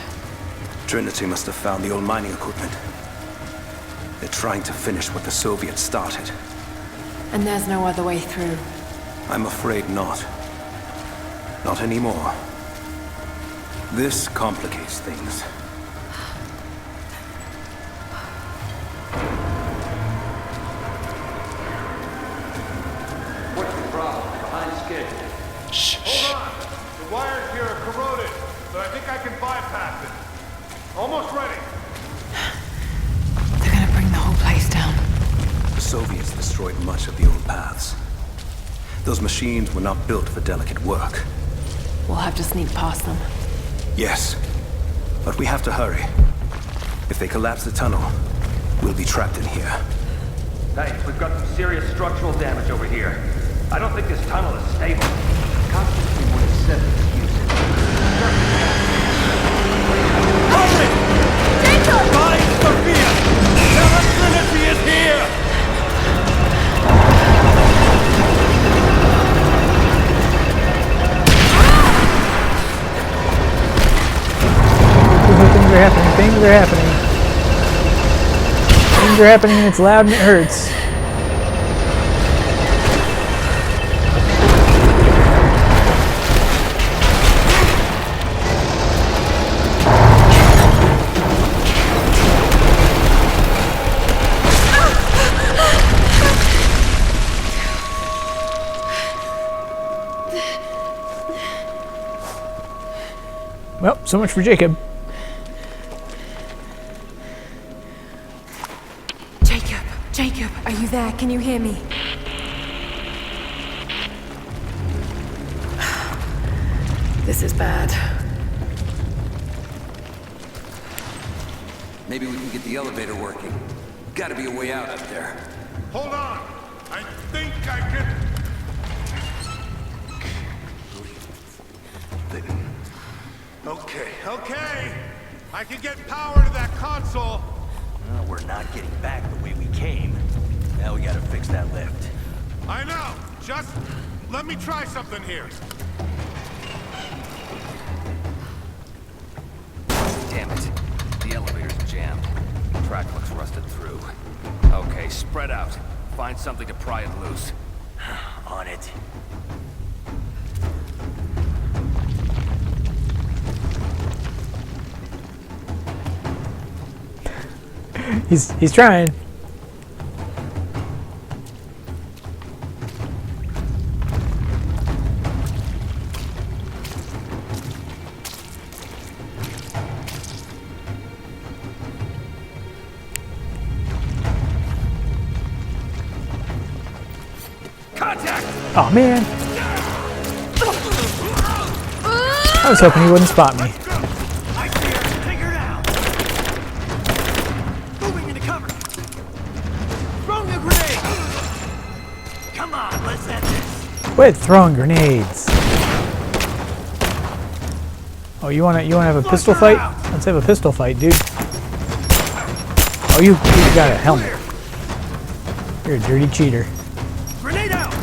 Speaker 10: Trinity must have found the old mining equipment. They're trying to finish what the Soviets started.
Speaker 6: And there's no other way through.
Speaker 10: I'm afraid not. Not anymore. This complicates things.
Speaker 5: What's the problem? Behind schedule.
Speaker 9: Hold on. The wires here are corroded, but I think I can bypass it. Almost ready.
Speaker 6: They're gonna bring the whole place down.
Speaker 10: The Soviets destroyed much of the old paths. Those machines were not built for delicate work.
Speaker 6: We'll have to sneak past them.
Speaker 10: Yes, but we have to hurry. If they collapse the tunnel, we'll be trapped in here.
Speaker 5: Hey, we've got some serious structural damage over here. I don't think this tunnel is stable. Constantine would have said to use it.
Speaker 6: Jacob!
Speaker 10: Find Sophia! The Trinity is here!
Speaker 1: Things are happening, things are happening. Things are happening and it's loud and it hurts. Well, so much for Jacob.
Speaker 6: Jacob, are you there? Can you hear me? This is bad.
Speaker 12: Maybe we can get the elevator working. Gotta be a way out up there.
Speaker 9: Hold on. I think I can... Okay. I can get power to that console.
Speaker 10: Well, we're not getting back the way we came. Now we gotta fix that lift.
Speaker 9: I know. Just let me try something here.
Speaker 12: Damn it. The elevator's jammed. The track looks rusted through. Okay, spread out. Find something to pry it loose.
Speaker 10: On it.
Speaker 1: He's trying.
Speaker 12: Contact!
Speaker 1: Oh man. I was hoping he wouldn't spot me.
Speaker 10: I see her. Take her down. Moving into cover. Throwing a grenade. Come on, let's end this.
Speaker 1: Quit throwing grenades. Oh, you wanna have a pistol fight? Let's have a pistol fight, dude. Oh, you got a helmet. You're a dirty cheater.
Speaker 10: Grenade out.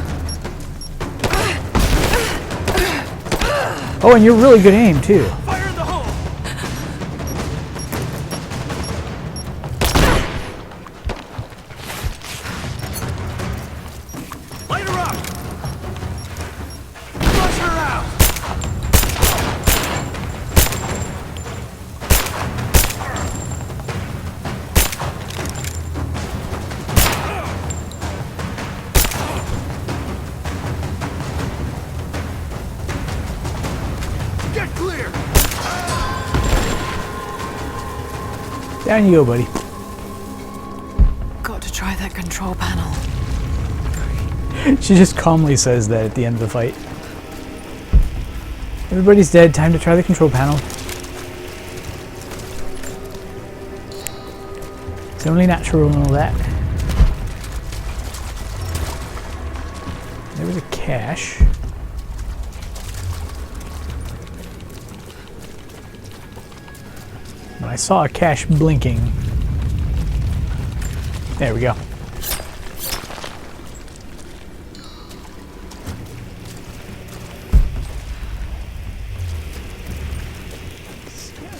Speaker 1: Oh, and you're really good aim too.
Speaker 10: Fire in the hole. Light her up. Flush her out.
Speaker 1: Down you go, buddy.
Speaker 6: Got to try that control panel.
Speaker 1: She just calmly says that at the end of the fight. Everybody's dead. Time to try the control panel. It's only natural and all that. There was a cache. When I saw a cache blinking. There we go.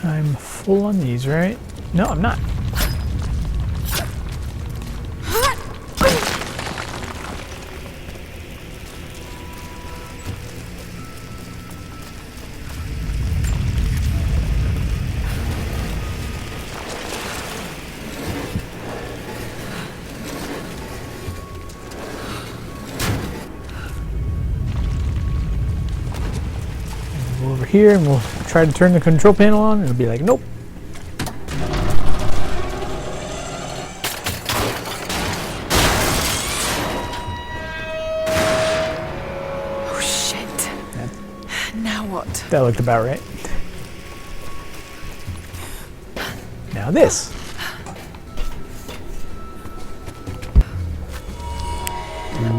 Speaker 1: I'm full on these, right? No, I'm not. Go over here and we'll try to turn the control panel on and it'll be like, nope.
Speaker 6: Oh shit. Now what?
Speaker 1: That looked about right. Now this.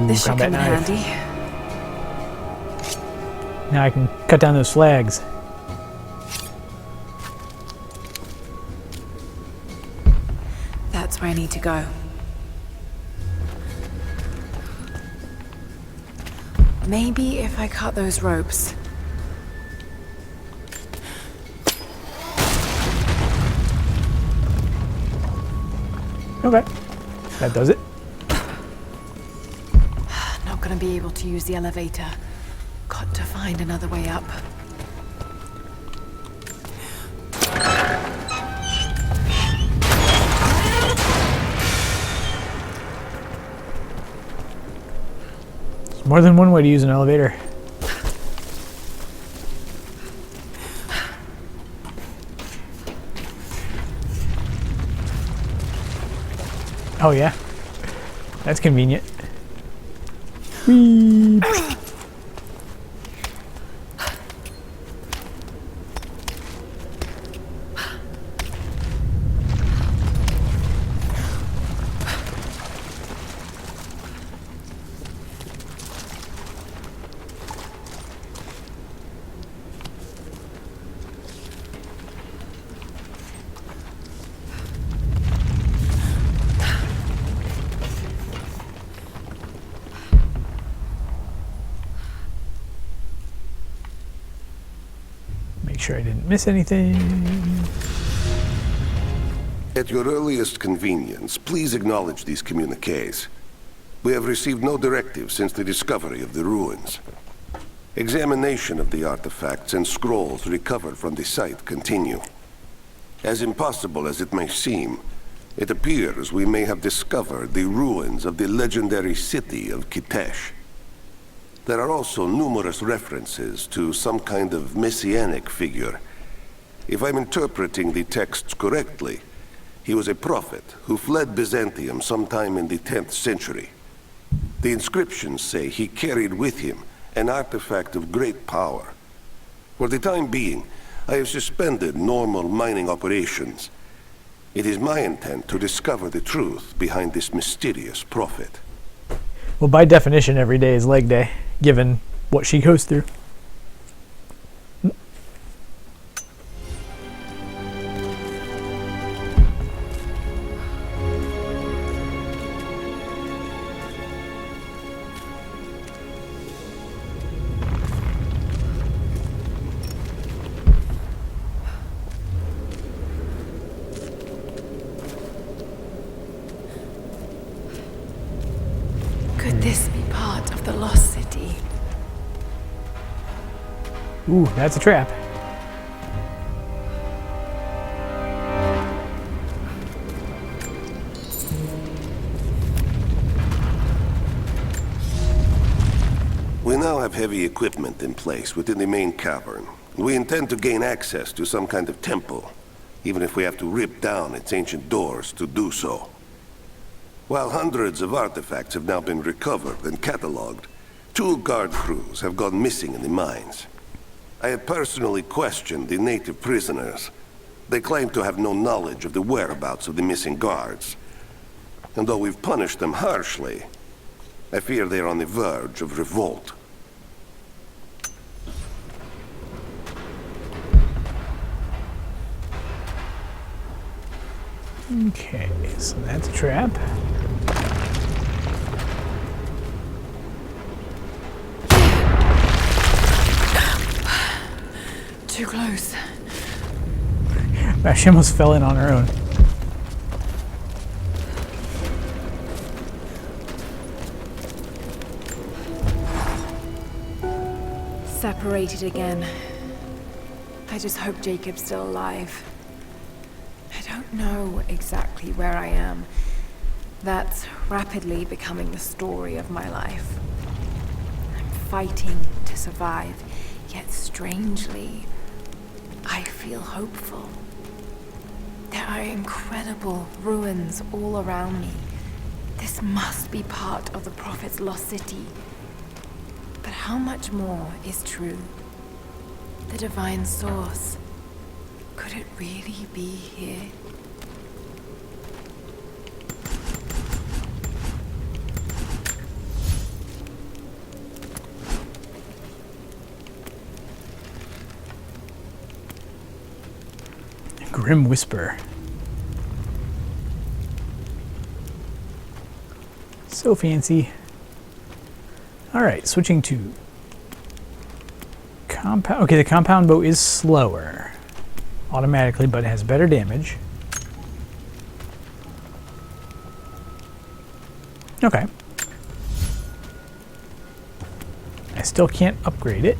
Speaker 6: This should
Speaker 1: combat
Speaker 6: come in
Speaker 1: knife.
Speaker 6: handy.
Speaker 1: Now I can cut down those flags.
Speaker 6: That's where I need to go. Maybe if I cut those ropes.
Speaker 1: Okay. That does it.
Speaker 6: Not gonna be able to use the elevator. Got to find another way up.
Speaker 1: There's more than one way to use an elevator. Oh yeah. That's convenient. Whee! Make sure I didn't miss anything.
Speaker 7: At your earliest convenience, please acknowledge these communiques. We have received no directive since the discovery of the ruins. Examination of the artifacts and scrolls recovered from the site continue. As impossible as it may seem, it appears we may have discovered the ruins of the legendary city of Kitesh. There are also numerous references to some kind of messianic figure. If I'm interpreting the texts correctly, he was a prophet who fled Byzantium sometime in the 10th century. The inscriptions say he carried with him an artifact of great power. For the time being, I have suspended normal mining operations. It is my intent to discover the truth behind this mysterious prophet.
Speaker 1: Well, by definition, every day is leg day, given what she goes through.
Speaker 6: Could this be part of the lost city?
Speaker 1: Ooh, that's a trap.
Speaker 7: We now have heavy equipment in place within the main cavern. We intend to gain access to some kind of temple. even if we have to rip down its ancient doors to do so. While hundreds of artifacts have now been recovered and cataloged, 2 guard crews have gone missing in the mines. I have personally questioned the native prisoners. They claim to have no knowledge of the whereabouts of the missing guards. And though we've punished them harshly, I fear they are on the verge of revolt.
Speaker 1: Okay, so that's a trap.
Speaker 6: Too close.
Speaker 1: Wow, she almost fell in on her own.
Speaker 6: Separated again. I just hope Jacob's still alive. I don't know exactly where I am. That's rapidly becoming the story of my life. I'm fighting to survive, yet strangely, I feel hopeful. There are incredible ruins all around me. This must be part of the Prophet's lost city. But how much more is true? The divine source. Could it really be here?
Speaker 1: Grim Whisper. So fancy. Alright, switching to compound. Okay, the compound bow is slower automatically, but it has better damage. Okay. I still can't upgrade it.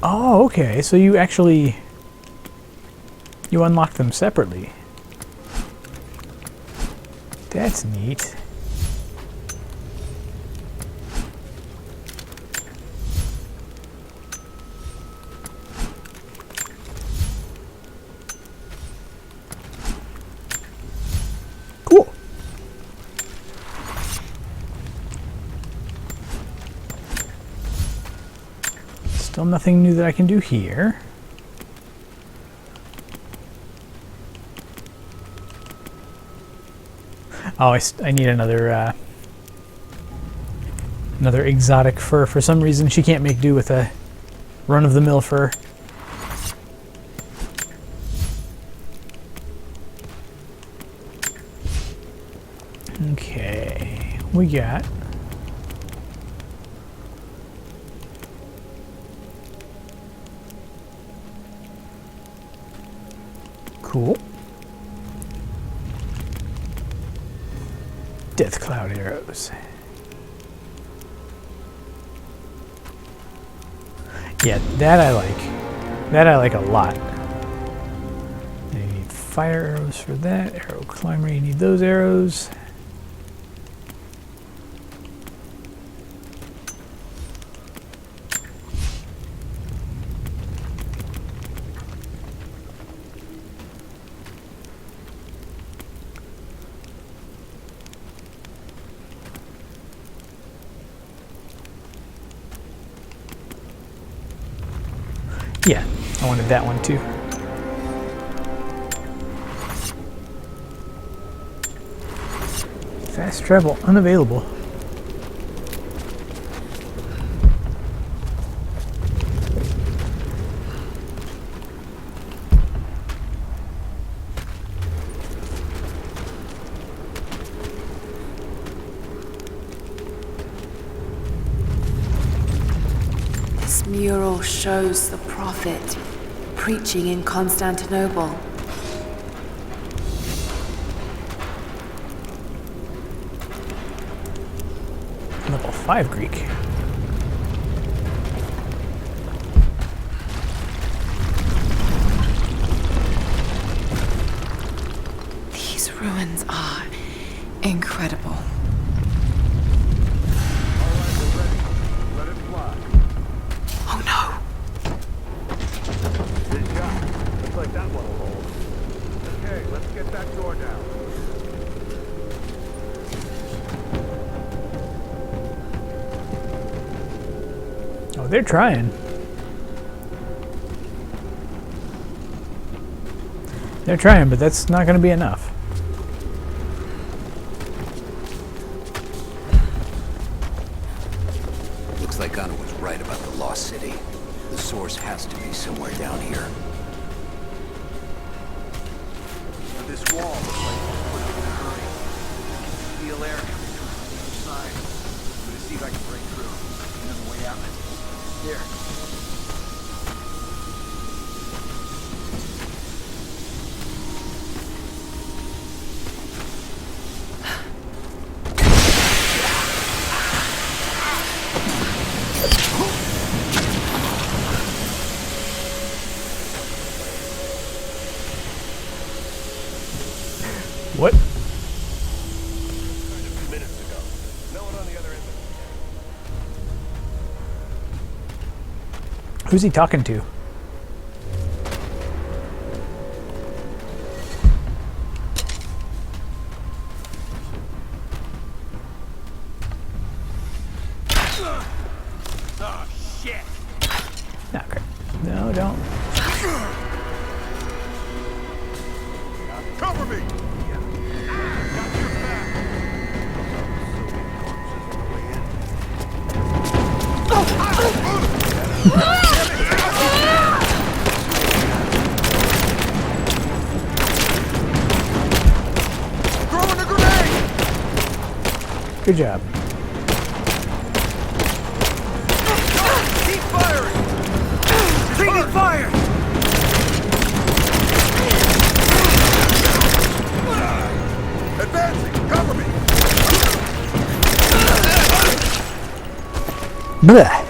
Speaker 1: Oh, okay. So you actually unlock them separately. That's neat. Cool. Still nothing new that I can do here. Oh, I need another exotic fur. For some reason, she can't make do with a run-of-the-mill fur. Okay, we got... Cool. Death Cloud arrows. Yeah, that I like. That I like a lot. You need fire arrows for that. Arrow climber, you need those arrows. Yeah, I wanted that one too. Fast travel unavailable.
Speaker 6: This mural shows the Prophet preaching in Constantinople.
Speaker 1: Level 5 Greek.
Speaker 6: These ruins are Incredible. Oh no!
Speaker 9: Good job. Looks like that one will hold. Okay, let's get that door down.
Speaker 1: Oh, they're trying. They're trying, but that's not going to be enough.
Speaker 8: Looks like Anna was right about the Lost City. The source has to be somewhere down here.
Speaker 10: This wall looks like it was put up in a hurry. Steel air coming through from the other side. I'm gonna see if I can break through. Another way out. Here.
Speaker 1: What?
Speaker 9: A few minutes ago. No one on the other end of
Speaker 1: Who's he talking to?
Speaker 9: Oh, shit!
Speaker 1: Okay. No, don't.
Speaker 9: Cover me! Got your back! Throwing a grenade!
Speaker 1: Good job.
Speaker 9: Keep firing! Taking fire! Advancing! Cover me!
Speaker 1: Blech.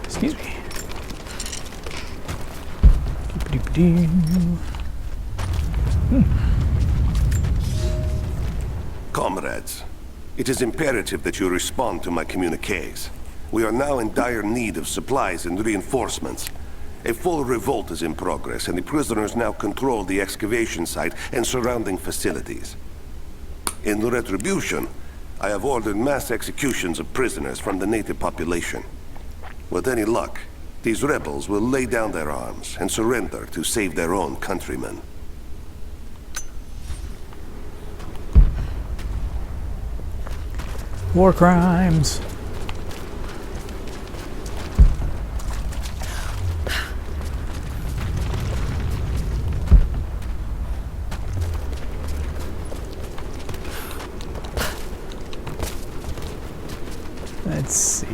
Speaker 1: Excuse me.
Speaker 7: Comrades, it is imperative that you respond to my communiques. We are now in dire need of supplies and reinforcements. A full revolt is in progress, and the prisoners now control the excavation site and surrounding facilities. In retribution, I have ordered mass executions of prisoners from the native population. With any luck, these rebels will lay down their arms and surrender to save their own countrymen.
Speaker 1: War crimes. Let's see.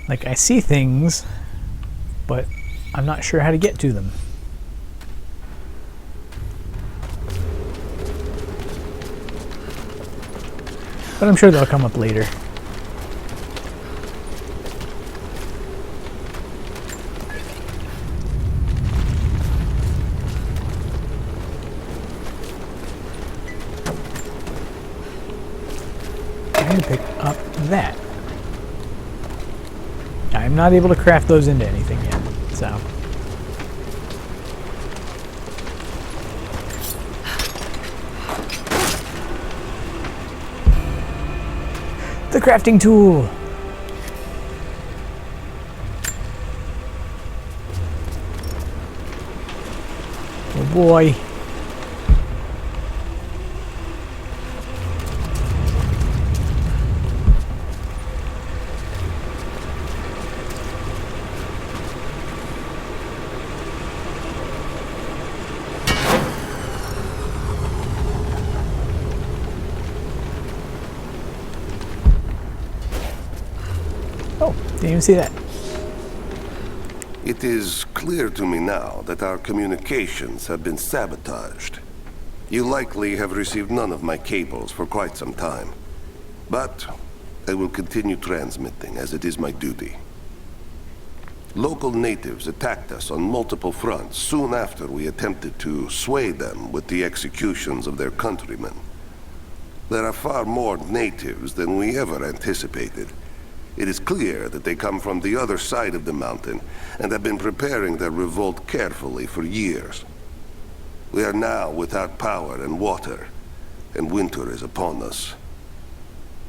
Speaker 1: Like, I see things, but I'm not sure how to get to them. But I'm sure they'll come up later. I'm going to pick up that. I'm not able to craft those into anything yet, so. The crafting tool! Oh boy. Didn't even see that.
Speaker 7: It is clear to me now that our communications have been sabotaged. You likely have received none of my cables for quite some time. But I will continue transmitting, as it is my duty. Local natives attacked us on multiple fronts soon after we attempted to sway them with the executions of their countrymen. There are far more natives than we ever anticipated. It is clear that they come from the other side of the mountain and have been preparing their revolt carefully for years. We are now without power and water, and winter is upon us.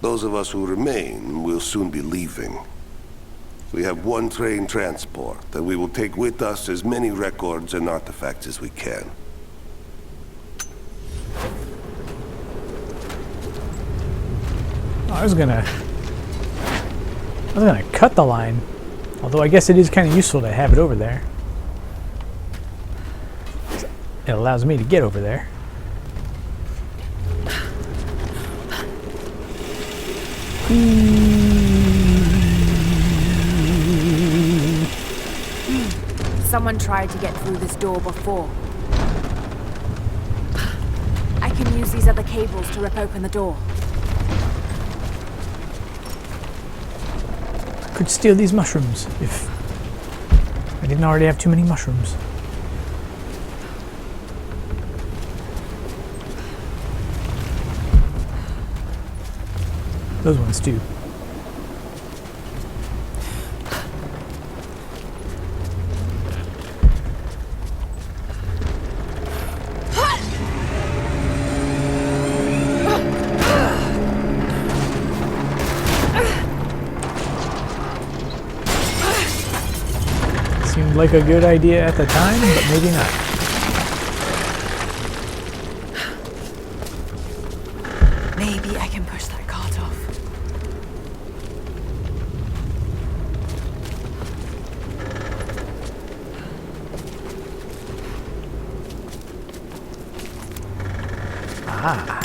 Speaker 7: Those of us who remain will soon be leaving. We have one train transport, and we will take with us as many records and artifacts as we can.
Speaker 1: I was gonna cut the line, although I guess it is kind of useful to have it over there. It allows me to get over there.
Speaker 6: Someone tried to get through this door before. I can use these other cables to rip open the door.
Speaker 1: Could steal these mushrooms if I didn't already have too many mushrooms. Those ones too. Seemed like a good idea at the time, but maybe not.
Speaker 6: Maybe I can push that cart off.
Speaker 1: Ah.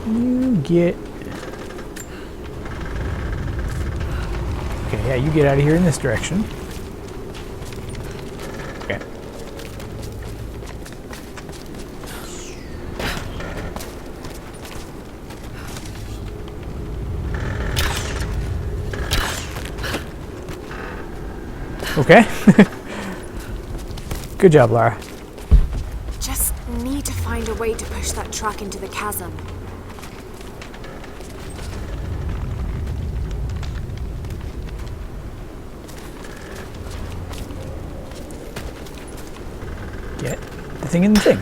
Speaker 1: You get... Okay, yeah, you get out of here in this direction. Okay. Okay. Good job, Lara.
Speaker 6: Just need to find a way to push that truck into the chasm.
Speaker 1: Get the thing in the thing.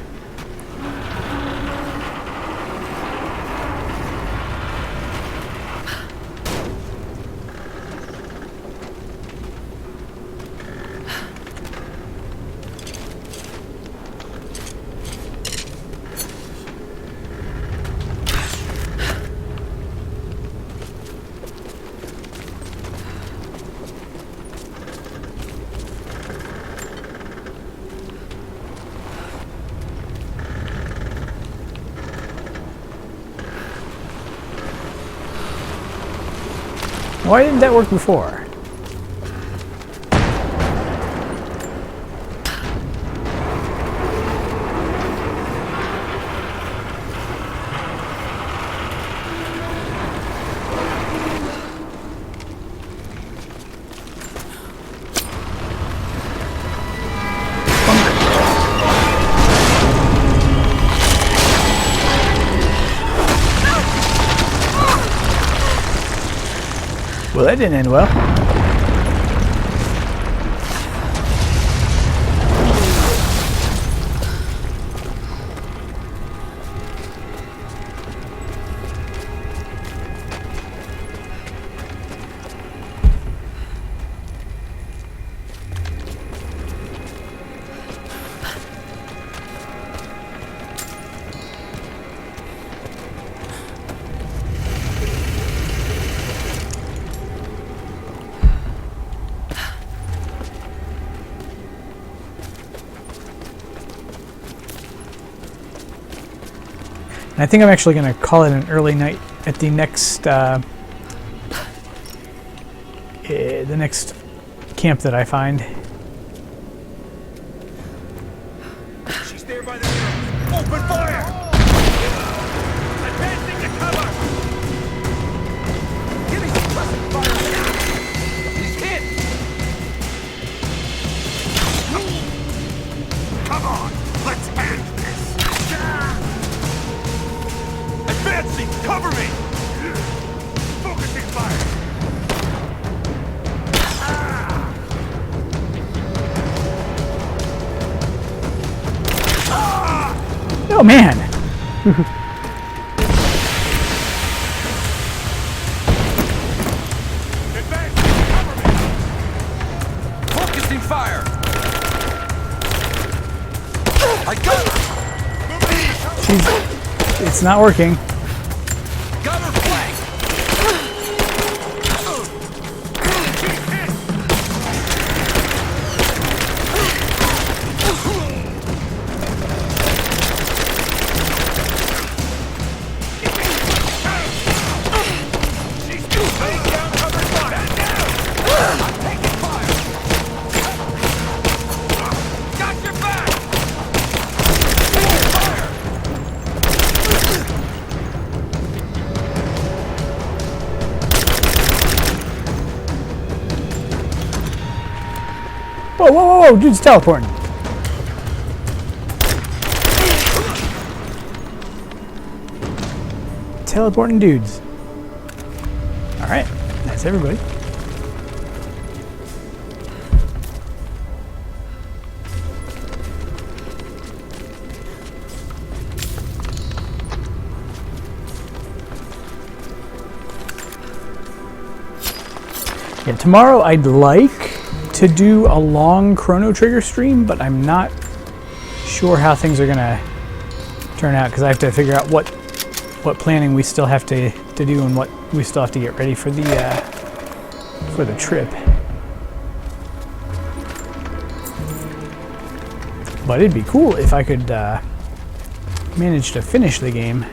Speaker 1: Why didn't that work before? Well, that didn't end well. And I think I'm actually going to call it an early night at the next camp that I find.
Speaker 5: She's there by the arrows. Open fire! Advancing to cover! Give me suppressing fire! He's hit! Come on! Let's end this! Advancing! Cover me! Focusing fire!
Speaker 1: Oh man!
Speaker 12: Focusing fire! I got her!
Speaker 1: It's not working.
Speaker 12: Got her flanked!
Speaker 1: Whoa, whoa, whoa, whoa, dude's teleporting. Teleporting dudes. Alright, that's everybody. Yeah, tomorrow I'd like to do a long Chrono Trigger stream, but I'm not sure how things are gonna turn out because I have to figure out what planning we still have to do and what we still have to get ready for the trip. But it'd be cool if I could manage to finish the game.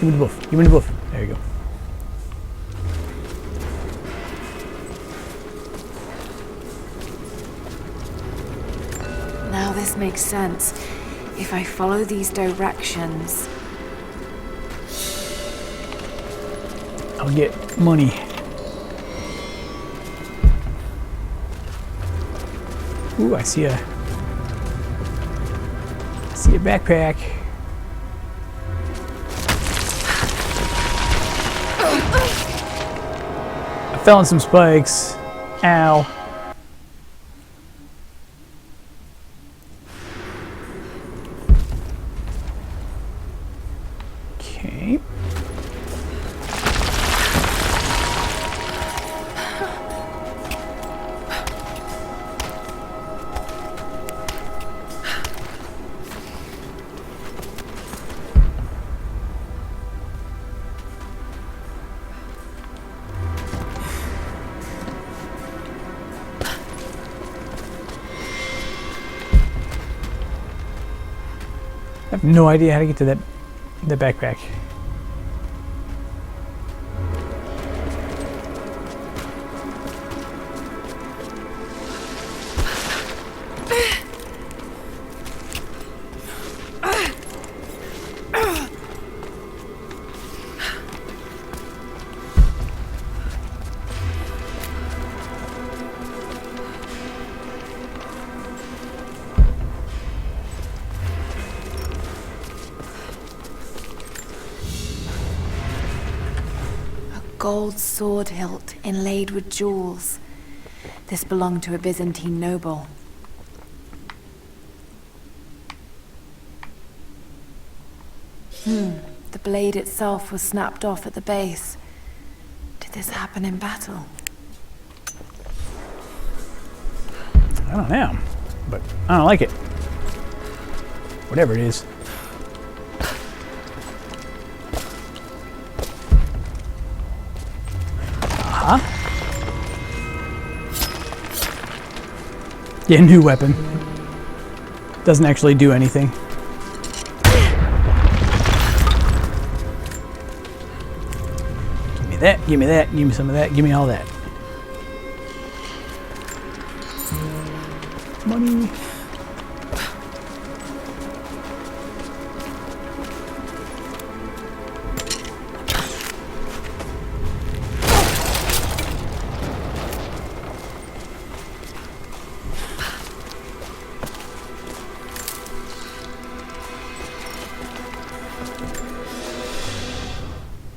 Speaker 1: Give me the buff. Give me the buff. There you go.
Speaker 6: Now this makes sense. If I follow these directions...
Speaker 1: I'll get money. Ooh, I see a backpack. I fell on some spikes. Ow. Okay. I have no idea how to get to the backpack.
Speaker 6: Gold sword hilt inlaid with jewels. This belonged to a Byzantine noble. The blade itself was snapped off at the base. Did this happen in battle?
Speaker 1: I don't know, but I don't like it. Whatever it is. Aha. Yeah, new weapon. Doesn't actually do anything. Give me that, give me that, give me some of that, give me all that. Money.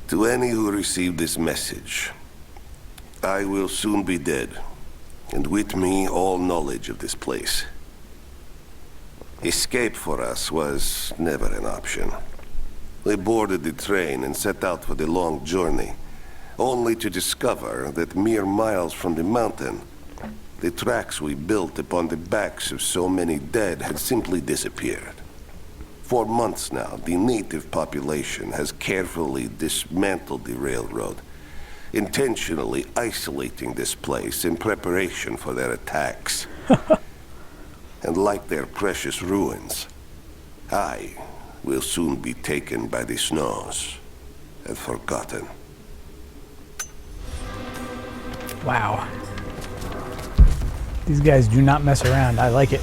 Speaker 7: To any who receive this message, I will soon be dead, and with me all knowledge of this place. Escape for us was never an option. We boarded the train and set out for the long journey, only to discover that mere miles from the mountain, the tracks we built upon the backs of so many dead had simply disappeared. For months now, the native population has carefully dismantled the railroad, intentionally isolating this place in preparation for their attacks. And like their precious ruins, I will soon be taken by the snows and forgotten.
Speaker 1: Wow. These guys do not mess around. I like it.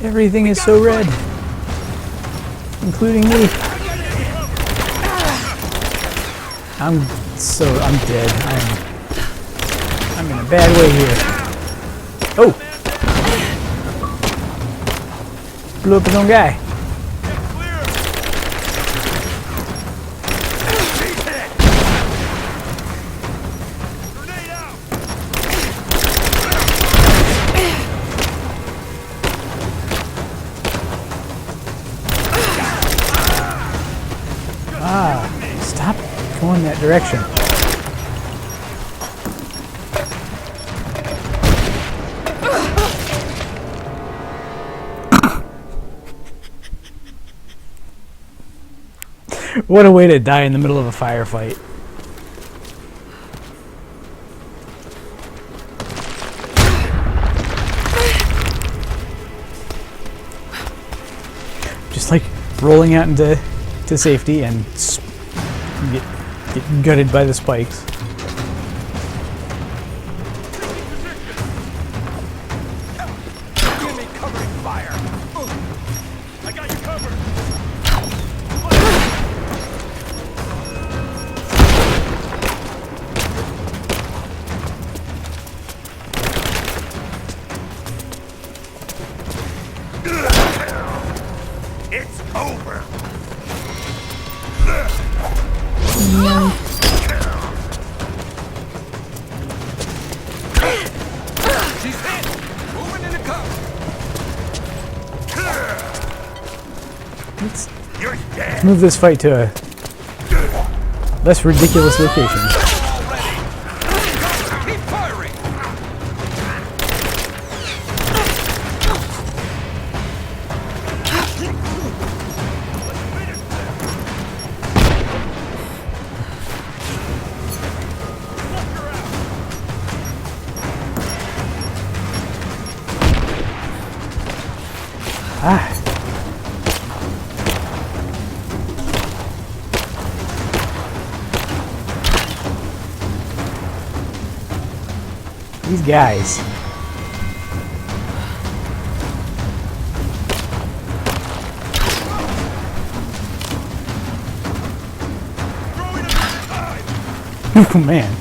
Speaker 1: Everything is so red, including me. I'm dead. I'm in a bad way here. Oh! Blew up his own guy. Stop going that direction. What a way to die in the middle of a firefight. Just like rolling out into safety and get gutted by the spikes.
Speaker 5: Enemy covering fire. I got you covered. It's over. She's hit. Moving into cover.
Speaker 1: Let's
Speaker 5: You're dead.
Speaker 1: move this fight to a less ridiculous location.
Speaker 5: Keep firing.
Speaker 1: Ah. These guys. Oh man.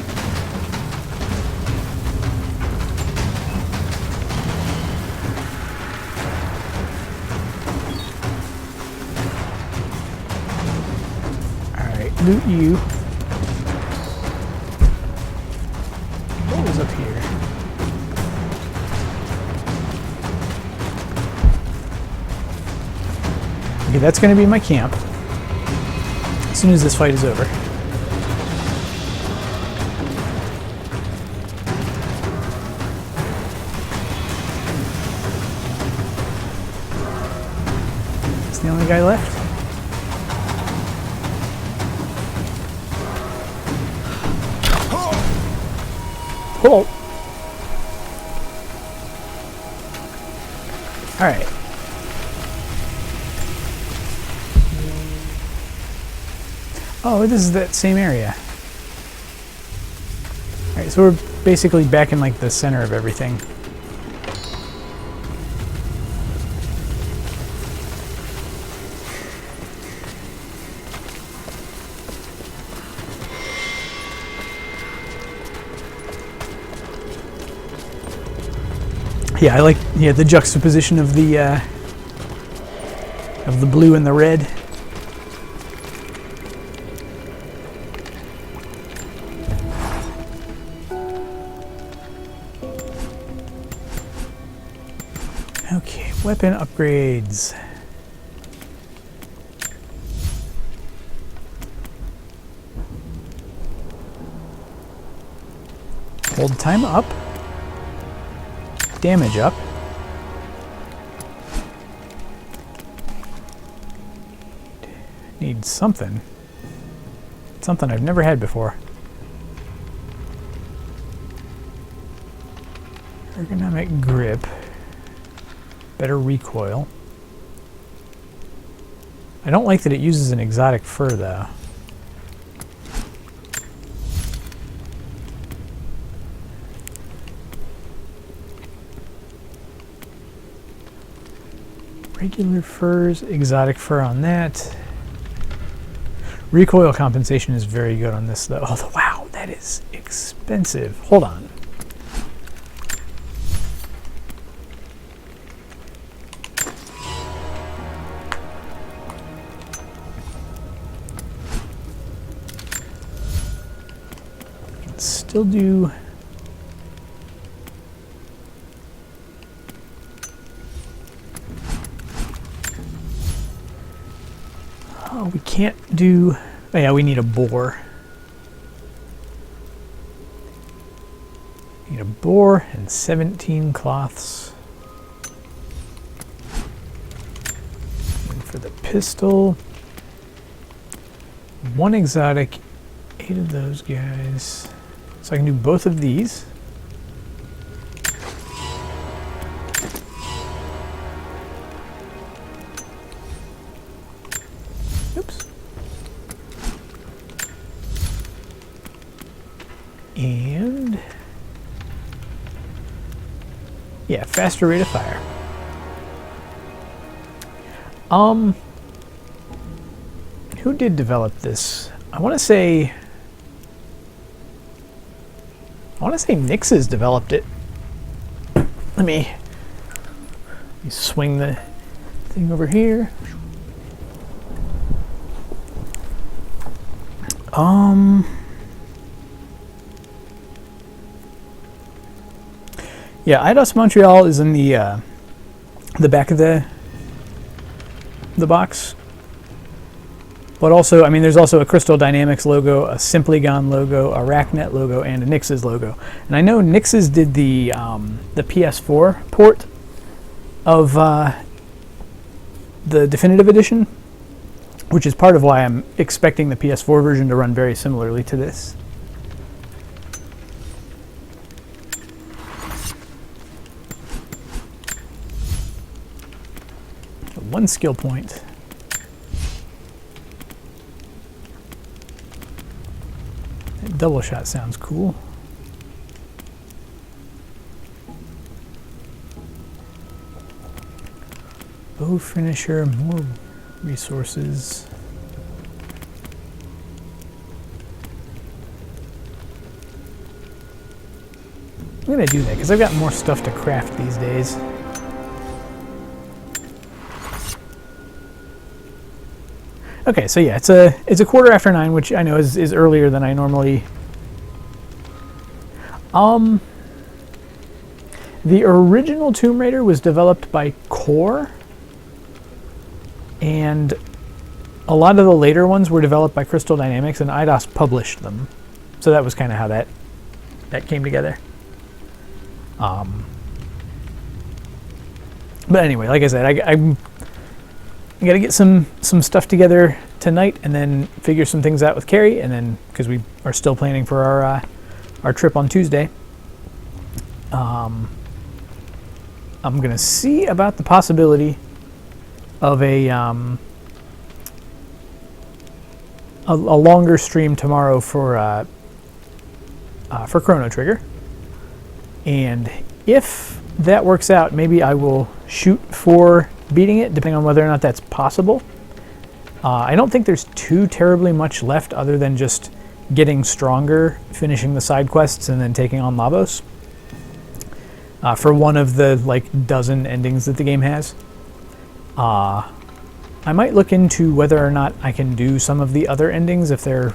Speaker 1: Alright, loot you. What was up here? Okay, that's going to be my camp as soon as this fight is over. It's the only guy left. Oh! Alright. Oh, this is that same area. Alright, so we're basically back in like the center of everything. Yeah, I like the juxtaposition of the blue and the red. Okay, weapon upgrades. Hold time up. Damage up. Need something. Something I've never had before. Ergonomic grip. Better recoil. I don't like that it uses an exotic fur though. Regular furs, exotic fur on that. Recoil compensation is very good on this though. Oh, wow, that is expensive. Hold on. Still do. Oh, we can't do. Oh yeah, we need a boar. Need a boar and 17 cloths. And for the pistol, 1 exotic, 8 of those guys. So I can do both of these. Oops. And yeah, faster rate of fire. Who did develop this? I want to say Nix's developed it. Let me swing the thing over here. Yeah, Eidos Montreal is in the back of the box. But also, I mean, there's also a Crystal Dynamics logo, a Simply Gone logo, a RackNet logo, and a Nix's logo. And I know Nix's did the PS4 port of the Definitive Edition, which is part of why I'm expecting the PS4 version to run very similarly to this. So 1 skill point. Double shot sounds cool. Bow finisher, more resources. I'm gonna do that because I've got more stuff to craft these days. Okay, so yeah, it's a 9:15, which I know is earlier than I normally. The original Tomb Raider was developed by Core. and a lot of the later ones were developed by Crystal Dynamics, and Eidos published them. So that was kind of how that came together. But anyway, like I said, I got to get some stuff together tonight, and then figure some things out with Carrie, and then because we are still planning for our trip on Tuesday. I'm gonna see about the possibility of a longer stream tomorrow for Chrono Trigger, and if that works out, maybe I will shoot for beating it, depending on whether or not that's possible. I don't think there's too terribly much left other than just getting stronger, finishing the side quests, and then taking on Lavos. For one of the dozen endings that the game has. I might look into whether or not I can do some of the other endings if they're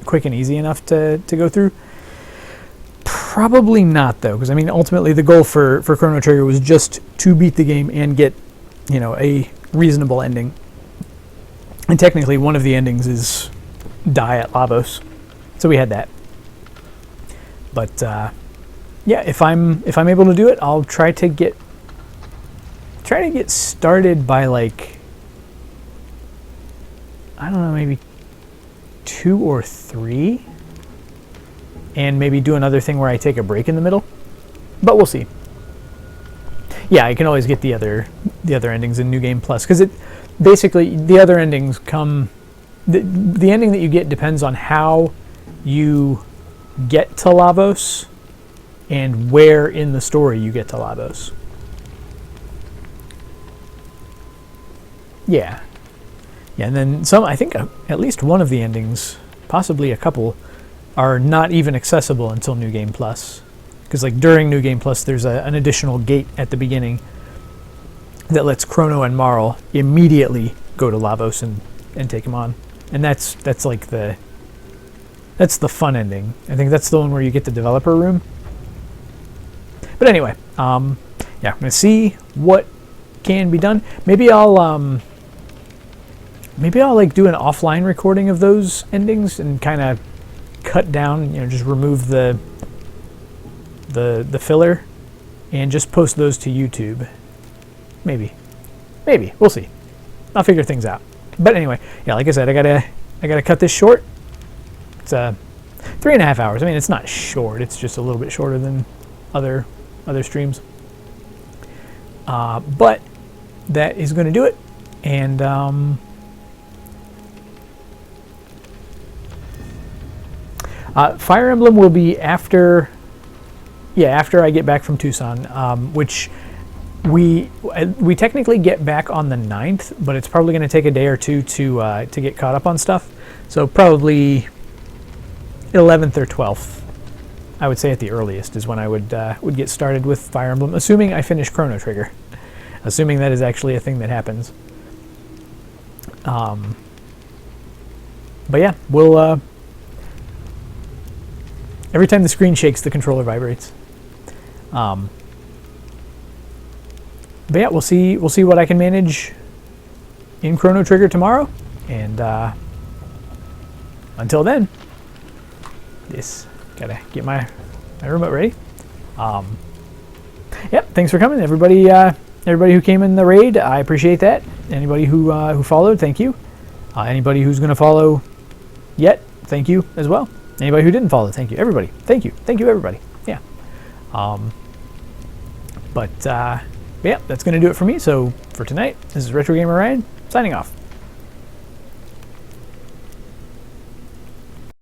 Speaker 1: quick and easy enough to go through. Probably not, though, because I mean ultimately the goal for Chrono Trigger was just to beat the game and get a reasonable ending. And technically one of the endings is die at Lavos, so we had that. But yeah, if I'm able to do it, I'll try to get started by I don't know, maybe 2 or 3, and maybe do another thing where I take a break in the middle. But we'll see. Yeah, I can always get the other endings in New Game Plus, because it basically the other endings come. The ending that you get depends on how you get to Lavos and where in the story you get to Lavos. Yeah, and then some. I think at least one of the endings, possibly a couple, are not even accessible until New Game Plus. Because during New Game Plus, there's an additional gate at the beginning that lets Chrono and Marl immediately go to Lavos and take him on, and that's the fun ending. I think that's the one where you get the developer room. But anyway, yeah, I'm gonna see what can be done. Maybe I'll do an offline recording of those endings and kind of cut down, just remove the filler and just post those to YouTube. Maybe we'll see. I'll figure things out. But anyway, yeah, like I said, I gotta cut this short. It's 3.5 hours. I mean, it's not short. It's just a little bit shorter than other streams. But that is going to do it. And Fire Emblem will be after I get back from Tucson, which we technically get back on the 9th, but it's probably going to take a day or two to get caught up on stuff. So probably 11th or 12th, I would say at the earliest, is when I would get started with Fire Emblem, assuming I finish Chrono Trigger, assuming that is actually a thing that happens. But yeah, we'll every time the screen shakes, the controller vibrates. But yeah, we'll see what I can manage in Chrono Trigger tomorrow, and until then, gotta get my remote ready. Yep, thanks for coming, everybody. Everybody who came in the raid, I appreciate that. Anybody who followed, thank you. Anybody who's gonna follow yet, thank you as well. Anybody who didn't follow, thank you. Everybody, thank you, everybody. Yeah. But yeah, that's gonna do it for me. So for tonight, this is Retro Gamer Ryan signing off.